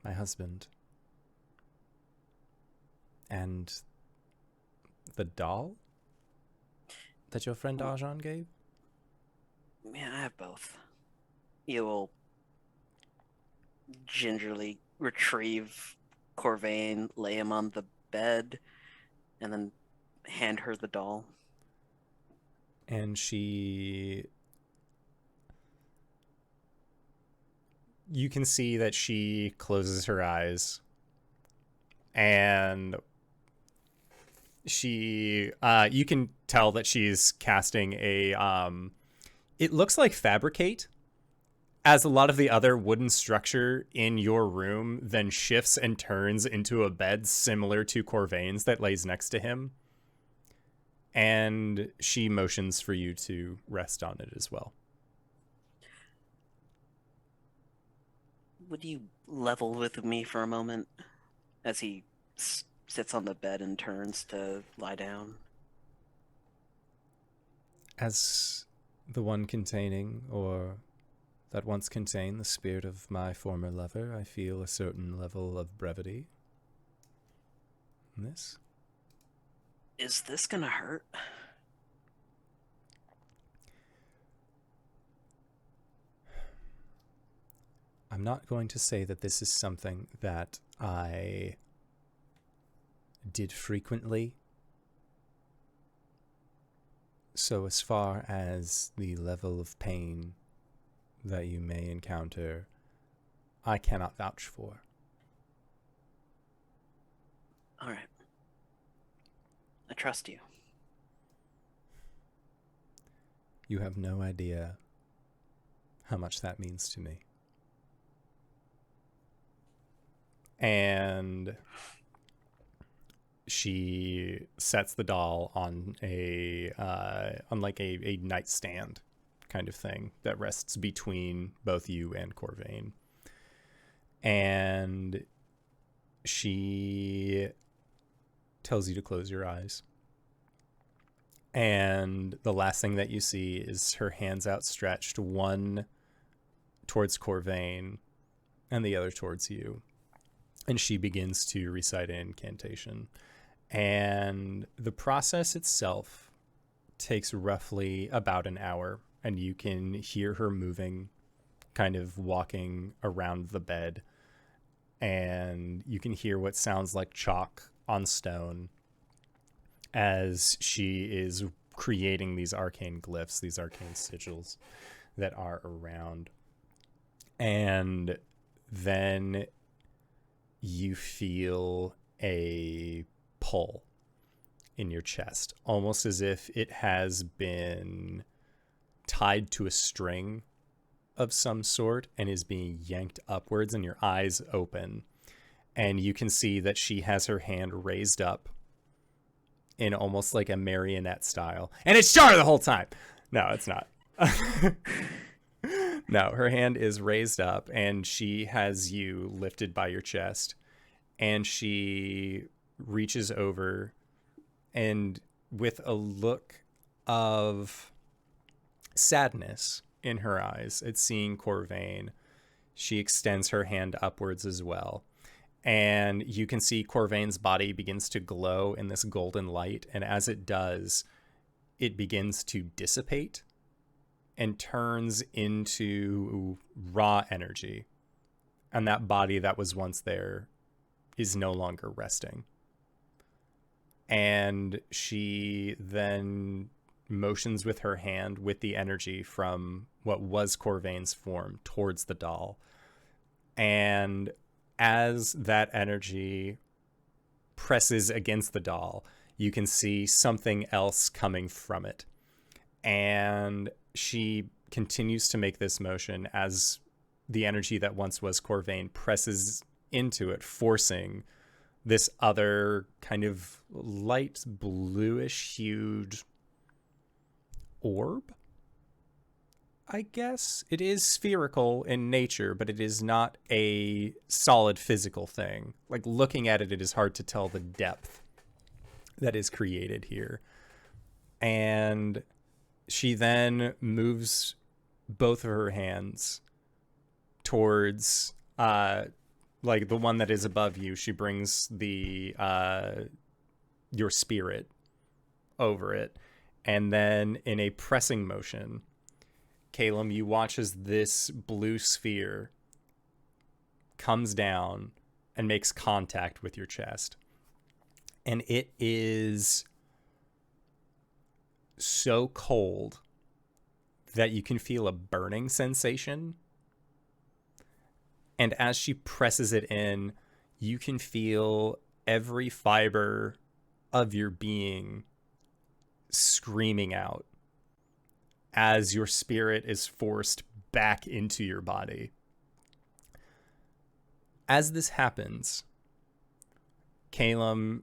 My husband. And the doll that your friend Arjhan gave? Yeah, I have both. You will gingerly retrieve Corvain, lay him on the bed, and then hand her the doll. And she... You can see that she closes her eyes. And she... you can tell that she's casting a... it looks like Fabricate, as a lot of the other wooden structure in your room then shifts and turns into a bed similar to Corvain's that lays next to him. And she motions for you to rest on it as well. Would you level with me for a moment as he sits on the bed and turns to lie down? As the one containing, or that once contained, the spirit of my former lover, I feel a certain level of brevity in this. Is this gonna hurt? I'm not going to say that this is something that I did frequently. So as far as the level of pain that you may encounter, I cannot vouch for. All right. I trust you. You have no idea how much that means to me. And she sets the doll on a nightstand kind of thing that rests between both you and Corvain. And she tells you to close your eyes. And the last thing that you see is her hands outstretched, one towards Corvain and the other towards you. And she begins to recite an incantation. And the process itself takes roughly about an hour. And you can hear her moving, kind of walking around the bed. And you can hear what sounds like chalk on stone as she is creating these arcane glyphs, these arcane sigils that are around. And then you feel a pull in your chest, almost as if it has been tied to a string of some sort and is being yanked upwards, and your eyes open. And you can see that she has her hand raised up in almost like a marionette style. And it's Char the whole time. No, it's not. No, her hand is raised up and she has you lifted by your chest. And she reaches over and with a look of sadness in her eyes at seeing Corvain, she extends her hand upwards as well. And you can see Corvain's body begins to glow in this golden light. And as it does, it begins to dissipate and turns into raw energy. And that body that was once there is no longer resting. And she then motions with her hand with the energy from what was Corvain's form towards the doll. And as that energy presses against the doll, you can see something else coming from it. And she continues to make this motion as the energy that once was Corvain presses into it, forcing this other kind of light bluish hued orb. I guess it is spherical in nature, but it is not a solid physical thing. Like looking at it, it is hard to tell the depth that is created here. And she then moves both of her hands towards like the one that is above you. She brings the your spirit over it. And then in a pressing motion, Caelum, you watch as this blue sphere comes down and makes contact with your chest. And it is so cold that you can feel a burning sensation. And as she presses it in, you can feel every fiber of your being screaming out as your spirit is forced back into your body. As this happens, Caelum,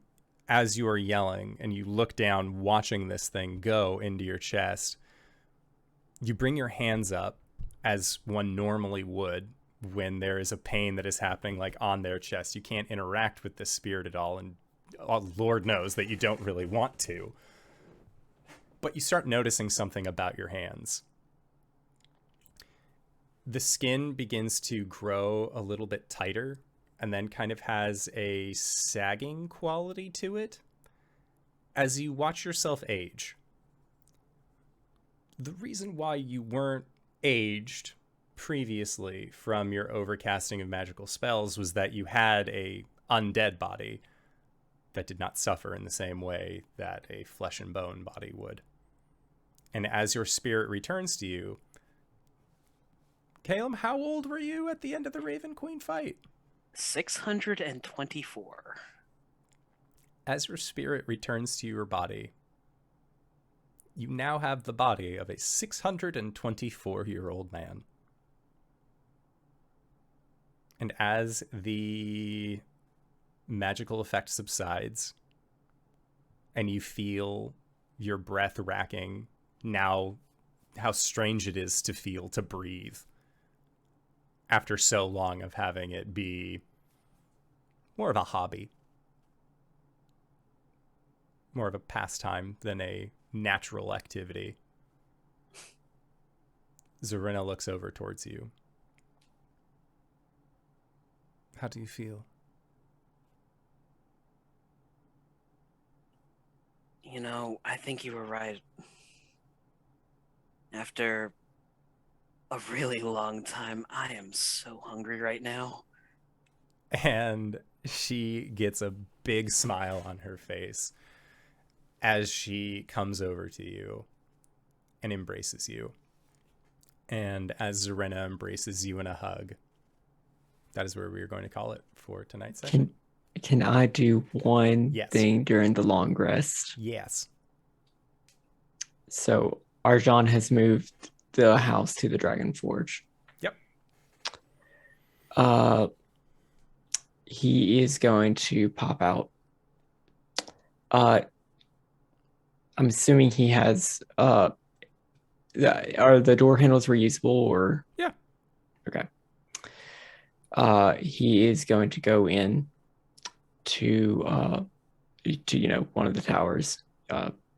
as you are yelling and you look down watching this thing go into your chest, you bring your hands up as one normally would when there is a pain that is happening like on their chest. You can't interact with this spirit at all, and Lord knows that you don't really want to. But you start noticing something about your hands. The skin begins to grow a little bit tighter and then kind of has a sagging quality to it as you watch yourself age. The reason why you weren't aged previously from your overcasting of magical spells was that you had a undead body that did not suffer in the same way that a flesh and bone body would. And as your spirit returns to you, Caelum, how old were you at the end of the Raven Queen fight? 624. As your spirit returns to your body, you now have the body of a 624-year-old man. And as the magical effect subsides and you feel your breath racking, now how strange it is to feel to breathe after so long of having it be more of a hobby, more of a pastime than a natural activity. Zarina looks over towards you. How do you feel? You know, I think you were right. After a really long time, I am so hungry right now. And she gets a big smile on her face as she comes over to you and embraces you. And as Zarina embraces you in a hug, that is where we are going to call it for tonight's session. Can I do one Yes. thing during the long rest? Yes. So Arjhan has moved the house to the Dragon Forge. Yep. He is going to pop out. I'm assuming he has are the door handles reusable or? Yeah. Okay. He is going to go in to one of the towers.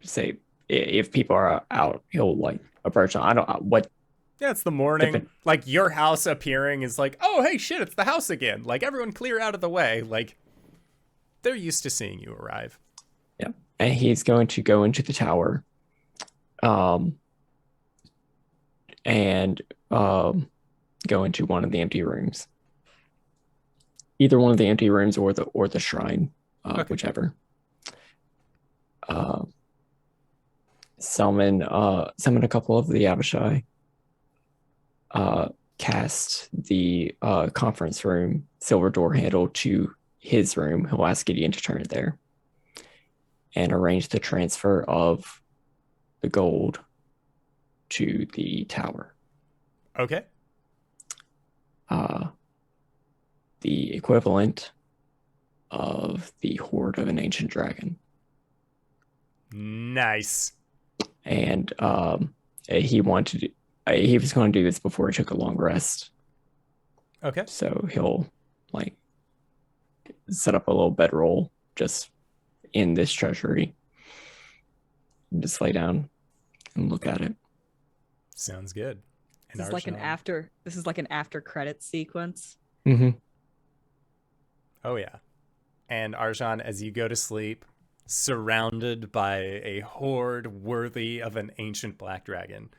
Say if people are out, he'll like approach. I don't what. Yeah, it's the morning. Like, your house appearing is like, oh, hey, shit, it's the house again. Like, everyone clear out of the way. Like, they're used to seeing you arrive. Yeah. And he's going to go into the tower. And go into one of the empty rooms. Either one of the empty rooms or the shrine, Okay. whichever. Summon a couple of the Abishai. Cast the conference room silver door handle to his room. He'll ask Gideon to turn it there. And arrange the transfer of the gold to the tower. Okay. The equivalent of the hoard of an ancient dragon. Nice. And he wanted he was going to do this before he took a long rest. Okay. So he'll like set up a little bedroll just in this treasury. And just lay down and look at it. Sounds good. And This is like an after credit sequence. Mm-hmm. Oh, yeah. And Arjhan, as you go to sleep, surrounded by a horde worthy of an ancient black dragon.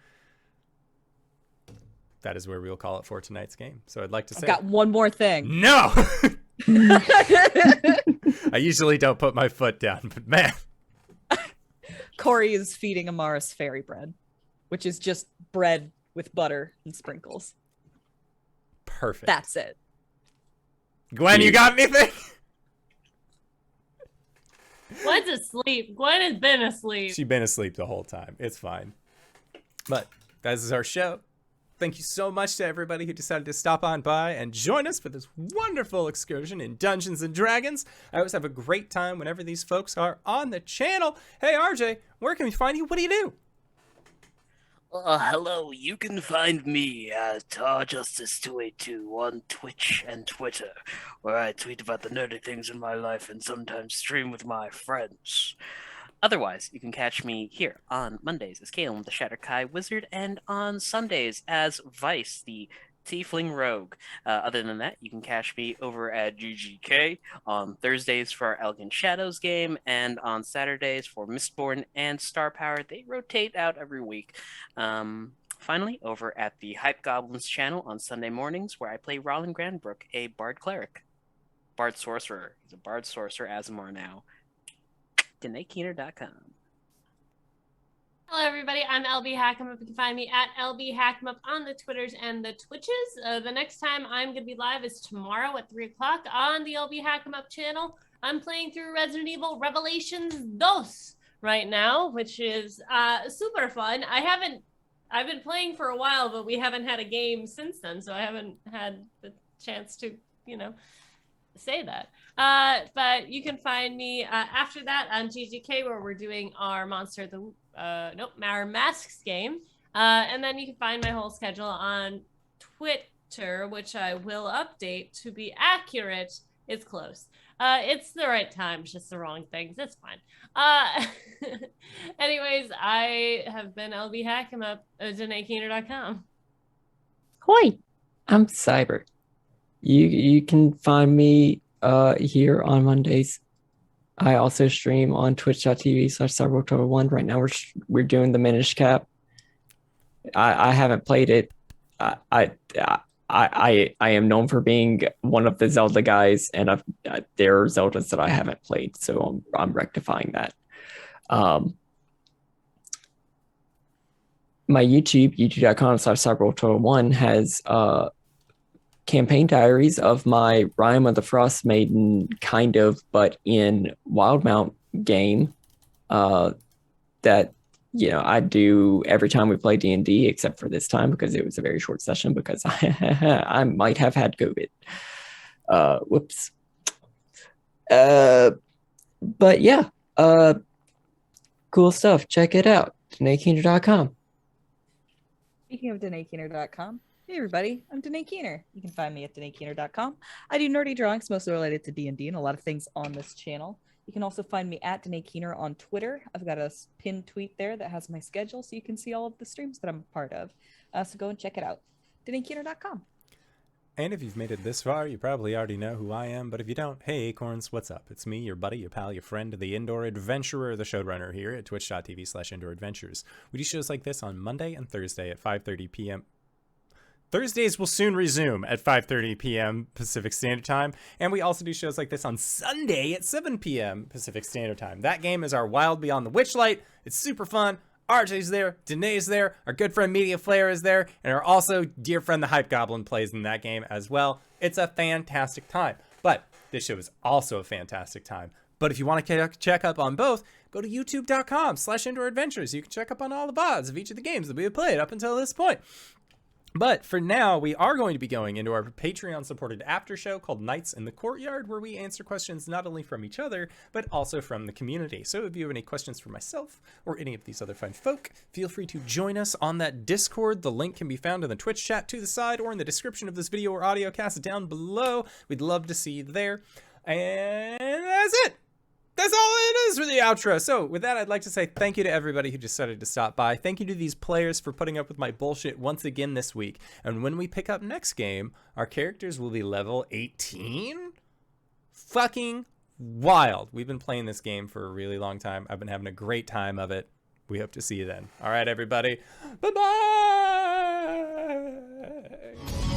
That is where we'll call it for tonight's game. So I'd like to say... I've got one more thing. No! I usually don't put my foot down, but man. Cori is feeding Amaris fairy bread, which is just bread with butter and sprinkles. Perfect. That's it. Gwen, you got anything? Gwen's asleep. Gwen has been asleep. She's been asleep the whole time. It's fine. But that is our show. Thank you so much to everybody who decided to stop on by and join us for this wonderful excursion in Dungeons and Dragons. I always have a great time whenever these folks are on the channel. Hey, RJ, where can we find you? What do you do? Hello, you can find me at RJustice282 on Twitch and Twitter, where I tweet about the nerdy things in my life and sometimes stream with my friends. Otherwise, you can catch me here on Mondays as Caelum, the Shatterkai Wizard, and on Sundays as Vice, the Tiefling Rogue. Other than that, you can catch me over at GGK on Thursdays for our Elegant Shadows game, and on Saturdays for Mistborn and Star Power. They rotate out every week. Finally, over at the Hype Goblins channel on Sunday mornings, where I play Rollin Grandbrook, a Bard Cleric. Bard Sorcerer. He's a Bard Sorcerer as of now. DanaeKeener.com. Hello, everybody. I'm LBHackEmUp. You can find me at LBHackEmUp on the Twitters and the Twitches. The next time I'm going to be live is tomorrow at 3 o'clock on the LBHackEmUp channel. I'm playing through Resident Evil Revelations 2 right now, which is super fun. I've been playing for a while, but we haven't had a game since then, so I haven't had the chance to, say that. But you can find me after that on GGK, where we're doing our our Masks game. And then you can find my whole schedule on Twitter, which I will update to be accurate. It's close. It's the right time, it's just the wrong things. It's fine. Anyways, I have been LBHackEmUp, DanaeKeener.com. Hoi, I'm Cyber. You can find me here on Mondays. I also stream on twitch.tv/cybertotal1. Right now we're doing the Minish Cap. I haven't played it. I am known for being one of the Zelda guys, and there are Zeldas that I haven't played, so I'm rectifying that. My youtube.com/cybertotal1 has campaign diaries of my Rime of the Frost Maiden kind of, but in Wildmount game that I do every time we play D&D, except for this time because it was a very short session because I might have had COVID. Whoops. But yeah, cool stuff. Check it out. DanaeKeener.com. Speaking of DanaeKeener.com, hey everybody, I'm Danae Keener. You can find me at DanaeKeener.com. I do nerdy drawings, mostly related to D&D and a lot of things on this channel. You can also find me at Danae Keener on Twitter. I've got a pinned tweet there that has my schedule, so you can see all of the streams that I'm a part of. So go and check it out. DanaeKeener.com. And if you've made it this far, you probably already know who I am, but if you don't, hey Acorns, what's up? It's me, your buddy, your pal, your friend, the Indoor Adventurer, the showrunner here at twitch.tv/Indoor Adventures. We do shows like this on Monday and Thursday at 5:30 p.m. Thursdays will soon resume at 5:30 p.m. Pacific Standard Time, and we also do shows like this on Sunday at 7 p.m. Pacific Standard Time. That game is our Wild Beyond the Witchlight. It's super fun. RJ's there, Danae's there, our good friend Media Flair is there, and our also dear friend the Hype Goblin plays in that game as well. It's a fantastic time. But this show is also a fantastic time. But if you want to check up on both, go to youtube.com/Indoor Adventures. You can check up on all the VODs of each of the games that we have played up until this point. But for now, we are going to be going into our Patreon-supported after show called Nights in the Courtyard, where we answer questions not only from each other, but also from the community. So if you have any questions for myself or any of these other fine folk, feel free to join us on that Discord. The link can be found in the Twitch chat to the side or in the description of this video or audio cast down below. We'd love to see you there. And that's it. That's all it is for the outro. So with that, I'd like to say thank you to everybody who decided to stop by. Thank you to these players for putting up with my bullshit once again this week. And when we pick up next game, our characters will be level 18? Fucking wild. We've been playing this game for a really long time. I've been having a great time of it. We hope to see you then. All right, everybody. Bye-bye.